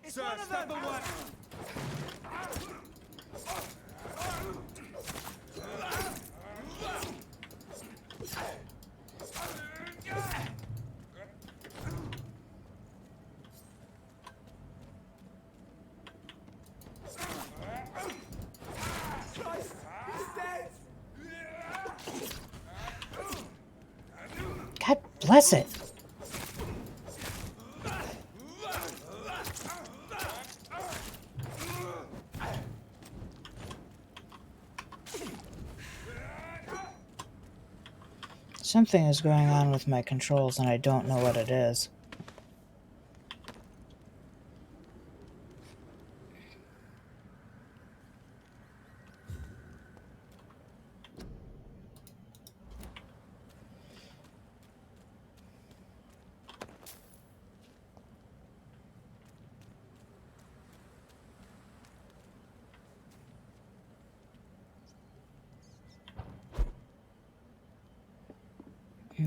It's one of them! Christ, he's dead! God bless it. Something is going on with my controls and I don't know what it is.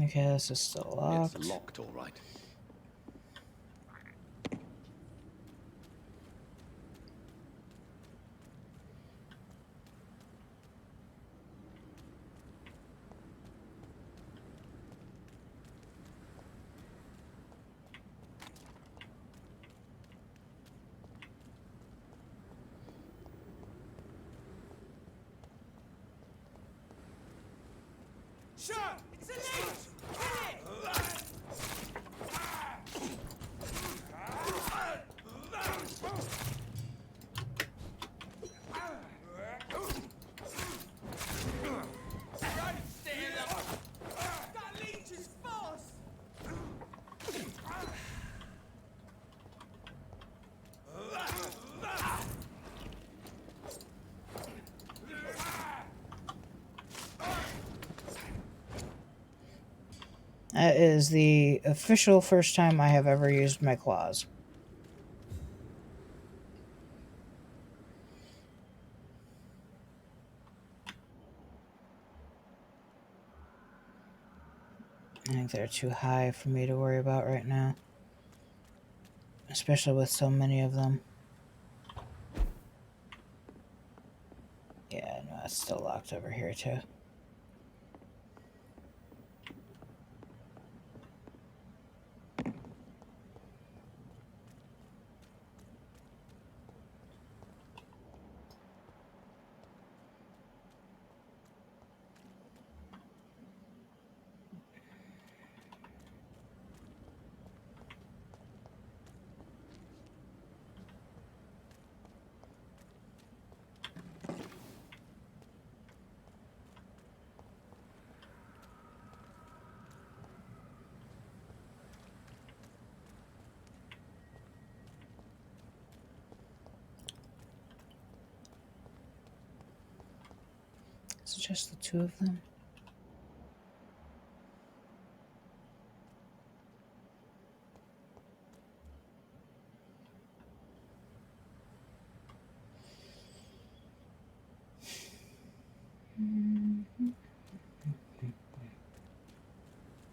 Okay, this is still locked. It's locked, all right. Sure! It's a leech! Kill it! Right, stand up! That leech is fast! That is the official first time I have ever used my claws. I think they're too high for me to worry about right now. Especially with so many of them. Yeah, no, it's still locked over here too. Is it just the two of them?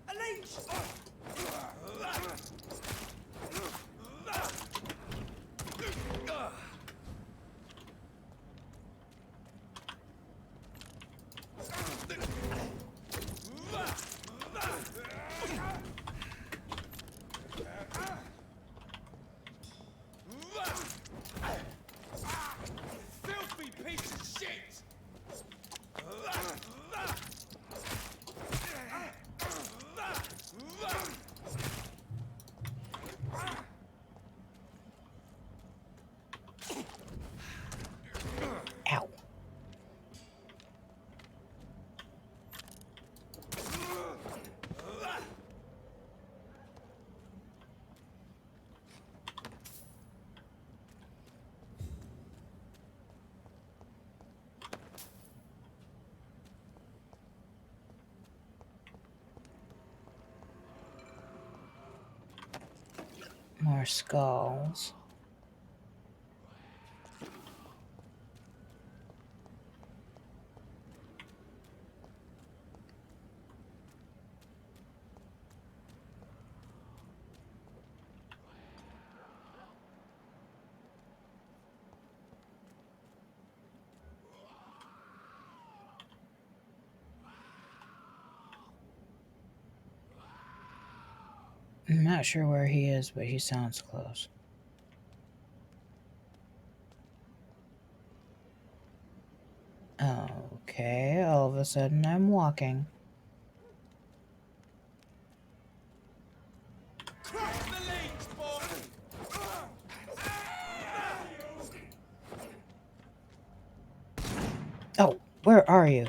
A leech! More skulls. I'm not sure where he is, but he sounds close. Okay, all of a sudden I'm walking. Oh, where are you?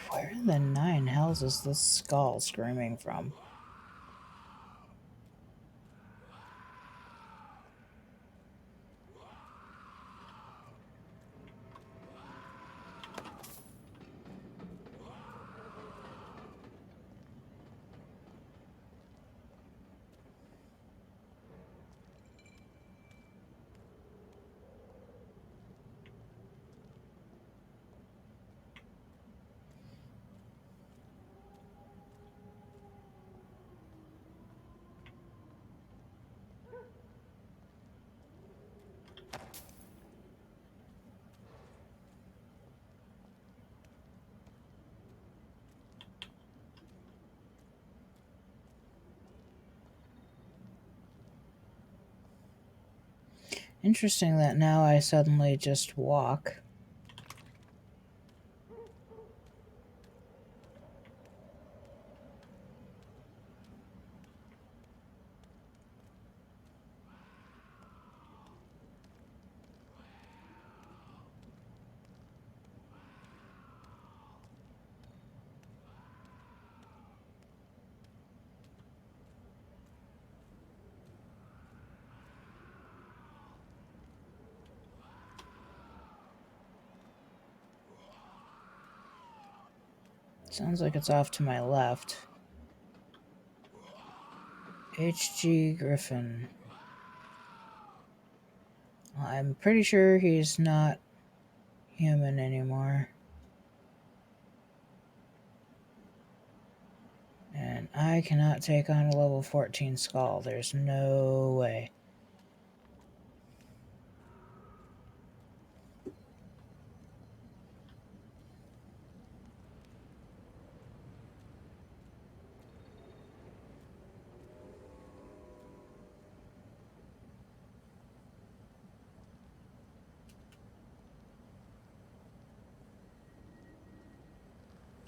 Where in the nine hells is this skull screaming from? Interesting that now I suddenly just walk. Sounds like it's off to my left. H.G. Griffin. I'm pretty sure he's not human anymore. And I cannot take on a level 14 skull. There's no way.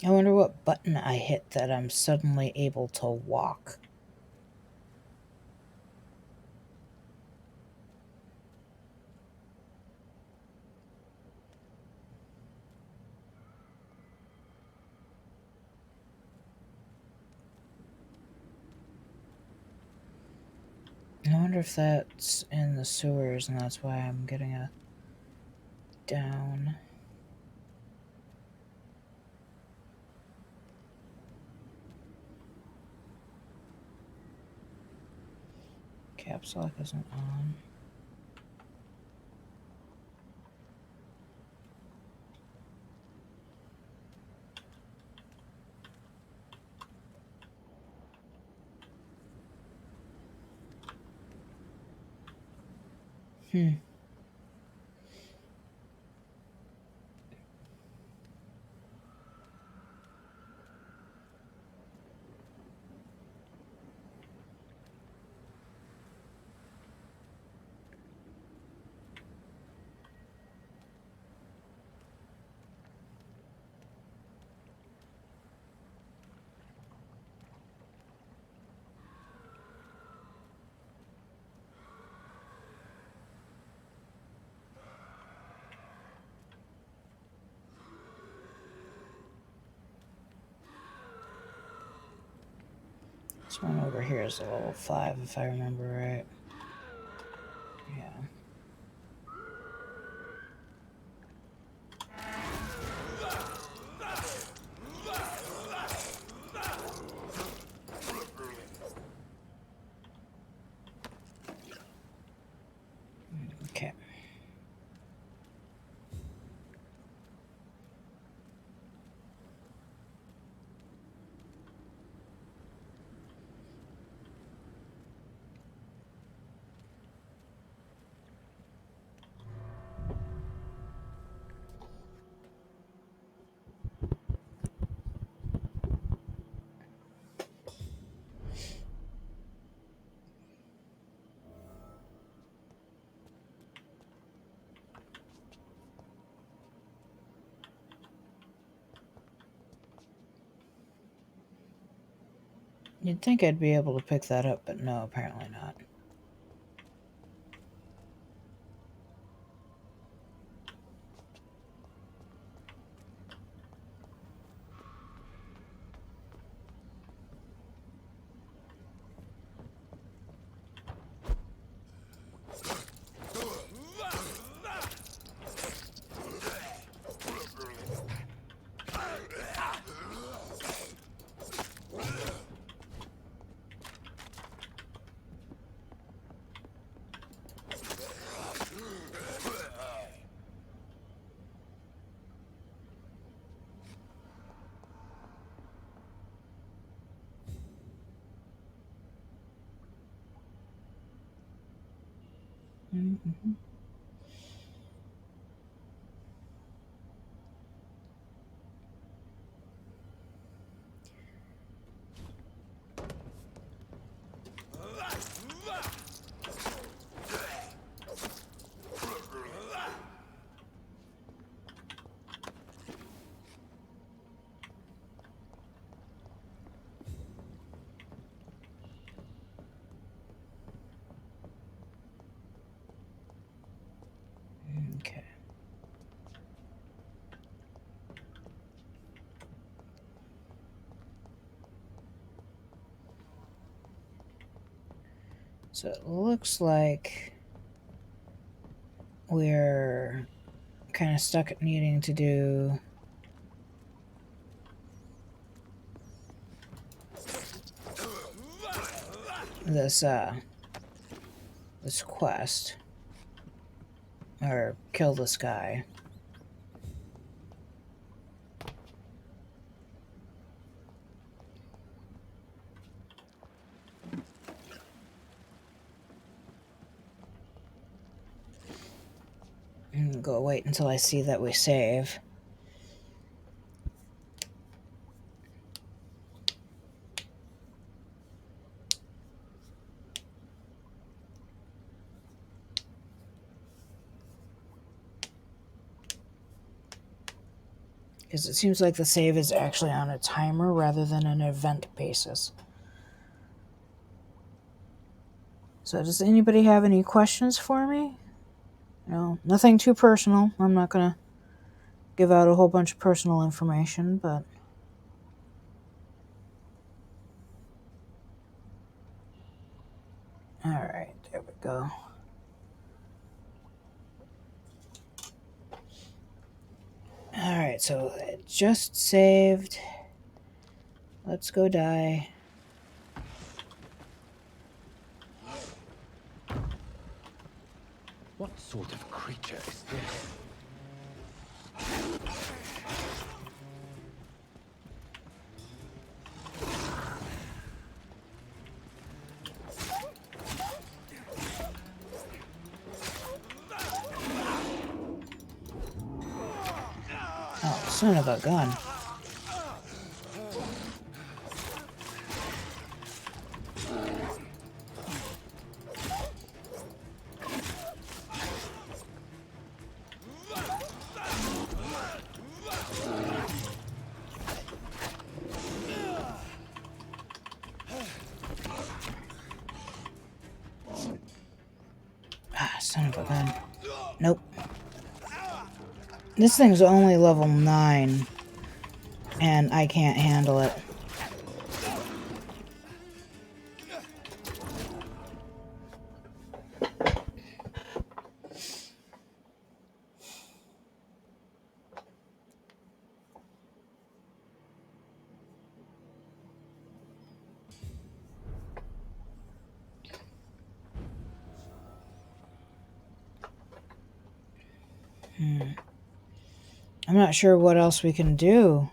I wonder what button I hit that I'm suddenly able to walk. I wonder if that's in the sewers and that's why I'm getting a down. Caps lock isn't on. Hmm. This one over here is a level 5, if I remember right. Yeah. Okay. You'd think I'd be able to pick that up, but no, apparently not. Mm-hmm. Okay. So it looks like we're kind of stuck at needing to do this this quest, or kill this guy. Go wait until I see that we save. Because it seems like the save is actually on a timer rather than an event basis. So does anybody have any questions for me? No, nothing too personal. I'm not gonna give out a whole bunch of personal information, but... Alright, there we go. Alright, so it just saved. Let's go die. What sort of creature is this? Oh, son of a gun. Ah, son of a gun. Nope. This thing's only level 9, and I can't handle it. I'm not sure what else we can do.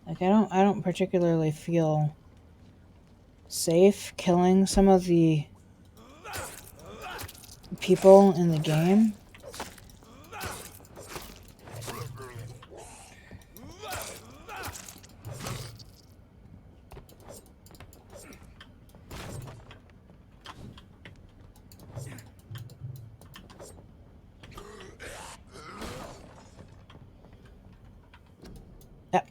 Like, I don't particularly feel safe killing some of the people in the game. Yep.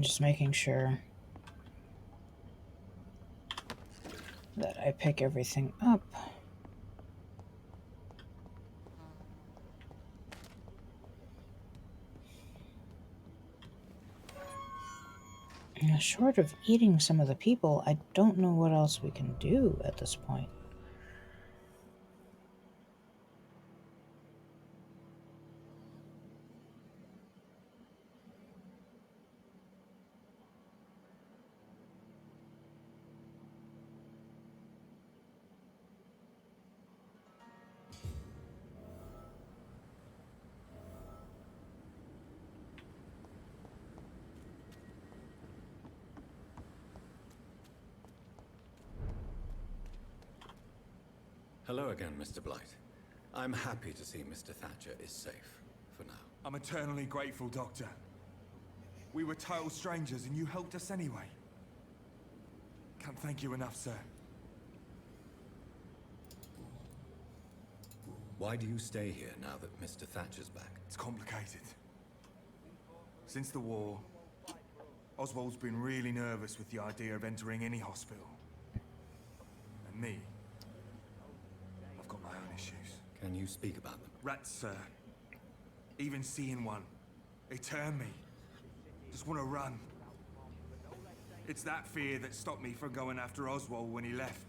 Just making sure that I pick everything up. Short of eating some of the people, I don't know what else we can do at this point. Hello again, Mr. Blight. I'm happy to see Mr. Thatcher is safe, for now. I'm eternally grateful, Doctor. We were total strangers and you helped us anyway. Can't thank you enough, sir. Why do you stay here now that Mr. Thatcher's back? It's complicated. Since the war, Oswald's been really nervous with the idea of entering any hospital. And me, I've got my own issues. Can you speak about them? Rats, sir. Even seeing one, they turn me. Just want to run. It's that fear that stopped me from going after Oswald when he left.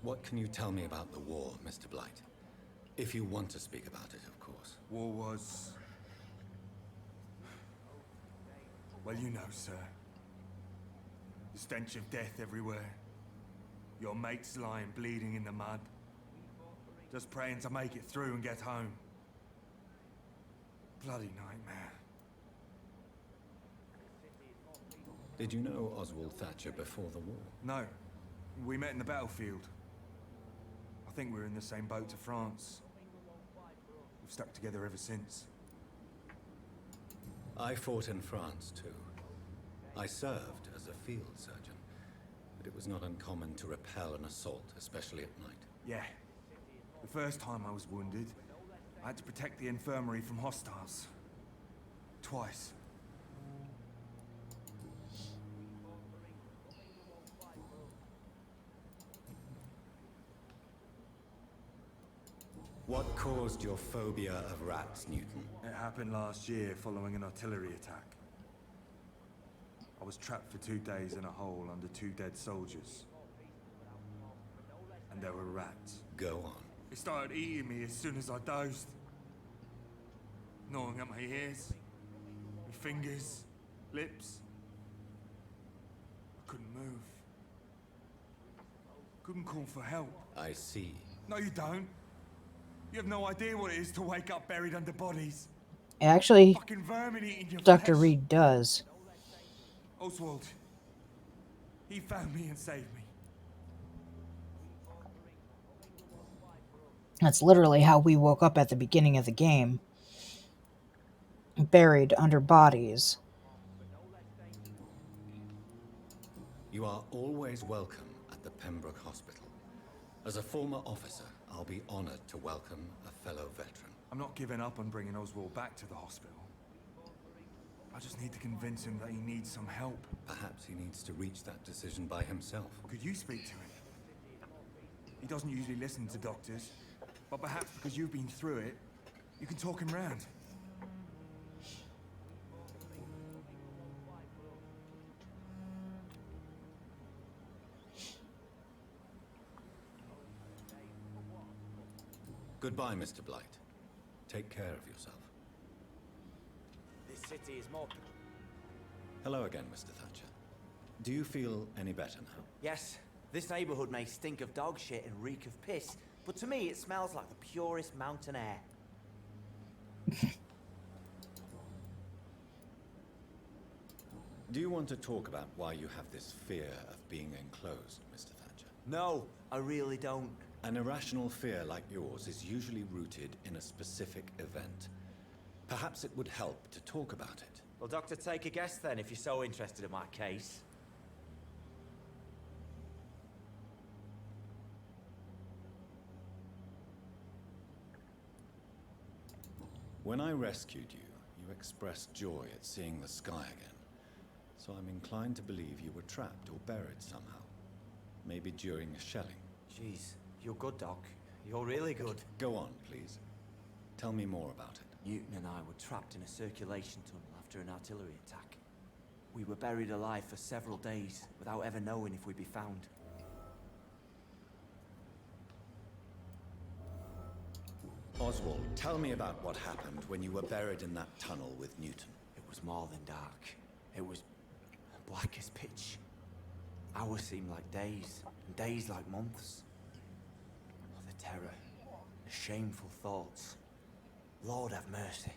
What can you tell me about the war, Mr. Blight? If you want to speak about it, of course. War was... well, you know, sir. The stench of death everywhere. Your mates lying bleeding in the mud. Just praying to make it through and get home. Bloody nightmare. Did you know Oswald Thatcher before the war? No. We met in the battlefield. I think we're in the same boat to France. We've stuck together ever since. I fought in France, too. I served as a field surgeon, but it was not uncommon to repel an assault, especially at night. Yeah. The first time I was wounded, I had to protect the infirmary from hostiles. Twice. What caused your phobia of rats, Newton? It happened last year following an artillery attack. I was trapped for 2 days in a hole under 2 dead soldiers. And there were rats. Go on. They started eating me as soon as I dozed. Gnawing at my ears, my fingers, lips. couldn't call for help. I see. No, you don't. You have no idea what it is to wake up buried under bodies. Actually, Fucking vermin eating your Dr. flesh. Reed does. Oswald. He found me and saved me. That's literally how we woke up at the beginning of the game. Buried under bodies. You are always welcome at the Pembroke Hospital. As a former officer, I'll be honored to welcome a fellow veteran. I'm not giving up on bringing Oswald back to the hospital. I just need to convince him that he needs some help. Perhaps he needs to reach that decision by himself. Could you speak to him? He doesn't usually listen to doctors, but perhaps because you've been through it, you can talk him round. Goodbye, Mr. Blight. Take care of yourself. This city is more... Hello again, Mr. Thatcher. Do you feel any better now? Yes, this neighborhood may stink of dog shit and reek of piss, but to me it smells like the purest mountain air. Do you want to talk about why you have this fear of being enclosed, Mr. Thatcher? No, I really don't. An irrational fear like yours is usually rooted in a specific event. Perhaps it would help to talk about it. Well, Doctor, take a guess then, if you're so interested in my case. When I rescued you, you expressed joy at seeing the sky again. So I'm inclined to believe you were trapped or buried somehow. Maybe during a shelling. Jeez, you're good, Doc. You're really good. Go on, please. Tell me more about it. Newton and I were trapped in a circulation tunnel after an artillery attack. We were buried alive for several days without ever knowing if we'd be found. Oswald, tell me about what happened when you were buried in that tunnel with Newton. It was more than dark. It was black as pitch. Hours seemed like days, and days like months. Oh, the terror, the shameful thoughts. Lord have mercy.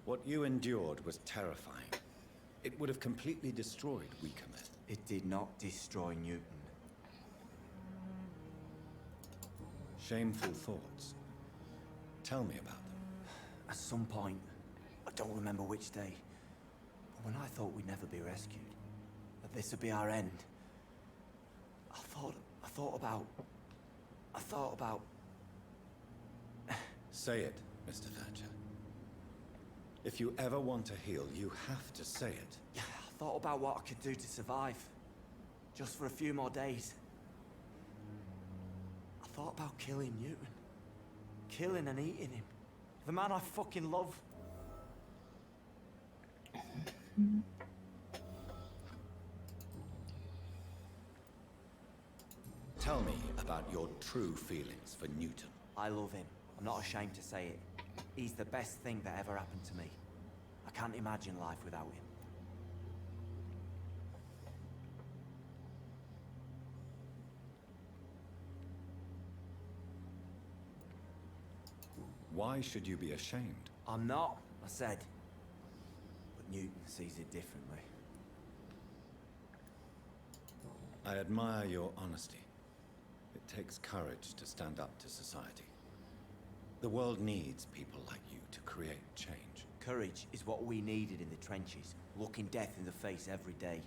What you endured was terrifying. It would have completely destroyed weaker men. It did not destroy Newton. Shameful thoughts. Tell me about them. At some point, I don't remember which day, but when I thought we'd never be rescued, that this would be our end, I thought about... Say it, Mr. Thatcher. If you ever want to heal, you have to say it. Yeah, I thought about what I could do to survive. Just for a few more days. I thought about killing Newton. Killing and eating him. The man I fucking love. Tell me about your true feelings for Newton. I love him. I'm not ashamed to say it. He's the best thing that ever happened to me. I can't imagine life without him. Why should you be ashamed? I'm not, I said. But Newton sees it differently. I admire your honesty. It takes courage to stand up to society. The world needs people like you to create change. Courage is what we needed in the trenches, looking death in the face every day.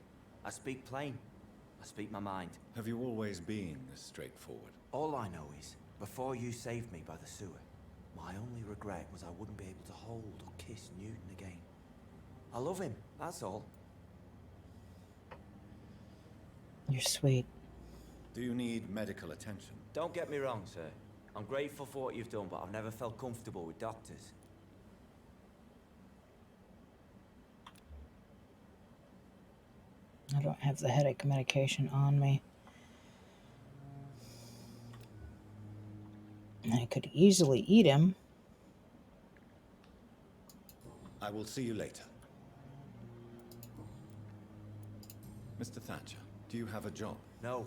I speak plain. I speak my mind. Have you always been this straightforward? All I know is, before you saved me by the sewer, my only regret was I wouldn't be able to hold or kiss Newton again. I love him, that's all. You're sweet. Do you need medical attention? Don't get me wrong, sir. I'm grateful for what you've done, but I've never felt comfortable with doctors. I don't have the headache medication on me. I could easily eat him. will see you later. Mr. Thatcher, do you have a job? No.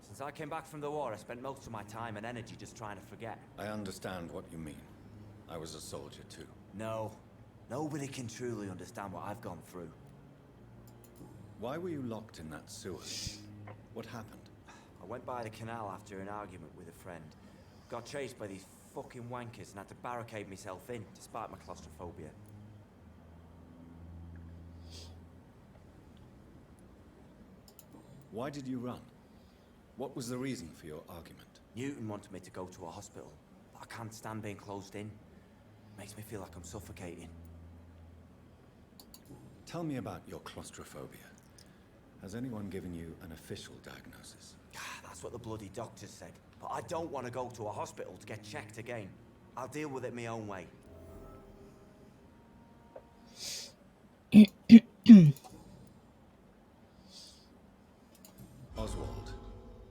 Since I came back from the war, I spent most of my time and energy just trying to forget. I understand what you mean. I was a soldier too. No. Nobody can truly understand what I've gone through. Why were you locked in that sewer? What happened? I went by the canal after an argument with a friend. Got chased by these fucking wankers and had to barricade myself in, despite my claustrophobia. Why did you run? What was the reason for your argument? Newton wanted me to go to a hospital, but I can't stand being closed in. Makes me feel like I'm suffocating. Tell me about your claustrophobia. Has anyone given you an official diagnosis? That's what the bloody doctors said. But I don't want to go to a hospital to get checked again. I'll deal with it my own way. Oswald,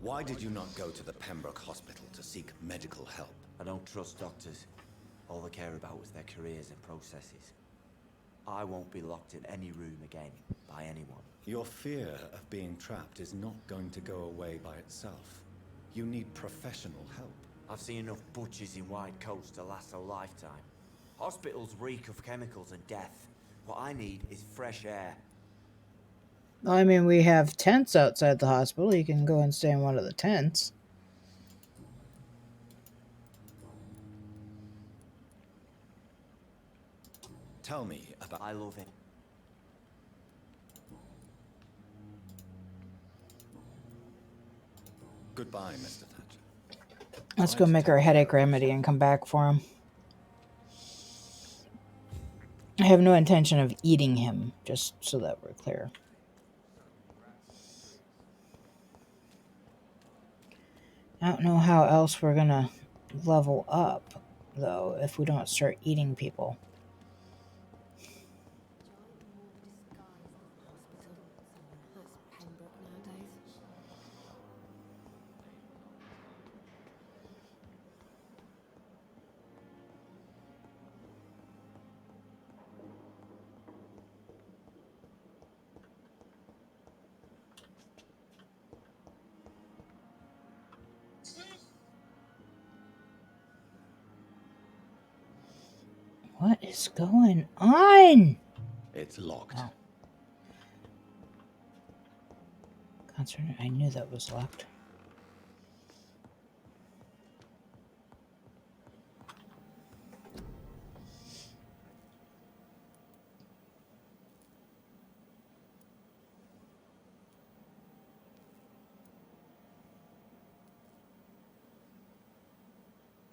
why did you not go to the Pembroke Hospital to seek medical help? I don't trust doctors. All they care about is their careers and processes. I won't be locked in any room again by anyone. Your fear of being trapped is not going to go away by itself. You need professional help. I've seen enough butchers in white coats to last a lifetime. Hospitals reek of chemicals and death. What I need is fresh air. Well, I mean, we have tents outside the hospital. You can go and stay in one of the tents. Tell me about... I love it. Goodbye, Mr. Thatcher. Let's go make our headache remedy and come back for him. I have no intention of eating him, just so that we're clear. I don't know how else we're gonna level up, though, if we don't start eating people. What is going on? It's locked. Oh. Concern, I knew that was locked.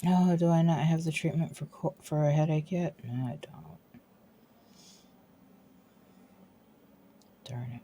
Oh, do I not have the treatment for a headache yet? No, I don't. Darn it.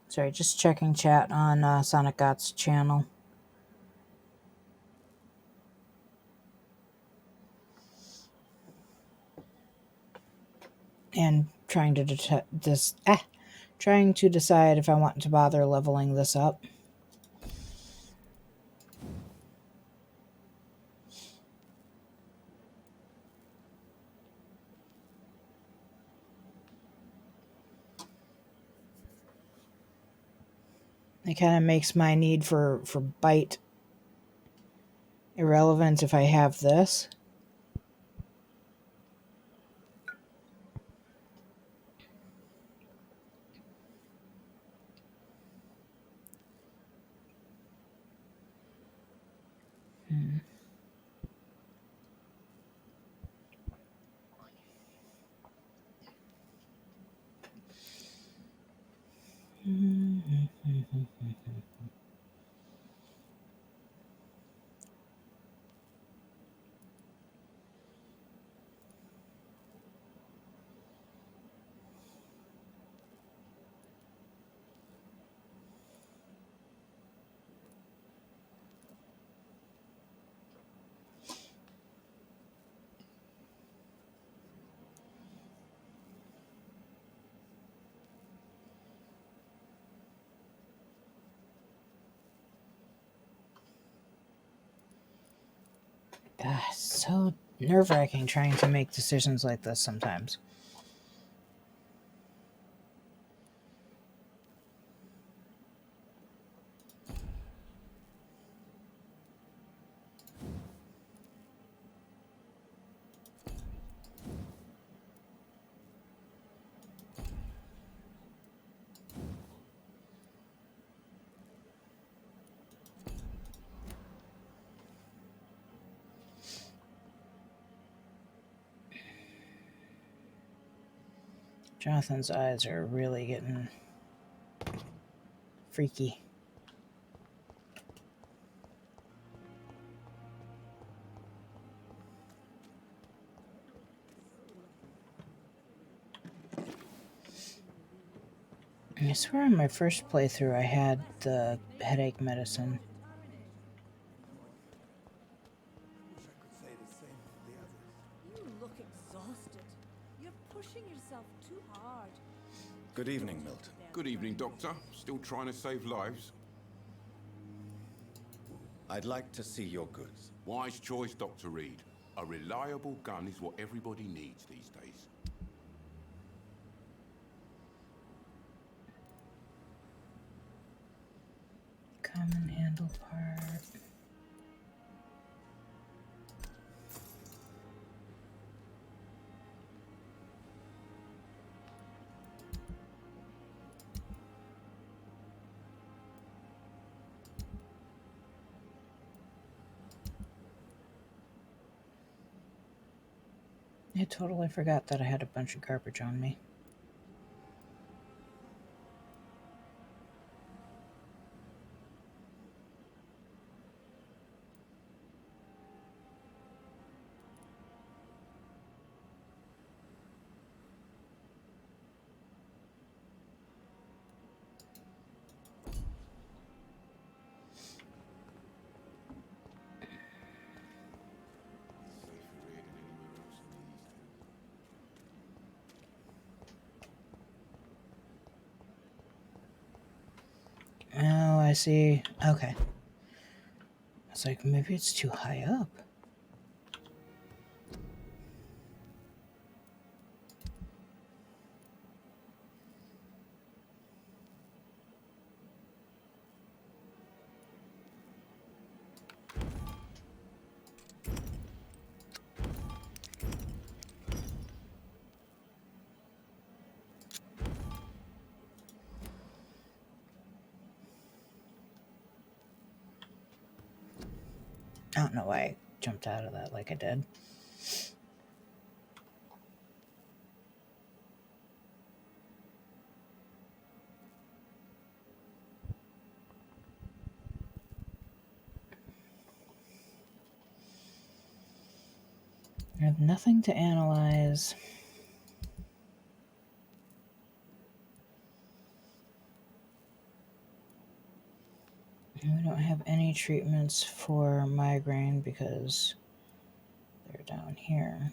Sorry, just checking chat on Sonic Got's channel. And trying to trying to decide if I want to bother leveling this up. It kind of makes my need for bite irrelevant if I have this. So nerve-wracking trying to make decisions like this sometimes. Jonathan's eyes are really getting freaky. I swear in my first playthrough I had the headache medicine. You look exhausted. You're pushing yourself too hard. Good evening, Milton. Good evening, Doctor. Still trying to save lives? I'd like to see your goods. Wise choice, Dr. Reed. A reliable gun is what everybody needs these days. Common handle part. I totally forgot that I had a bunch of garbage on me. Oh, I see. Okay. It's like, maybe it's too high up. I don't know why I jumped out of that like I did. I have nothing to analyze. And we don't have any treatments for migraine because they're down here.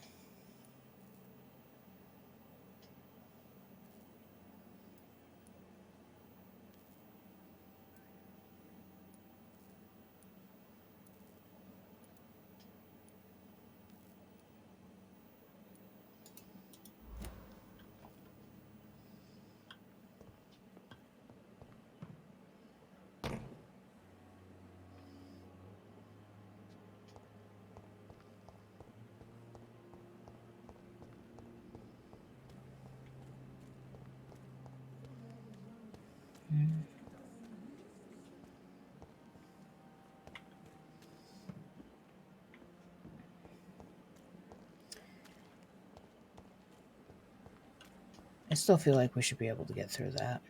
I still feel like we should be able to get through that.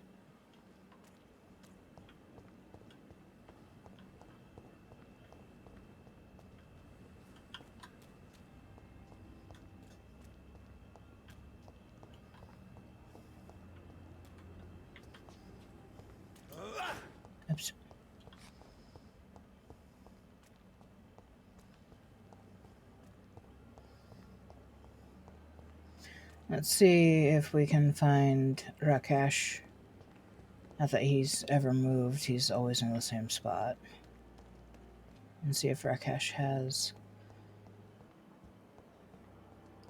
Oops. Let's see if we can find Rakesh. Not that he's ever moved, he's always in the same spot. And see if Rakesh has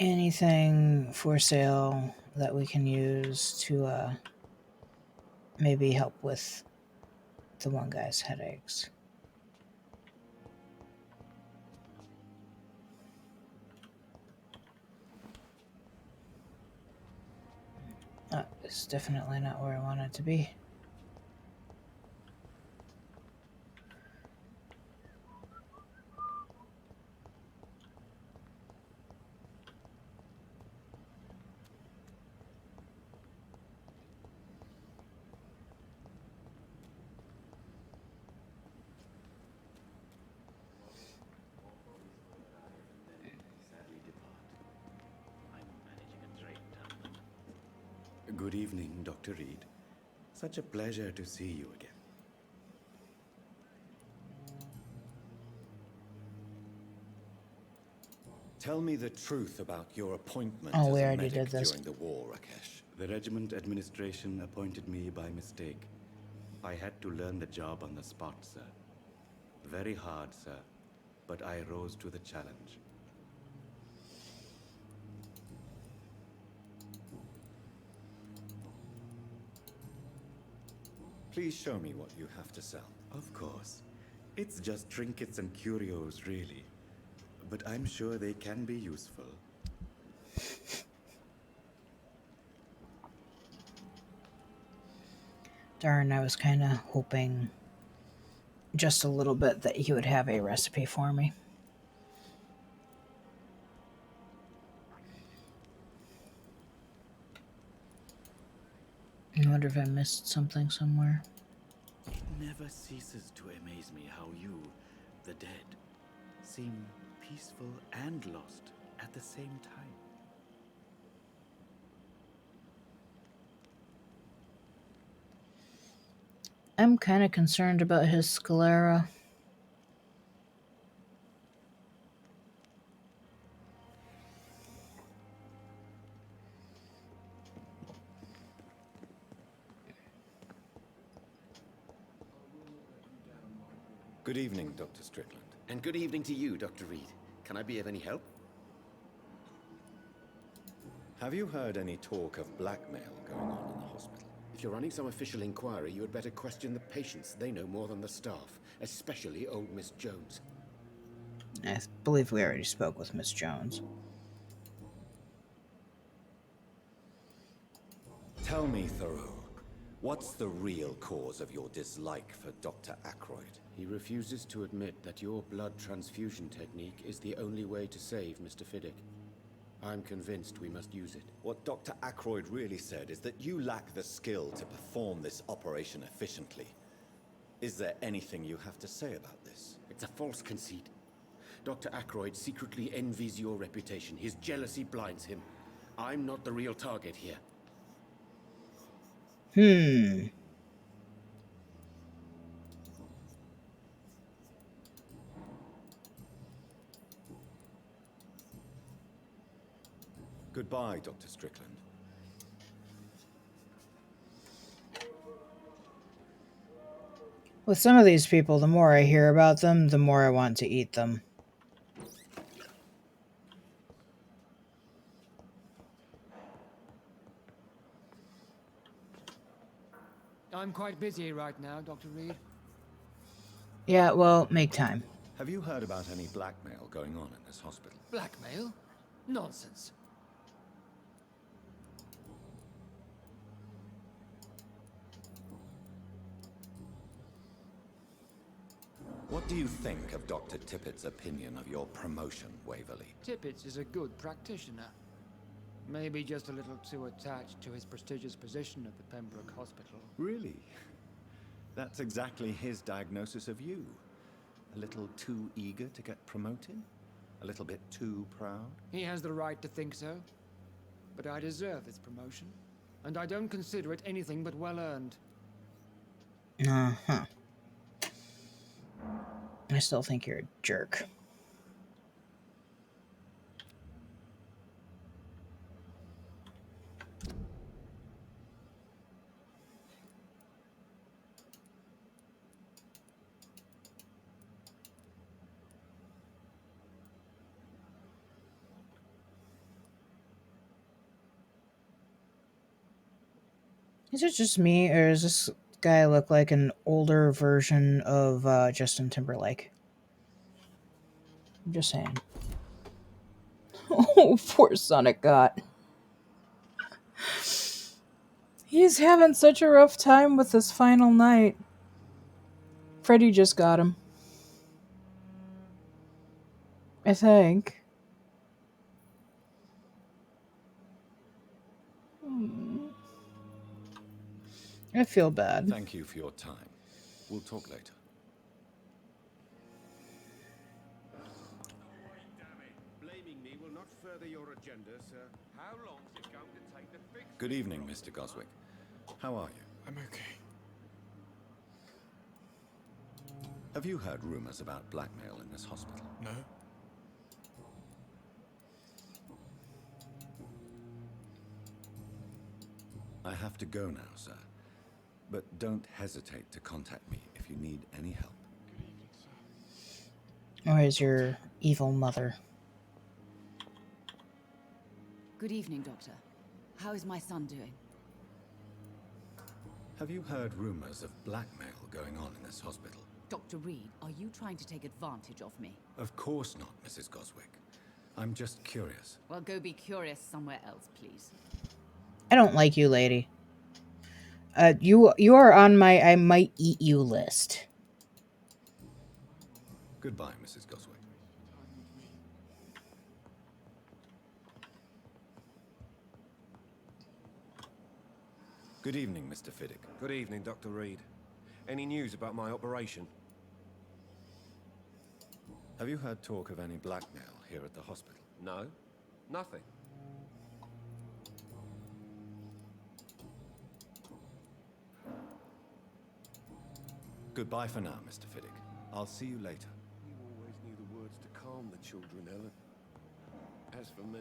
anything for sale that we can use to maybe help with the one guy's headaches? It's definitely not where I want it to be. Good evening, Dr. Reed. Such a pleasure to see you again. Tell me the truth about your appointment Oh, as we a already medic did this. during the war, Rakesh. The regiment administration appointed me by mistake. I had to learn the job on the spot, sir. Very hard, sir, but I rose to the challenge. Please show me what you have to sell. Of course. It's just trinkets and curios, really. But I'm sure they can be useful. Darn, I was kind of hoping just a little bit that he would have a recipe for me. I wonder if I missed something somewhere. It never ceases to amaze me how you, the dead, seem peaceful and lost at the same time. I'm kind of concerned about his sclera. Good evening, Dr. Strickland. And good evening to you, Dr. Reed. Can I be of any help? Have you heard any talk of blackmail going on in the hospital? If you're running some official inquiry, you had better question the patients. They know more than the staff, especially old Miss Jones. I believe we already spoke with Miss Jones. Tell me, Thoreau, what's the real cause of your dislike for Dr. Ackroyd? He refuses to admit that your blood transfusion technique is the only way to save Mr. Fiddick. I'm convinced we must use it. What Dr. Ackroyd really said is that you lack the skill to perform this operation efficiently. Is there anything you have to say about this? It's a false conceit. Dr. Ackroyd secretly envies your reputation. His jealousy blinds him. I'm not the real target here. Goodbye, Dr. Strickland. With some of these people, the more I hear about them, the more I want to eat them. I'm quite busy right now, Dr. Reed. Yeah, well, make time. Have you heard about any blackmail going on in this hospital? Blackmail? Nonsense. What do you think of Dr. Tippett's opinion of your promotion, Waverly? Tippett is a good practitioner. Maybe just a little too attached to his prestigious position at the Pembroke Hospital. Really? That's exactly his diagnosis of you. A little too eager to get promoted? A little bit too proud? He has the right to think so. But I deserve this promotion. And I don't consider it anything but well-earned. Uh-huh. I still think you're a jerk. Is it just me, or does this guy look like an older version of Justin Timberlake? I'm just saying. Oh, poor Sonic got. He's having such a rough time with this final night. Freddy just got him. I think. I feel bad. Thank you for your time. We'll talk later. Blaming me will not further your agenda, sir. How long is it going to take to fix? Good evening, Mr. Goswick. How are you? I'm okay. Have you heard rumors about blackmail in this hospital? No? I have to go now, sir. But don't hesitate to contact me if you need any help. Or is your evil mother? Good evening, Doctor. How is my son doing? Have you heard rumors of blackmail going on in this hospital? Dr. Reed, are you trying to take advantage of me? Of course not, Mrs. Goswick. I'm just curious. Well, go be curious somewhere else, please. I don't like you, lady. You are on my I might eat you list. Goodbye, Mrs. Goswick. Good evening, Mr. Fiddick. Good evening, Dr. Reed. Any news about my operation? Have you heard talk of any blackmail here at the hospital? No, nothing. Goodbye for now, Mr. Fiddick. I'll see you later. You always knew the words to calm the children, Ellen. As for me,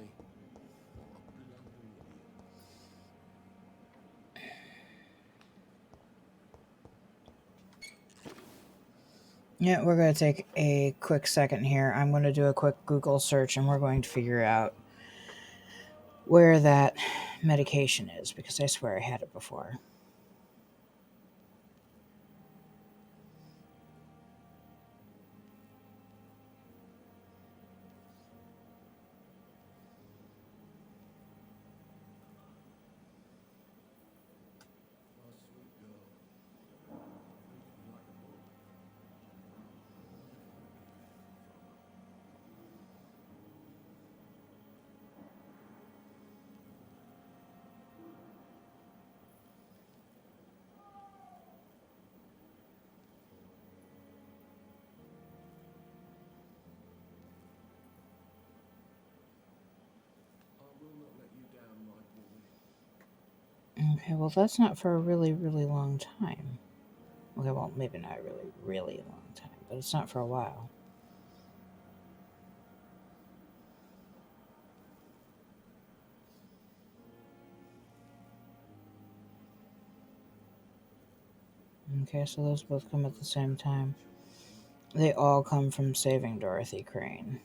Yeah, we're going to take a quick second here. I'm going to do a quick Google search and we're going to figure out where that medication is, because I swear I had it before. Okay, well, that's not for a really, really long time. Okay, well, maybe not a really, really long time, but it's not for a while. Okay, so those both come at the same time. They all come from saving Dorothy Crane.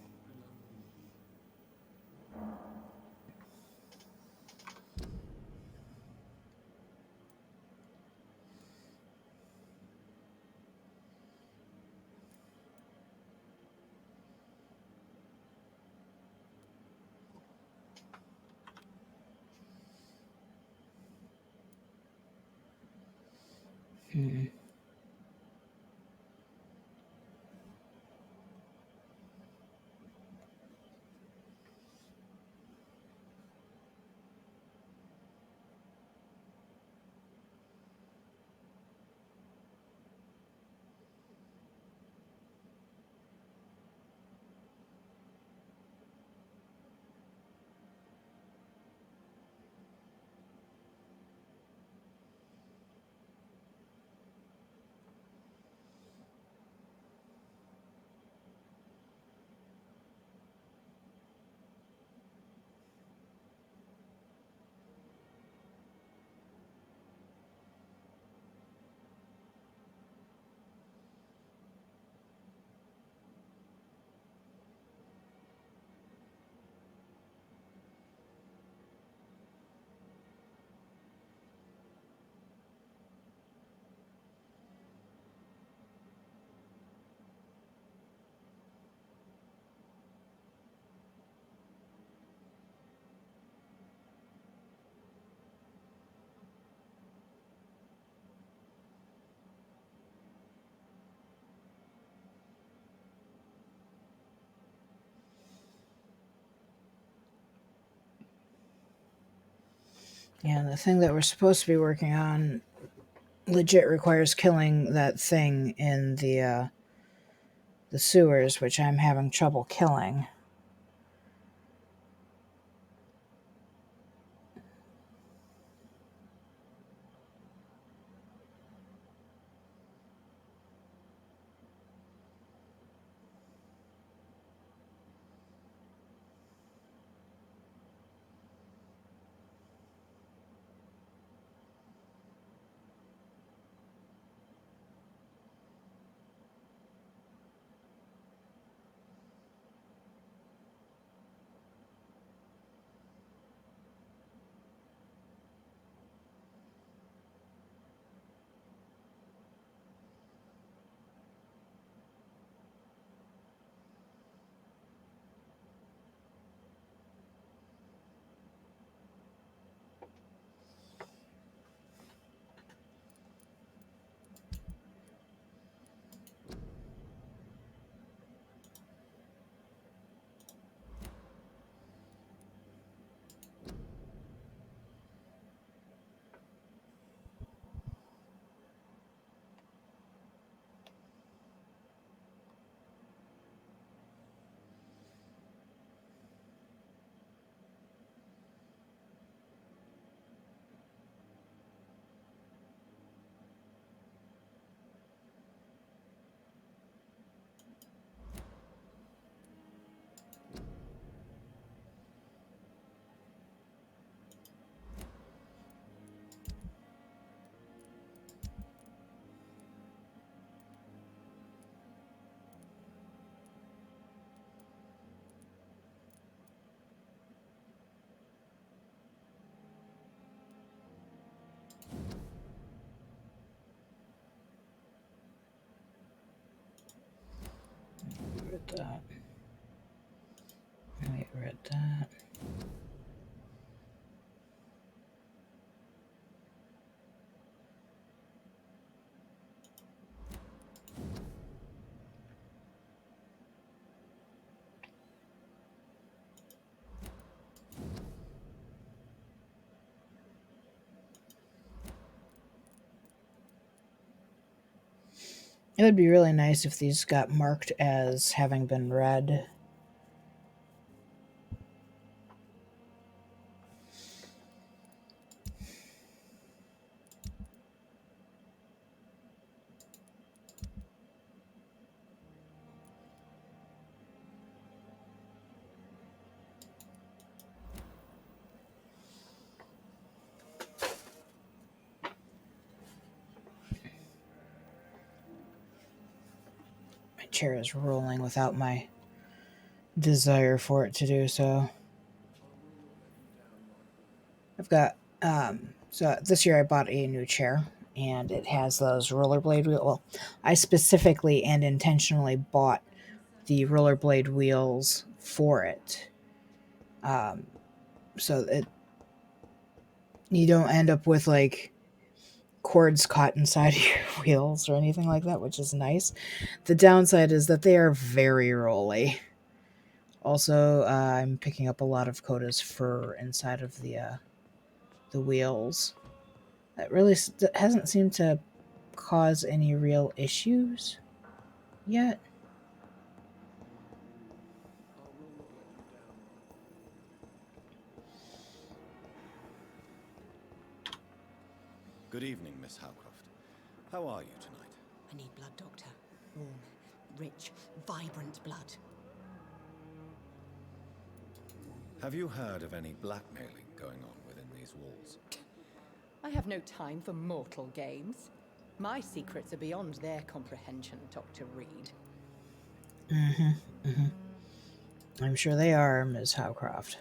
Yeah, the thing that we're supposed to be working on legit requires killing that thing in the sewers, which I'm having trouble killing. Read that. Wait, read that. It would be really nice if these got marked as having been read. My chair is rolling without my desire for it to do so. I've got, so this year I bought a new chair, and it has those rollerblade wheels. Well, I specifically and intentionally bought the rollerblade wheels for it. So it, you don't end up with like cords caught inside of your wheels or anything like that, which is nice. The downside is that they are very rolly. Also, I'm picking up a lot of Coda's fur inside of the wheels. That really hasn't seemed to cause any real issues yet. Good evening, Miss Howcroft. How are you tonight? I need blood, Doctor. Warm, rich, vibrant blood. Have you heard of any blackmailing going on within these walls? I have no time for mortal games. My secrets are beyond their comprehension, Dr. Reed. I'm sure they are, Ms. Howcroft.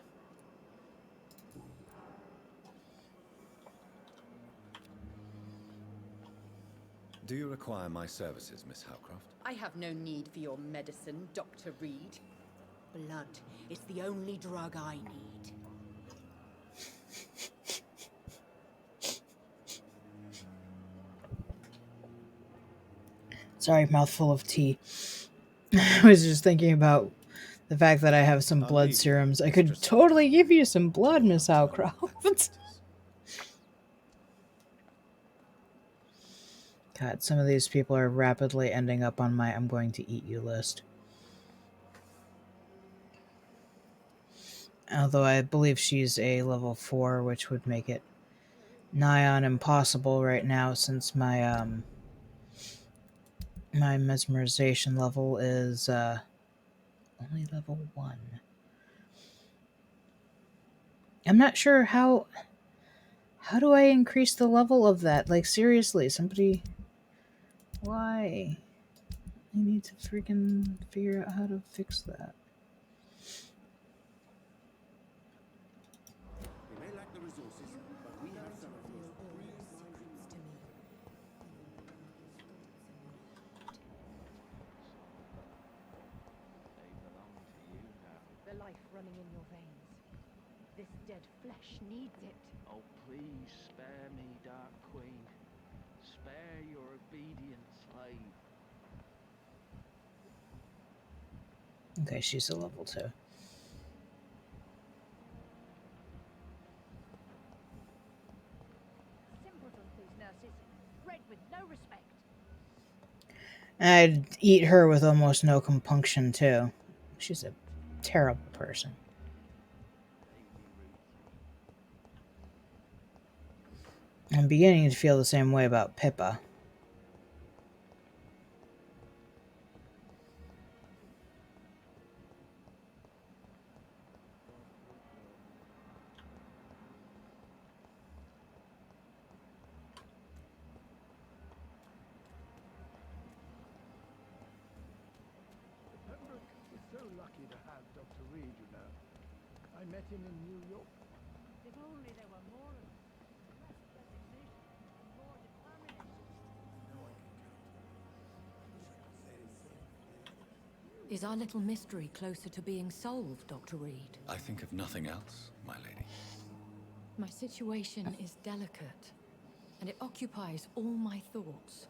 Do you require my services, Miss Howcroft? I have no need for your medicine, Dr. Reed. Blood is the only drug I need. Sorry, mouthful of tea. I was just thinking about the fact that I have some blood serums. I could totally give you some blood, Miss Howcroft. God, some of these people are rapidly ending up on my I'm going to eat you list. Although I believe she's a level 4, which would make it nigh on impossible right now since my my mesmerization level is only level 1. I'm not sure how do I increase the level of that? Like, seriously, somebody... Why? I need to freaking figure out how to fix that. We may lack the resources, but we have some of those brilliant minds to me. They belong to you now. The life running in your veins. This dead flesh needs it. Oh, please spare me, Dark Queen. Spare your obedient slave. Okay, she's a level 2. Simpletons, these nurses. Bred with no respect. I'd eat her with almost no compunction, too. She's a terrible person. I'm beginning to feel the same way about Pippa. Pembroke is so lucky to have Dr. Reed, you know. I met him in New York. If only there were more of them. Less resignation and more determination. Is our little mystery closer to being solved, Dr. Reed? I think of nothing else, my lady. My situation is delicate, and it occupies all my thoughts.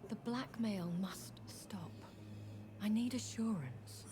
The blackmail must stop. I need assurance.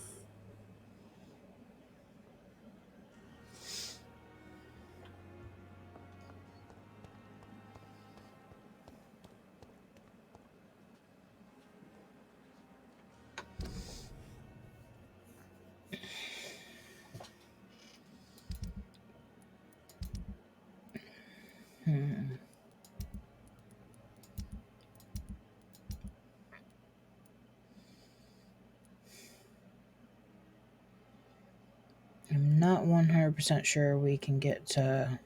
I'm not 100% sure we can get to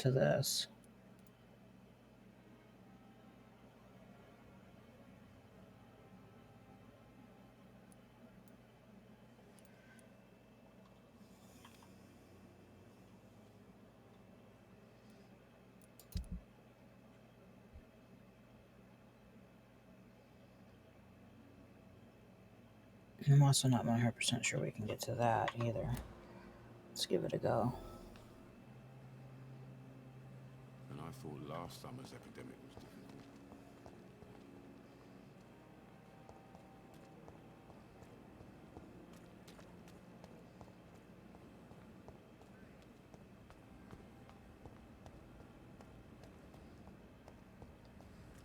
this. I'm also not 100% sure we can get to that either. Let's give it a go. And I thought last summer's epidemic was difficult.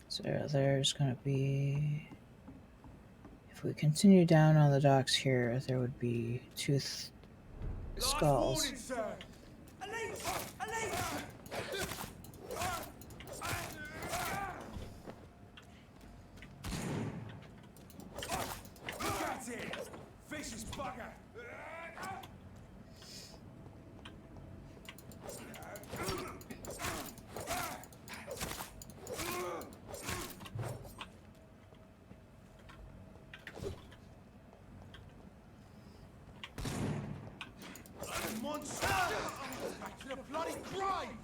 So there's going to be... If we continue down on the docks here, there would be two skulls. Morning, sir. Look at it! Vicious bugger! Monster! Back to the bloody grave!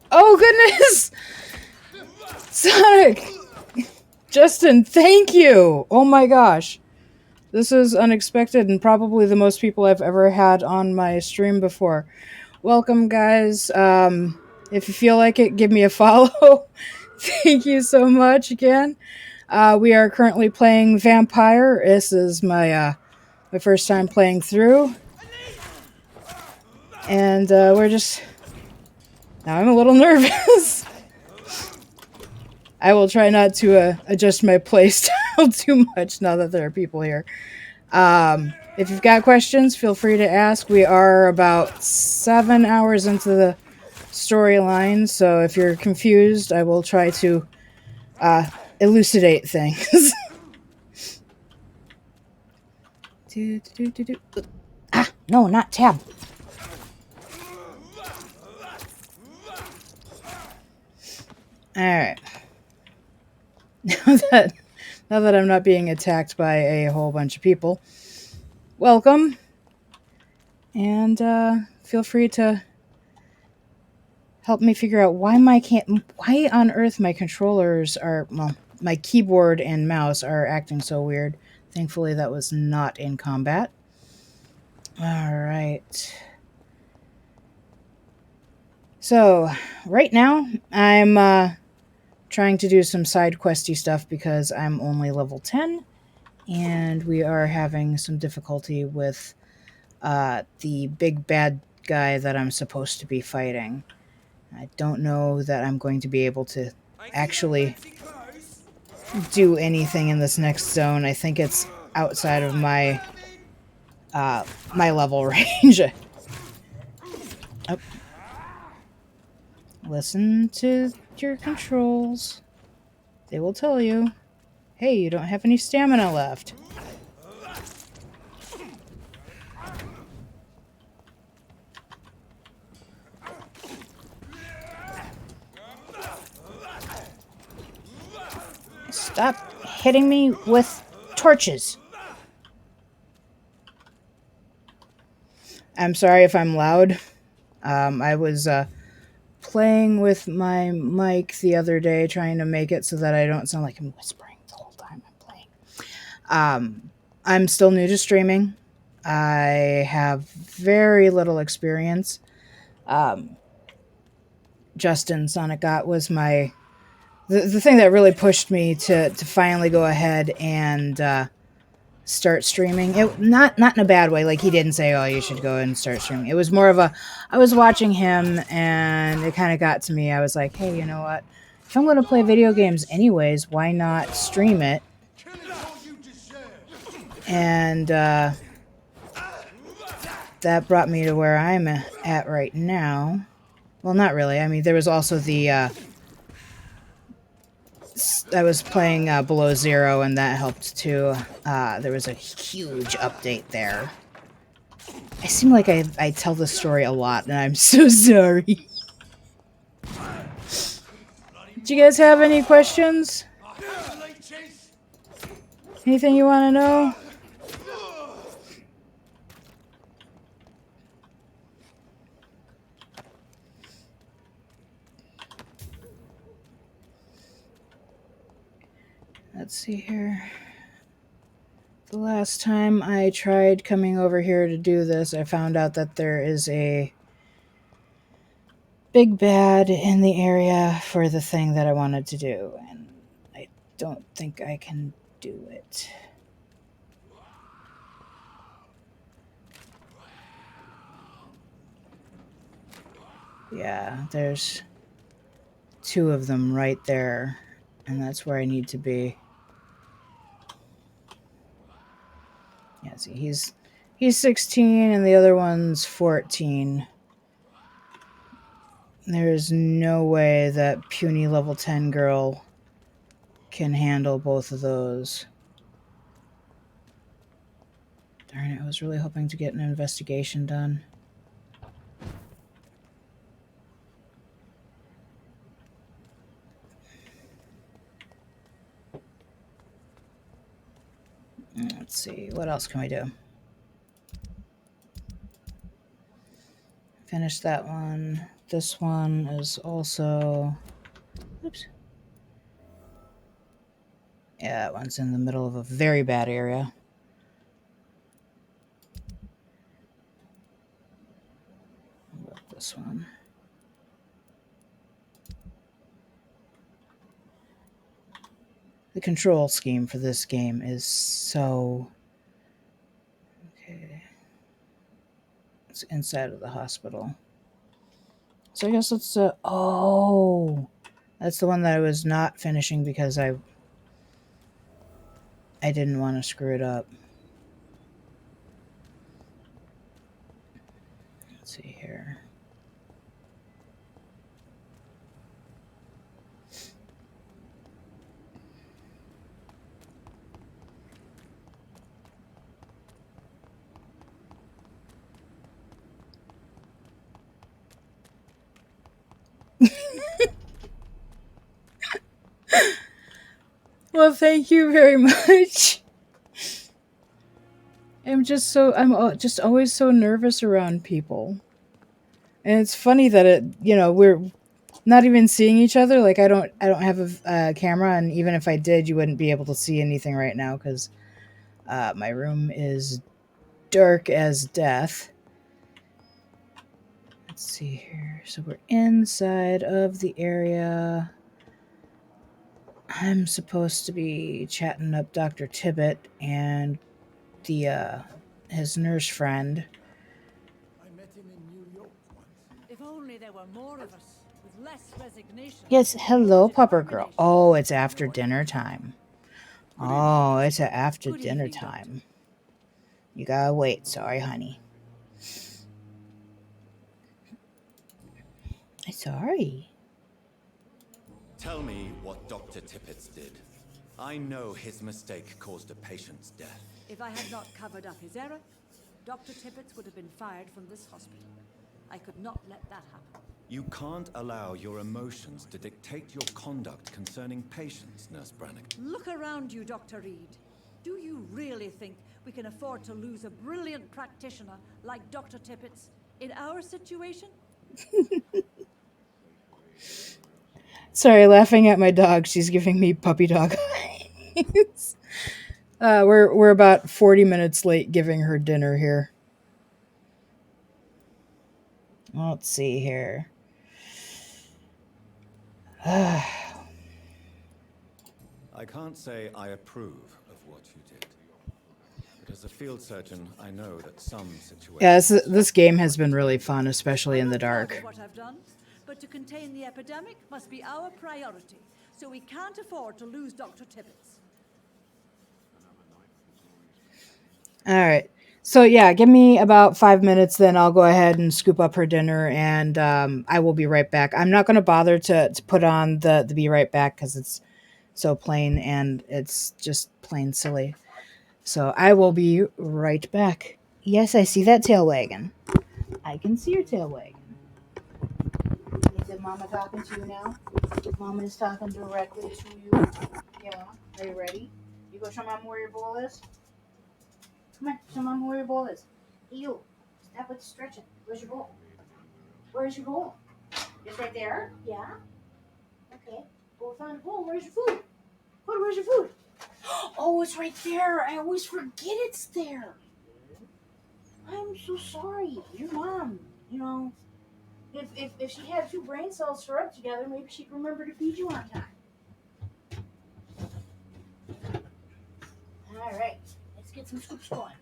Oh goodness! Sonic! Justin, thank you. Oh my gosh. This is unexpected and probably the most people I've ever had on my stream before. Welcome, guys. If you feel like it, give me a follow. Thank you so much again. We are currently playing Vampyr. This is my first time playing through. And we're just... Now I'm a little nervous. I will try not to adjust my playstyle too much now that there are people here. If you've got questions, feel free to ask. We are about 7 hours into the storyline, so if you're confused, I will try to elucidate things. Ah, no, not tab. Alright. Now that I'm not being attacked by a whole bunch of people, welcome. And feel free to help me figure out why on earth my controllers are, well, my keyboard and mouse are acting so weird. Thankfully that was not in combat. Alright. So, right now, I'm trying to do some side questy stuff because I'm only level 10, and we are having some difficulty with the big bad guy that I'm supposed to be fighting. I don't know that I'm going to be able to actually do anything in this next zone. I think it's outside of my my level range. Oh. Listen to your controls. They will tell you, hey, you don't have any stamina left. Stop hitting me with torches. I'm sorry if I'm loud. I was playing with my mic the other day, trying to make it so that I don't sound like I'm whispering the whole time I'm playing. I'm still new to streaming. I have very little experience. Justin Sonic Got was my... The thing that really pushed me to finally go ahead and start streaming. It not in a bad way. Like, he didn't say, oh, you should go and start streaming. It was more of a... I was watching him, and it kind of got to me. I was like, hey, you know what? If I'm going to play video games anyways, why not stream it? And that brought me to where I'm at right now. Well, not really. I mean, there was also the... I was playing Below Zero, and that helped too. There was a huge update there. I seem like I tell this story a lot, and I'm so sorry. Do you guys have any questions? Anything you want to know? Let's see here. The last time I tried coming over here to do this, I found out that there is a big bad in the area for the thing that I wanted to do, and I don't think I can do it. Yeah, there's 2 of them right there, and that's where I need to be. Yeah, see, he's 16 and the other one's 14. There's no way that puny level 10 girl can handle both of those. Darn it, I was really hoping to get an investigation done. Let's see, what else can we do? Finish that one. This one is also... Oops. Yeah, that one's in the middle of a very bad area. What about this one? The control scheme for this game is so... Okay. It's inside of the hospital. So I guess it's... oh! That's the one that I was not finishing because I didn't want to screw it up. Let's see here. Well, thank you very much. I'm just always so nervous around people. And it's funny that we're not even seeing each other. Like I don't have a camera, and even if I did, you wouldn't be able to see anything right now because my room is dark as death. Let's see here. So we're inside of the area. I'm supposed to be chatting up Dr. Tibbet and the his nurse friend. I met him in New York once. If only there were more of us, with less resignation. Yes, hello, Pupper Girl. Oh, it's after dinner time. Oh, it's after dinner time. You gotta wait. Sorry, honey. Sorry. Tell me what Dr. Tippett did. I know his mistake caused a patient's death. If I had not covered up his error, Dr. Tippett would have been fired from this hospital. I could not let that happen. You can't allow your emotions to dictate your conduct concerning patients, Nurse Brannigan. Look around you, Dr. Reed. Do you really think we can afford to lose a brilliant practitioner like Dr. Tippett's in our situation? Sorry, laughing at my dog. She's giving me puppy dog eyes. We're about 40 minutes late giving her dinner here. Let's see here. I can't say I approve of what you did. But as a field surgeon, I know that some situations... Yeah, this game has been really fun, especially in the dark. What I've done, but to contain the epidemic must be our priority, so we can't afford to lose Dr. Tibbetts. All right. So yeah, give me about 5 minutes, then I'll go ahead and scoop up her dinner, and I will be right back. I'm not going to bother to put on the be right back because it's so plain and it's just plain silly. So I will be right back. Yes, I see that tail wagging. I can see your tail wagging. Is it Mama talking to you now? Mama is talking directly to you. Yeah. Are you ready? You go show Mama where your bowl is? Come on, show Mama where your bowl is. Hey, you. Stop with stretching. Where's your bowl? Where's your bowl? It's right there? Yeah. Okay. Go find the bowl. Where's your food? Food, where's your food? Oh, it's right there. I always forget it's there. I'm so sorry. Your mom, if she had two brain cells to rub together, maybe she'd remember to feed you on time. All right. Let's get some scoops going.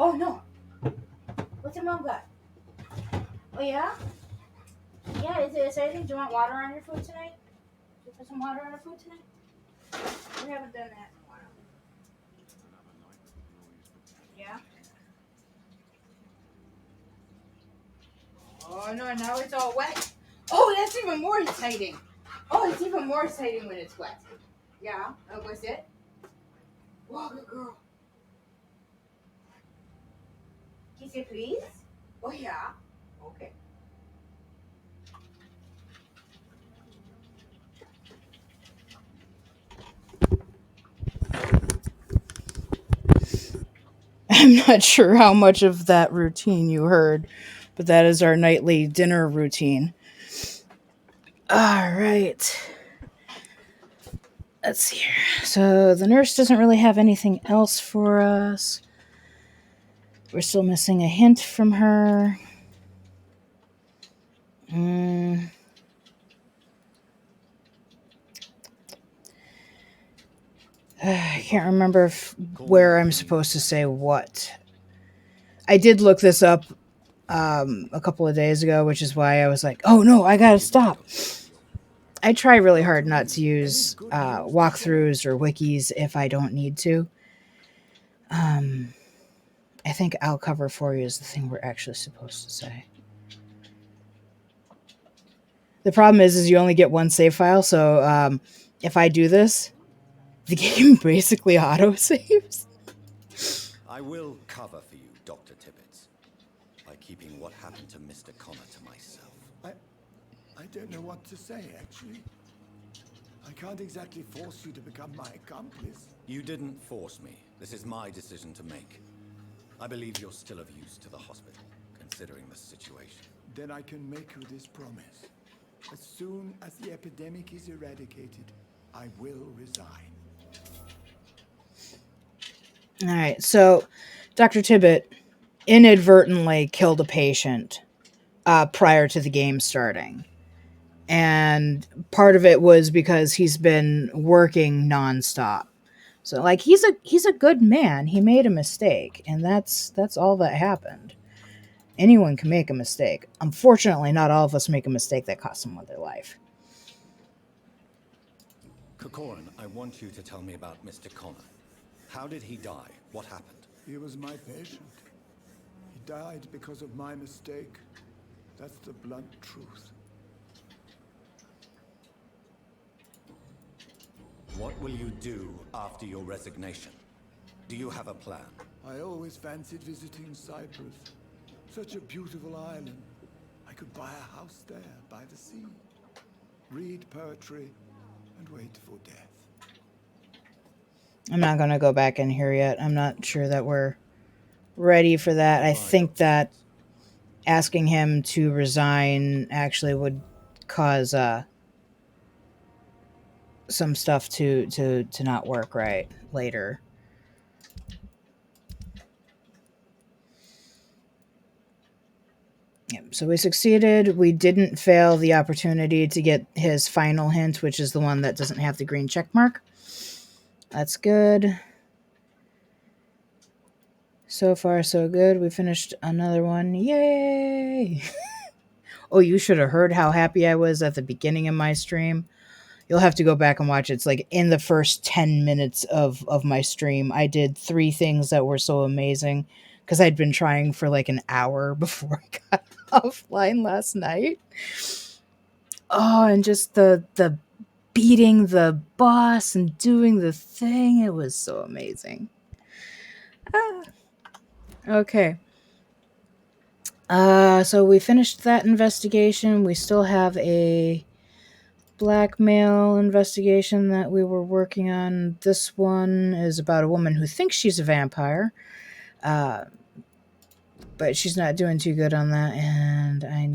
Oh no! What's your mom got? Oh yeah? Yeah, is there anything? Do you want water on your food tonight? Should you put some water on your food tonight? We haven't done that in a while. Yeah? Oh no, now it's all wet. Oh, that's even more exciting. Oh, it's even more exciting when it's wet. Yeah, that was it. Whoa, good girl. Can you say please? Oh yeah. Okay. I'm not sure how much of that routine you heard, but that is our nightly dinner routine. All right. Let's see here. So the nurse doesn't really have anything else for us. We're still missing a hint from her. I can't remember where I'm supposed to say what. I did look this up a couple of days ago, which is why I was like, oh no, I gotta stop. I try really hard not to use walkthroughs or wikis if I don't need to. I think I'll cover for you is the thing we're actually supposed to say. The problem is you only get one save file, so if I do this, the game basically auto-saves. I will cover for you, Dr. Tibbets, by keeping what happened to Mr. Connor to myself. I don't know what to say, actually. I can't exactly force you to become my accomplice. You didn't force me. This is my decision to make. I believe you're still of use to the hospital, considering the situation. Then I can make you this promise. As soon as the epidemic is eradicated, I will resign. All right, so Dr. Tibbet inadvertently killed a patient prior to the game starting. And part of it was because he's been working nonstop. So like he's a good man. He made a mistake, and that's all that happened. Anyone can make a mistake. Unfortunately, not all of us make a mistake that costs someone their life. Kokorin, I want you to tell me about Mr. Connor. How did he die? What happened? He was my patient. He died because of my mistake. That's the blunt truth. What will you do after your resignation? Do you have a plan? I always fancied visiting Cyprus. Such a beautiful island. I could buy a house there by the sea, read poetry, and wait for death. I'm not going to go back in here yet. I'm not sure that we're ready for that. I think that asking him to resign actually would cause some stuff to not work right later. Yep, so we succeeded. We didn't fail the opportunity to get his final hint, which is the one that doesn't have the green check mark. That's good. So far, so good. We finished another one. Yay! Oh, you should have heard how happy I was at the beginning of my stream. You'll have to go back and watch it. It's like in the first 10 minutes of my stream, I did 3 things that were so amazing because I'd been trying for like an hour before I got offline last night. Oh, and just the beating the boss and doing the thing. It was so amazing. Okay. So we finished that investigation. We still have a blackmail investigation that we were working on. This one is about a woman who thinks she's a vampire. But she's not doing too good on that. And I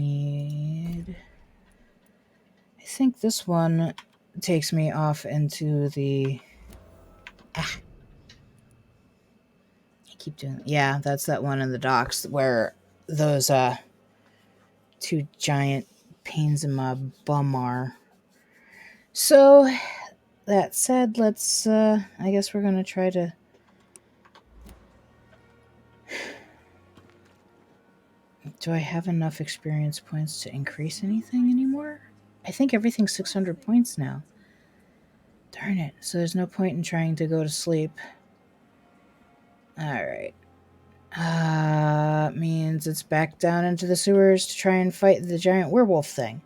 think this one takes me off into the... I keep doing... Yeah, that's that one in the docks where those 2 giant pains in my bum are. So, that said, let's, I guess we're going to try to... Do I have enough experience points to increase anything anymore? I think everything's 600 points now. Darn it. So there's no point in trying to go to sleep. Alright. Means it's back down into the sewers to try and fight the giant werewolf thing.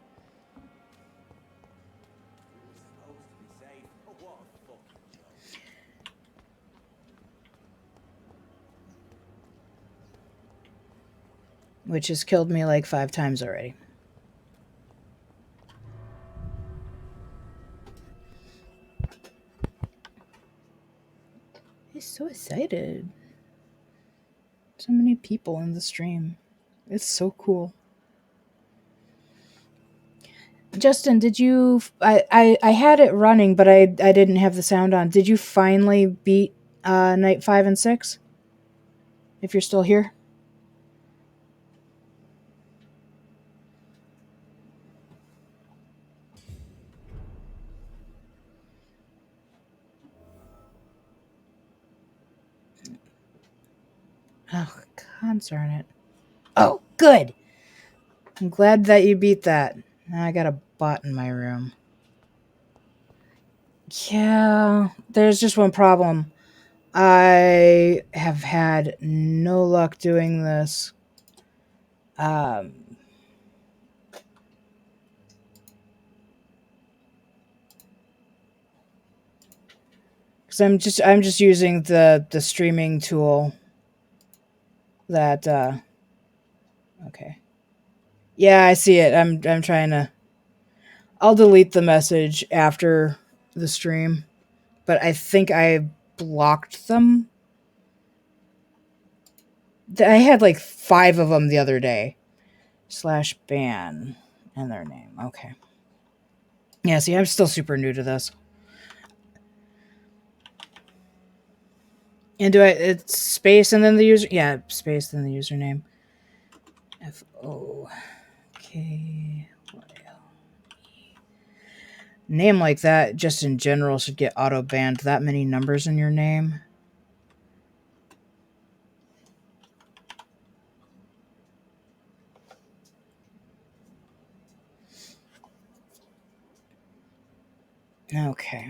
Which has killed me like 5 times already. He's so excited. So many people in the stream. It's so cool. Justin, did you... I had it running, but I didn't have the sound on. Did you finally beat Night 5 and 6? If you're still here? Oh, concern it. Oh, good! I'm glad that you beat that. Now I got a bot in my room. Yeah, there's just one problem. I have had no luck doing this. Because I'm just using the streaming tool that okay. Yeah, I see it. I'm trying to... I'll delete the message after the stream, but I think I blocked them. I had like 5 of them the other day. /ban and their name. Okay. Yeah, see, I'm still super new to this. And do it's space and then the user... Yeah, space and the username. FOKYL. Name like that, just in general, should get auto-banned. That many numbers in your name. Okay.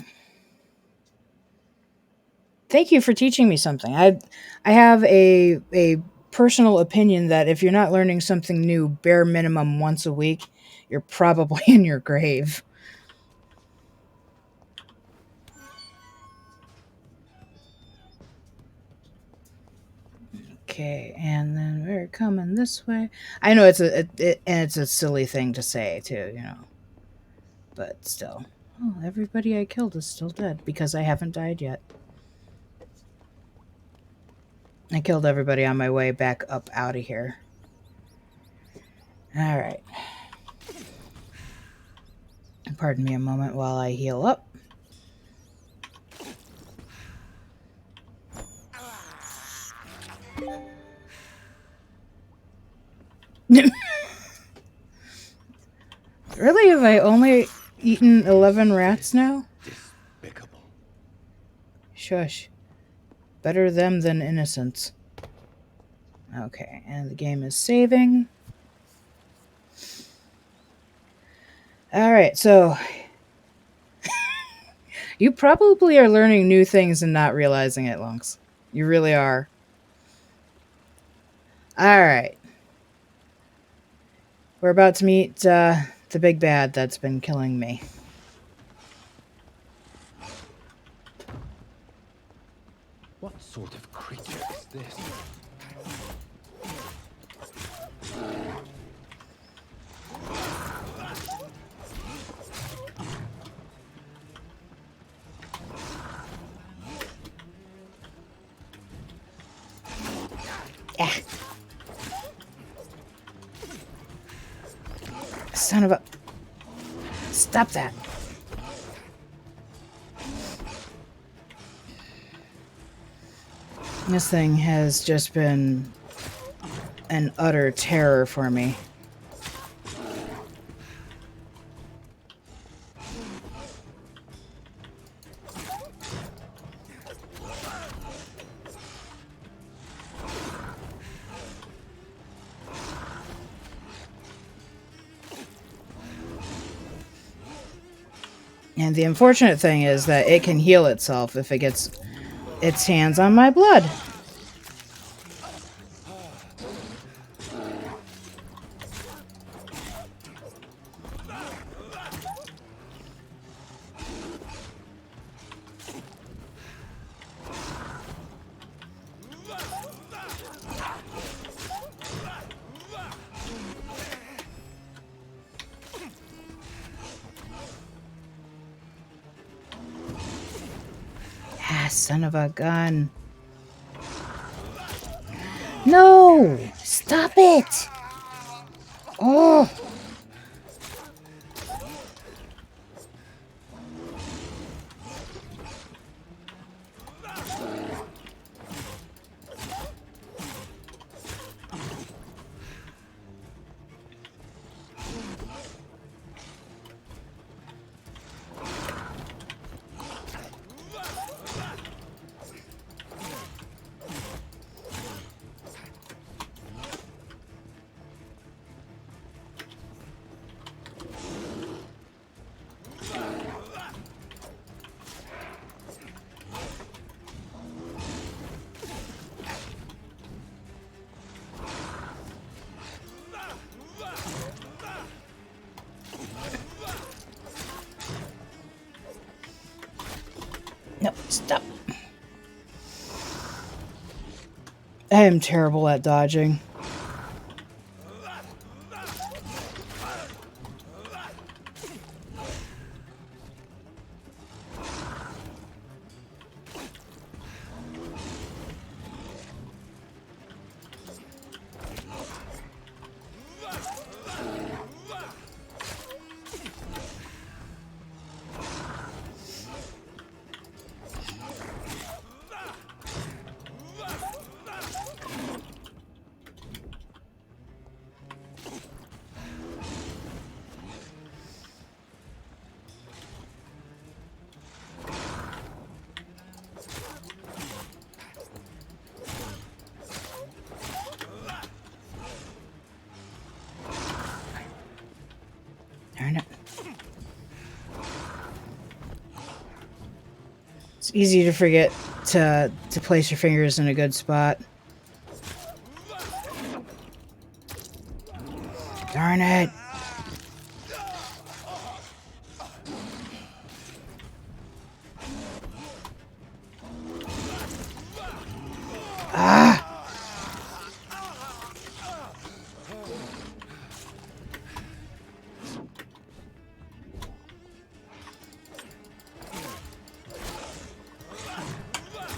Thank you for teaching me something. I have a personal opinion that if you're not learning something new bare minimum once a week, you're probably in your grave. Okay, and then we're coming this way. I know it's a silly thing to say too, you know. But still. Oh, everybody I killed is still dead because I haven't died yet. I killed everybody on my way back up out of here. Alright. Pardon me a moment while I heal up. Really? Have I only eaten 11 rats now? Despicable. Shush. Better them than innocents. Okay, and the game is saving. Alright, so... you probably are learning new things and not realizing it, Lunks. You really are. Alright. We're about to meet the big bad that's been killing me. What sort of creature is this? Ah. Son of a... Stop that. This thing has just been an utter terror for me. And the unfortunate thing is that it can heal itself if it gets its hands on my blood. Son of a gun. No! Stop it! Oh! No, stop. I am terrible at dodging. Darn it. It's easy to forget to place your fingers in a good spot. Darn it. Ah!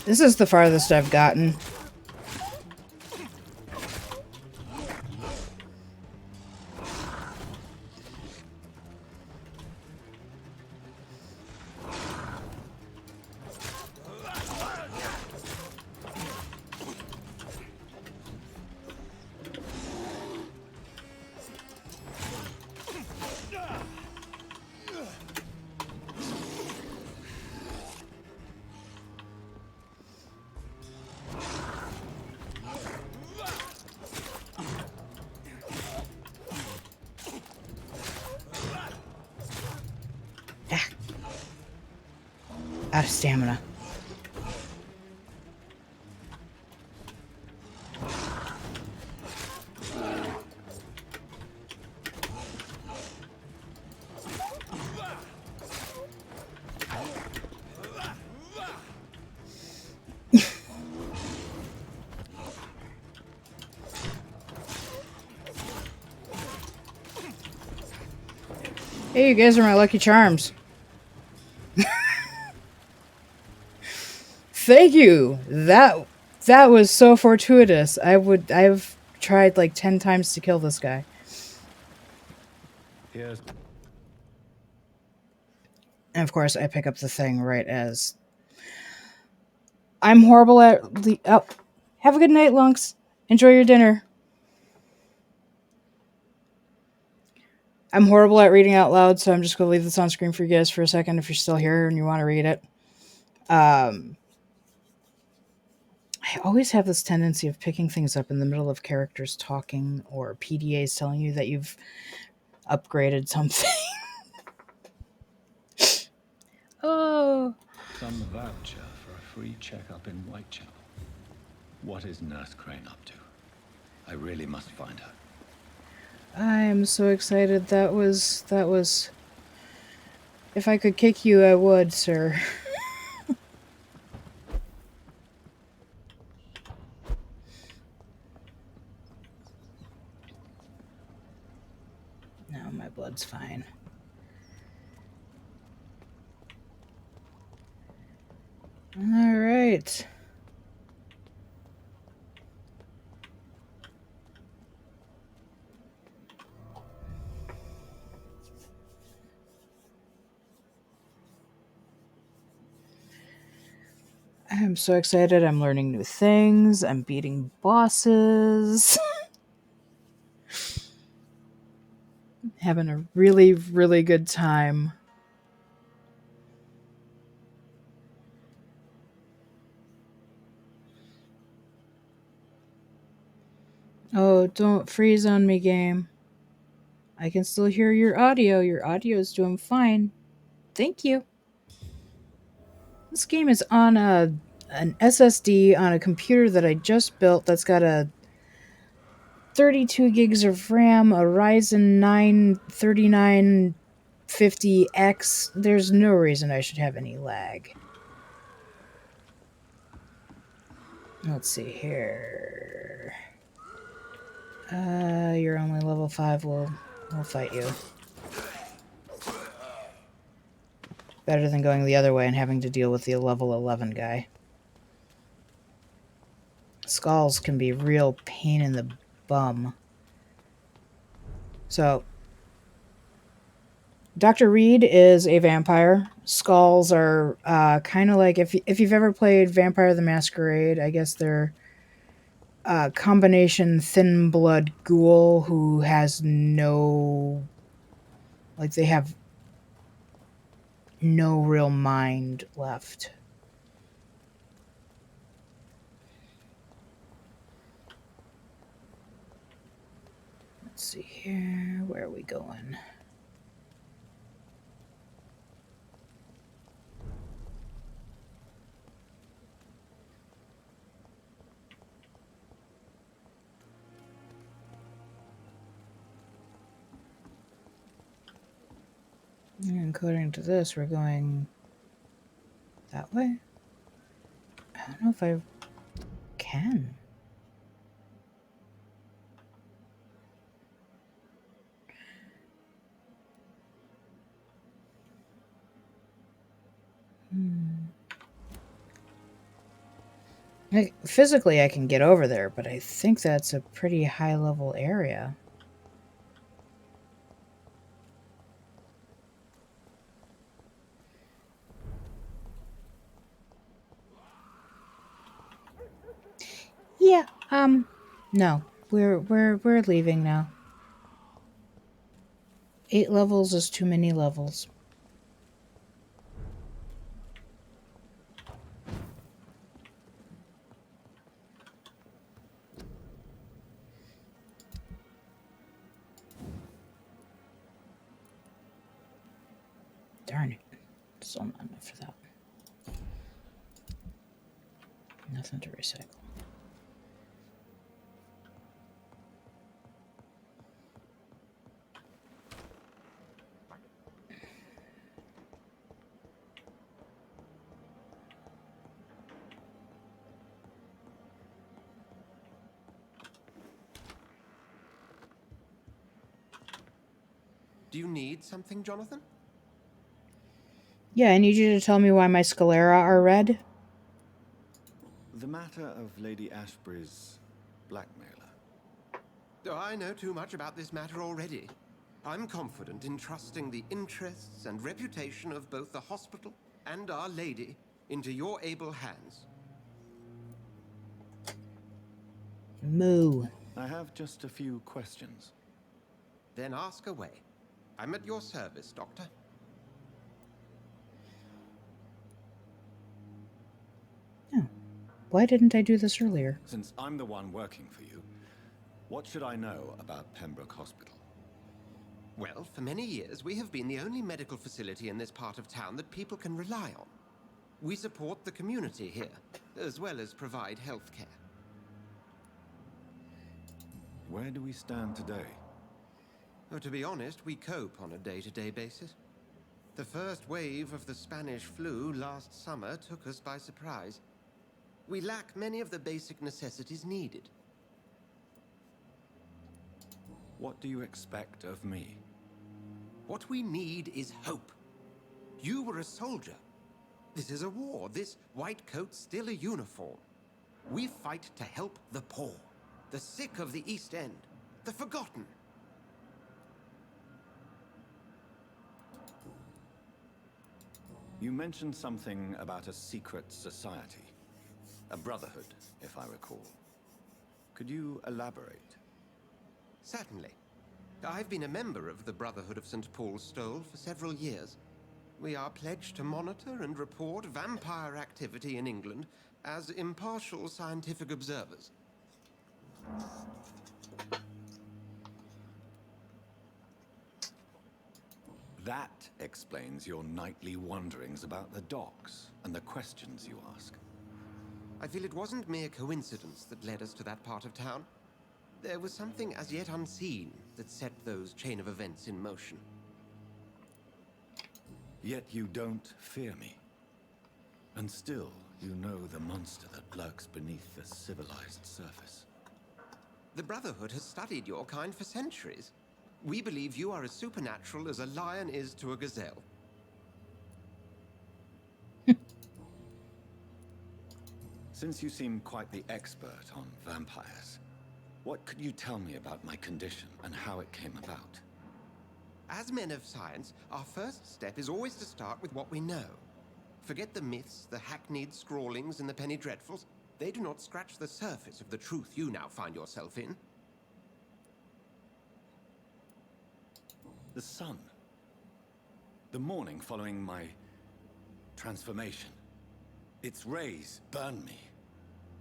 This is the farthest I've gotten. Out of stamina. Hey, you guys are my lucky charms. Thank you. That was so fortuitous. I've tried like 10 times to kill this guy. Yes. And of course, I pick up the thing right as I'm horrible at oh, have a good night, Lunks. Enjoy your dinner. I'm horrible at reading out loud, so I'm just going to leave this on screen for you guys for a second if you're still here and you want to read it. I always have this tendency of picking things up in the middle of characters talking or PDAs telling you that you've upgraded something. Oh. Some voucher for a free checkup in Whitechapel. What is Nurse Crane up to? I really must find her. I am so excited. That was... If I could kick you, I would, sir. No, my blood's fine. All right. I'm so excited. I'm learning new things. I'm beating bosses. Having a really, really good time. Oh, don't freeze on me, game. I can still hear your audio. Your audio is doing fine. Thank you. This game is on an SSD on a computer that I just built that's got a 32 gigs of RAM, a Ryzen 9 3950X. There's no reason I should have any lag. Let's see here. You're only level 5. We'll fight you. Better than going the other way and having to deal with the level 11 guy. Skulls can be real pain in the bum. So, Dr. Reed is a vampire. Skulls are kind of like, if you've ever played Vampire the Masquerade, I guess they're combination thin blood ghoul who has no, like, they have no real mind left. Let's see here. Where are we going? And according to this, we're going that way. I don't know if I can. Like, physically, I can get over there, but I think that's a pretty high-level area. Yeah, no. We're leaving now. 8 levels is too many levels. Darn it. Still not enough for that. Nothing to recycle. Do you need something, Jonathan? Yeah, I need you to tell me why my sclera are red. The matter of Lady Ashbury's blackmailer. Oh, I know too much about this matter already. I'm confident in trusting the interests and reputation of both the hospital and Our Lady into your able hands. Moo. I have just a few questions. Then ask away. I'm at your service, Doctor. Why didn't I do this earlier? Since I'm the one working for you, what should I know about Pembroke Hospital? Well, for many years, we have been the only medical facility in this part of town that people can rely on. We support the community here, as well as provide health care. Where do we stand today? Oh, to be honest, we cope on a day-to-day basis. The first wave of the Spanish flu last summer took us by surprise. We lack many of the basic necessities needed. What do you expect of me? What we need is hope. You were a soldier. This is a war. This white coat's still a uniform. We fight to help the poor, the sick of the East End, the forgotten. You mentioned something about a secret society. A brotherhood, if I recall. Could you elaborate? Certainly. I've been a member of the Brotherhood of St. Paul's Stole for several years. We are pledged to monitor and report vampire activity in England as impartial scientific observers. That explains your nightly wanderings about the docks and the questions you ask. I feel it wasn't mere coincidence that led us to that part of town. There was something as yet unseen that set those chain of events in motion. Yet you don't fear me. And still, you know the monster that lurks beneath the civilized surface. The Brotherhood has studied your kind for centuries. We believe you are as supernatural as a lion is to a gazelle. Since you seem quite the expert on vampires, what could you tell me about my condition and how it came about? As men of science, our first step is always to start with what we know. Forget the myths, the hackneyed scrawlings, and the penny dreadfuls. They do not scratch the surface of the truth you now find yourself in. The sun. The morning following my transformation. Its rays burned me.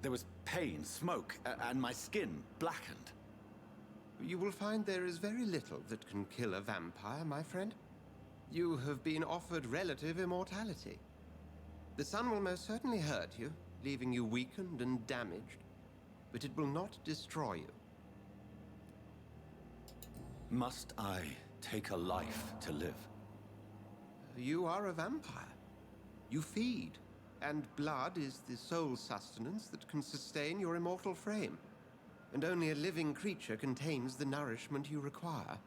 There was pain, smoke, and my skin blackened. You will find there is very little that can kill a vampire, my friend. You have been offered relative immortality. The sun will most certainly hurt you, leaving you weakened and damaged, but it will not destroy you. Must I take a life to live? You are a vampire. You feed, and blood is the sole sustenance that can sustain your immortal frame. And only a living creature contains the nourishment you require.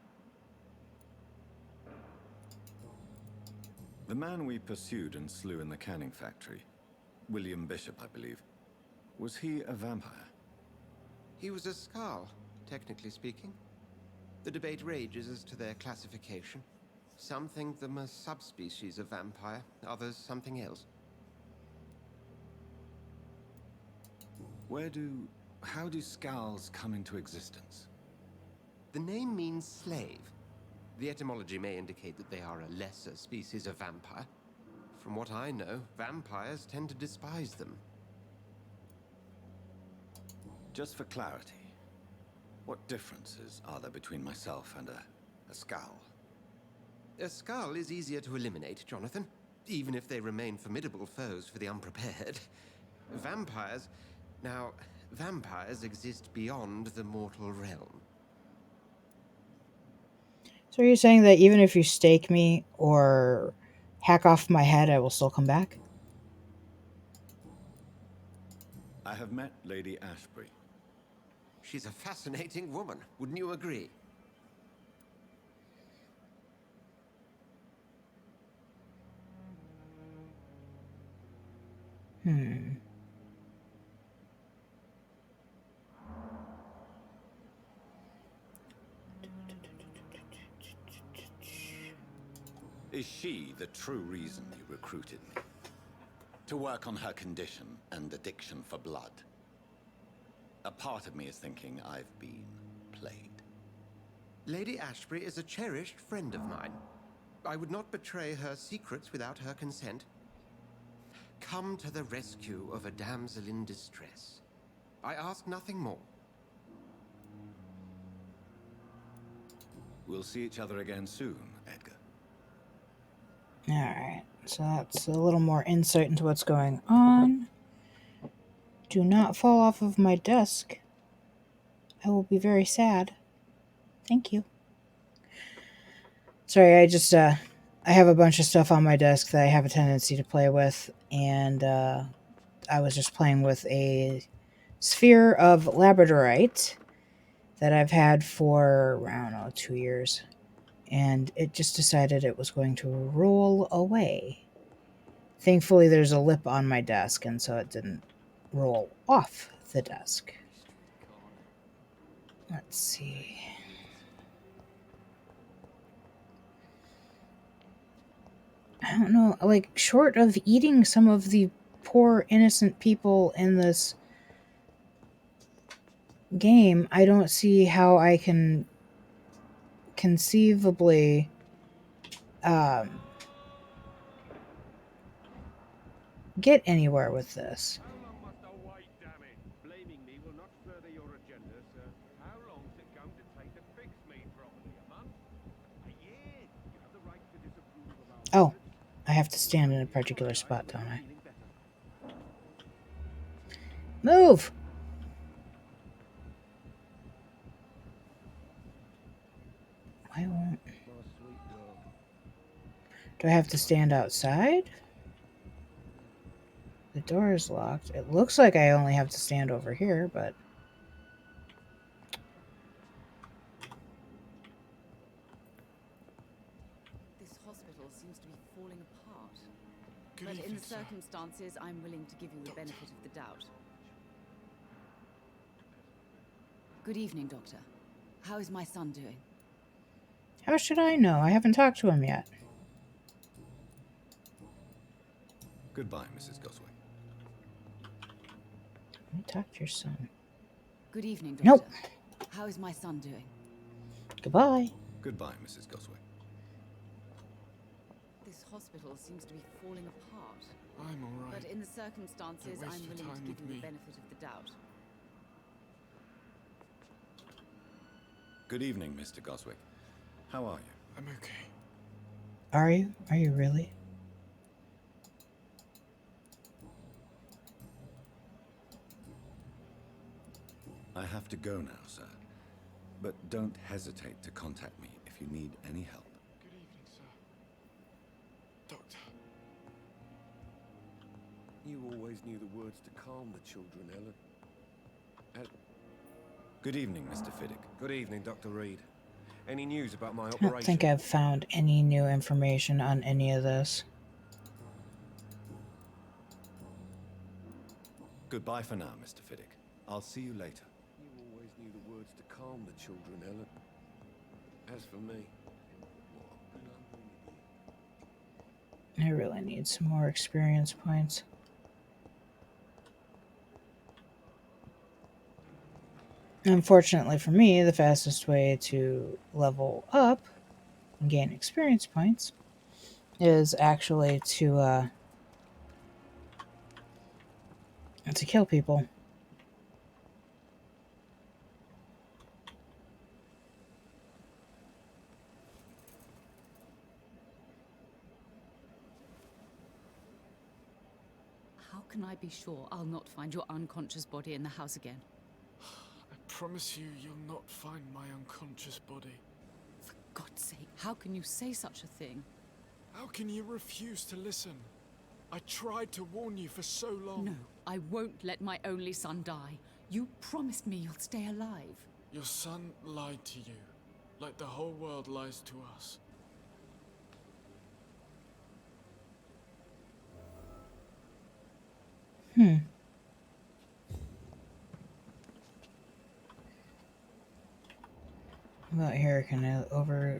The man we pursued and slew in the canning factory, William Bishop, I believe, was he a vampire? He was a Skald, technically speaking. The debate rages as to their classification. Some think them a subspecies of vampire, others something else. How do Skalds come into existence? The name means slave. The etymology may indicate that they are a lesser species of vampire. From what I know, vampires tend to despise them. Just for clarity, what differences are there between myself and a Skald? A Skald is easier to eliminate, Jonathan, even if they remain formidable foes for the unprepared. Vampires... Now, vampires exist beyond the mortal realm. So are you saying that even if you stake me or hack off my head, I will still come back? I have met Lady Ashbury. She's a fascinating woman, wouldn't you agree? Is she the true reason you recruited me? To work on her condition and addiction for blood? A part of me is thinking I've been played. Lady Ashbury is a cherished friend of mine. I would not betray her secrets without her consent. Come to the rescue of a damsel in distress. I ask nothing more. We'll see each other again soon, Edgar. Alright, so that's a little more insight into what's going on. Do not fall off of my desk. I will be very sad. Thank you. Sorry, I have a bunch of stuff on my desk that I have a tendency to play with, and I was just playing with a sphere of labradorite that I've had for, I don't know, 2 years. And it just decided it was going to roll away. Thankfully, there's a lip on my desk, and so it didn't roll off the desk. Let's see. I don't know, like, short of eating some of the poor innocent people in this game, I don't see how I can conceivably get anywhere with this. How long must I wait, damn it? Blaming me will not further your agenda, sir. How long's it going to take to fix me properly? A month? A year? You have the right to disapprove of our Oh, I have to stand in a particular spot, don't I? Move! Why won't... Do I have to stand outside? The door is locked. It looks like I only have to stand over here, but... This hospital seems to be falling apart. Good But in evening, the sir. circumstances, I'm willing to give you the benefit of the doubt. Good evening, Doctor. How is my son doing? How should I know? I haven't talked to him yet. Goodbye, Mrs. Goswick. Let me talk to your son. Good evening, Doctor. Nope. How is my son doing? Goodbye. Goodbye, Mrs. Goswick. This hospital seems to be falling apart. I'm all right. But in the circumstances, Don't waste I'm your willing to time give with you me. the benefit of the doubt. Good evening, Mr. Goswick. How are you? I'm okay. Are you? Are you really? I have to go now, sir. But don't hesitate to contact me if you need any help. Good evening, sir. Doctor. You always knew the words to calm the children, Ellen. Good evening, Mr. Fiddick. Good evening, Dr. Reed. Any news about my I operation? don't think I've found any new information on any of this. Goodbye for now, Mr. Fiddick. I'll see you later. You always knew the words to calm the children, Ellen. As for me, I really need some more experience points. Unfortunately for me, the fastest way to level up and gain experience points is actually to kill people. How can I be sure I'll not find your unconscious body in the house again? I promise you, you'll not find my unconscious body. For God's sake, how can you say such a thing? How can you refuse to listen? I tried to warn you for so long. No, I won't let my only son die. You promised me you'll stay alive. Your son lied to you, like the whole world lies to us. What about here? Can I over...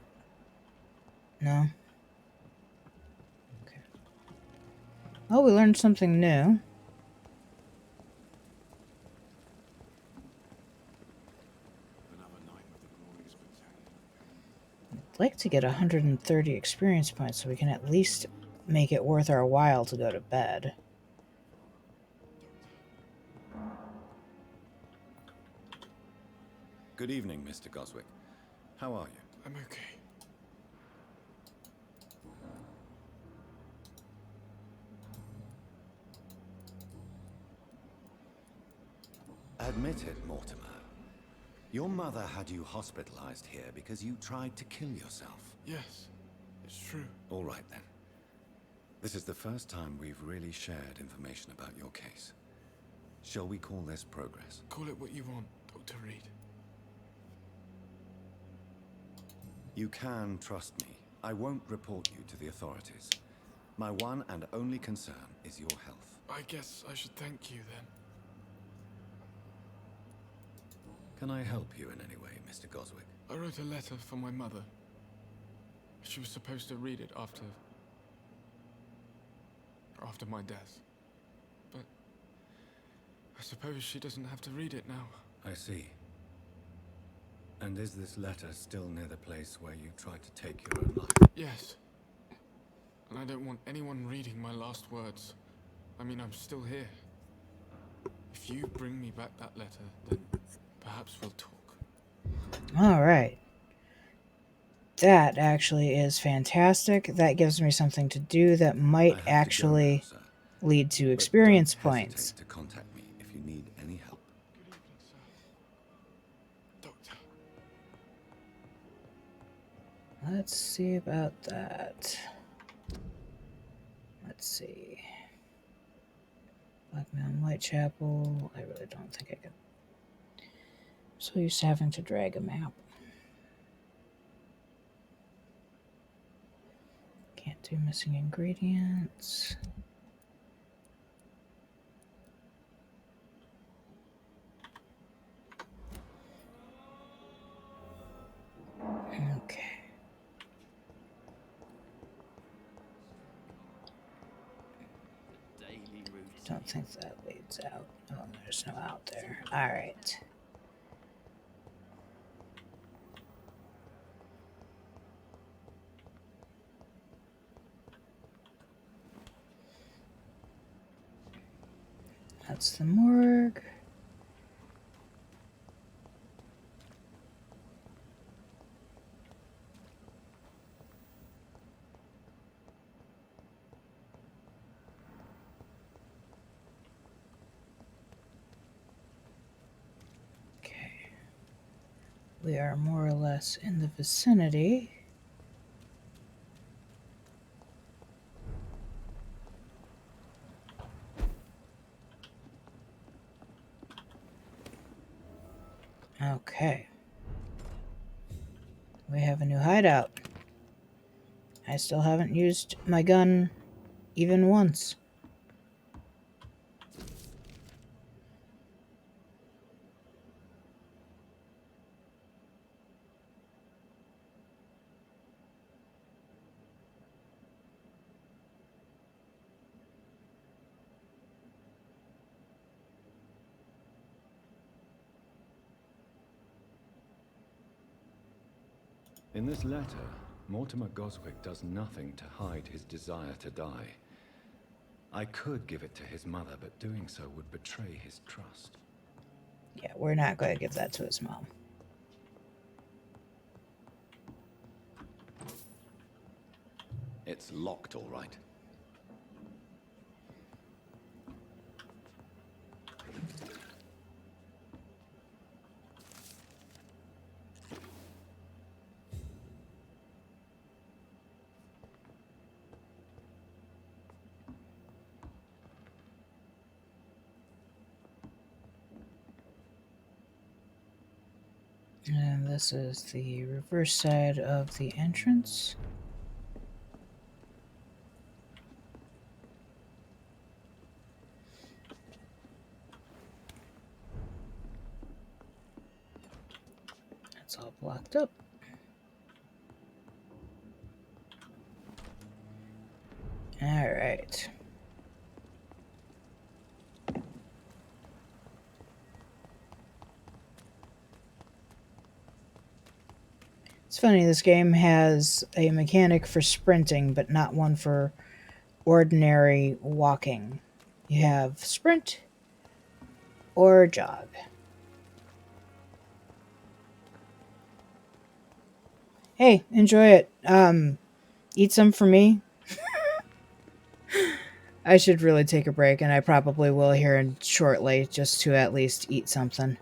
No? Okay. Oh, we learned something new. I'd like to get 130 experience points so we can at least make it worth our while to go to bed. Good evening, Mr. Goswick. How are you? I'm okay. Admit it, Mortimer. Your mother had you hospitalized here because you tried to kill yourself. Yes, it's true. All right, then. This is the first time we've really shared information about your case. Shall we call this progress? Call it what you want, Dr. Reed. You can trust me. I won't report you to the authorities. My one and only concern is your health. I guess I should thank you then. Can I help you in any way, Mr. Goswick? I wrote a letter for my mother. She was supposed to read it after my death. suppose she doesn't have to read it now. I see. And is this letter still near the place where you tried to take your own life? Yes. And I don't want anyone reading my last words. I mean, I'm still here. If you bring me back that letter, then perhaps we'll talk. All right. That actually is fantastic. That gives me something to do that might actually lead to experience points. To contact me if you need any help. Let's see about that. Let's see. Black Mountain, Whitechapel. I really don't think I could. I'm so used to having to drag a map. Can't do missing ingredients. Okay. Don't think that leads out. Oh, there's no out there. All right. That's the morgue. We are more or less in the vicinity. Okay. We have a new hideout. I still haven't used my gun even once. In this letter, Mortimer Goswick does nothing to hide his desire to die. I could give it to his mother, but doing so would betray his trust. Yeah, we're not going to give that to his mom. It's locked, all right. And this is the reverse side of the entrance. It's all blocked up. All right. It's funny, this game has a mechanic for sprinting, but not one for ordinary walking. You have sprint or jog. Hey, enjoy it. Eat some for me. I should really take a break, and I probably will here shortly, just to at least eat something.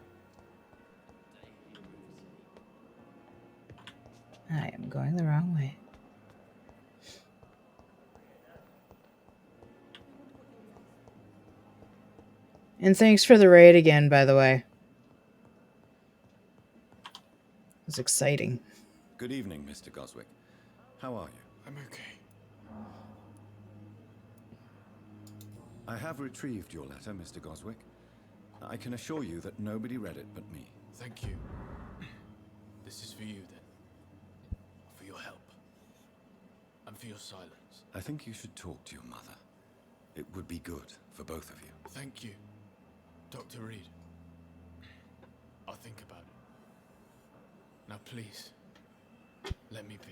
I am going the wrong way. And thanks for the raid again, by the way. It was exciting. Good evening, Mr. Goswick. How are you? I'm okay. I have retrieved your letter, Mr. Goswick. I can assure you that nobody read it but me. Thank you. This is for you, then. For your help. And for your silence. I think you should talk to your mother. It would be good for both of you. Thank you. Dr. Reed, I'll think about it. Now please, let me be.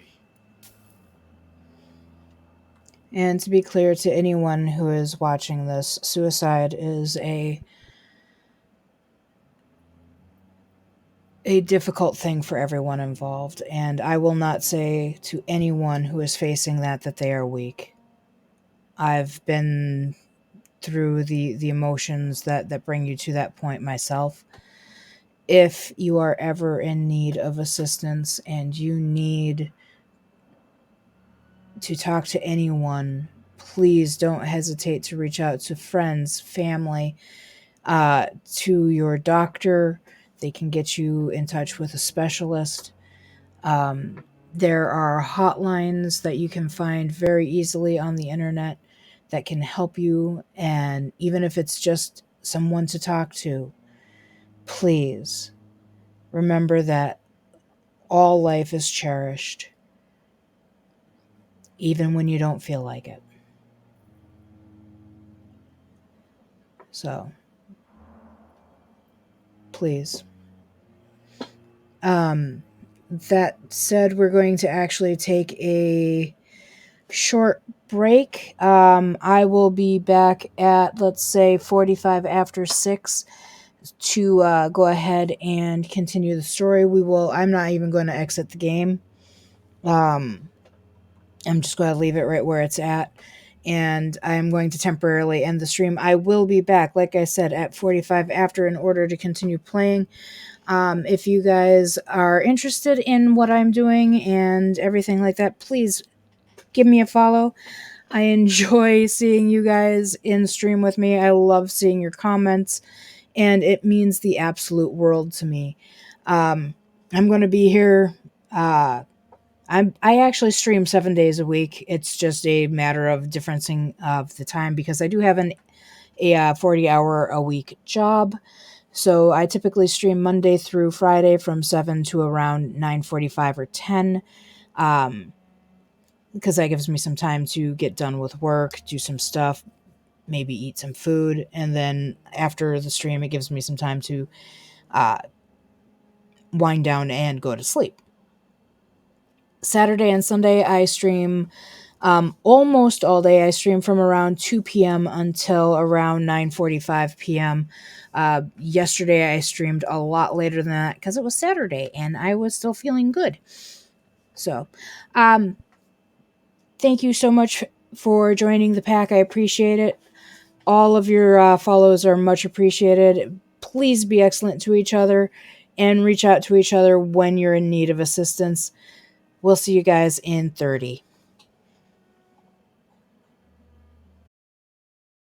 And to be clear to anyone who is watching this, suicide is a difficult thing for everyone involved, and I will not say to anyone who is facing that they are weak. I've been through the emotions that bring you to that point myself. If you are ever in need of assistance and you need to talk to anyone, please don't hesitate to reach out to friends, family, to your doctor. They can get you in touch with a specialist. There are hotlines that you can find very easily on the internet that can help you, and even if it's just someone to talk to, please remember that all life is cherished, even when you don't feel like it. So, please. That said, we're going to actually take a short break. I will be back at, let's say, 45 after 6 to go ahead and continue the story. I'm not even going to exit the game. I'm just going to leave it right where it's at. And I'm going to temporarily end the stream. I will be back, like I said, at 45 after in order to continue playing. If you guys are interested in what I'm doing and everything like that, please give me a follow. I enjoy seeing you guys in stream with me. I love seeing your comments, and it means the absolute world to me. I'm going to be here. I actually stream 7 days a week. It's just a matter of differencing of the time because I do have a 40-hour a week job. So I typically stream Monday through Friday from 7 to around 9:45 or 10. Because that gives me some time to get done with work, do some stuff, maybe eat some food, and then after the stream, it gives me some time to wind down and go to sleep. Saturday and Sunday, I stream almost all day. I stream from around 2 p.m. until around 9:45 p.m. Yesterday, I streamed a lot later than that because it was Saturday and I was still feeling good. So, thank you so much for joining the pack. I appreciate it. All of your follows are much appreciated. Please be excellent to each other and reach out to each other when you're in need of assistance. We'll see you guys in 30.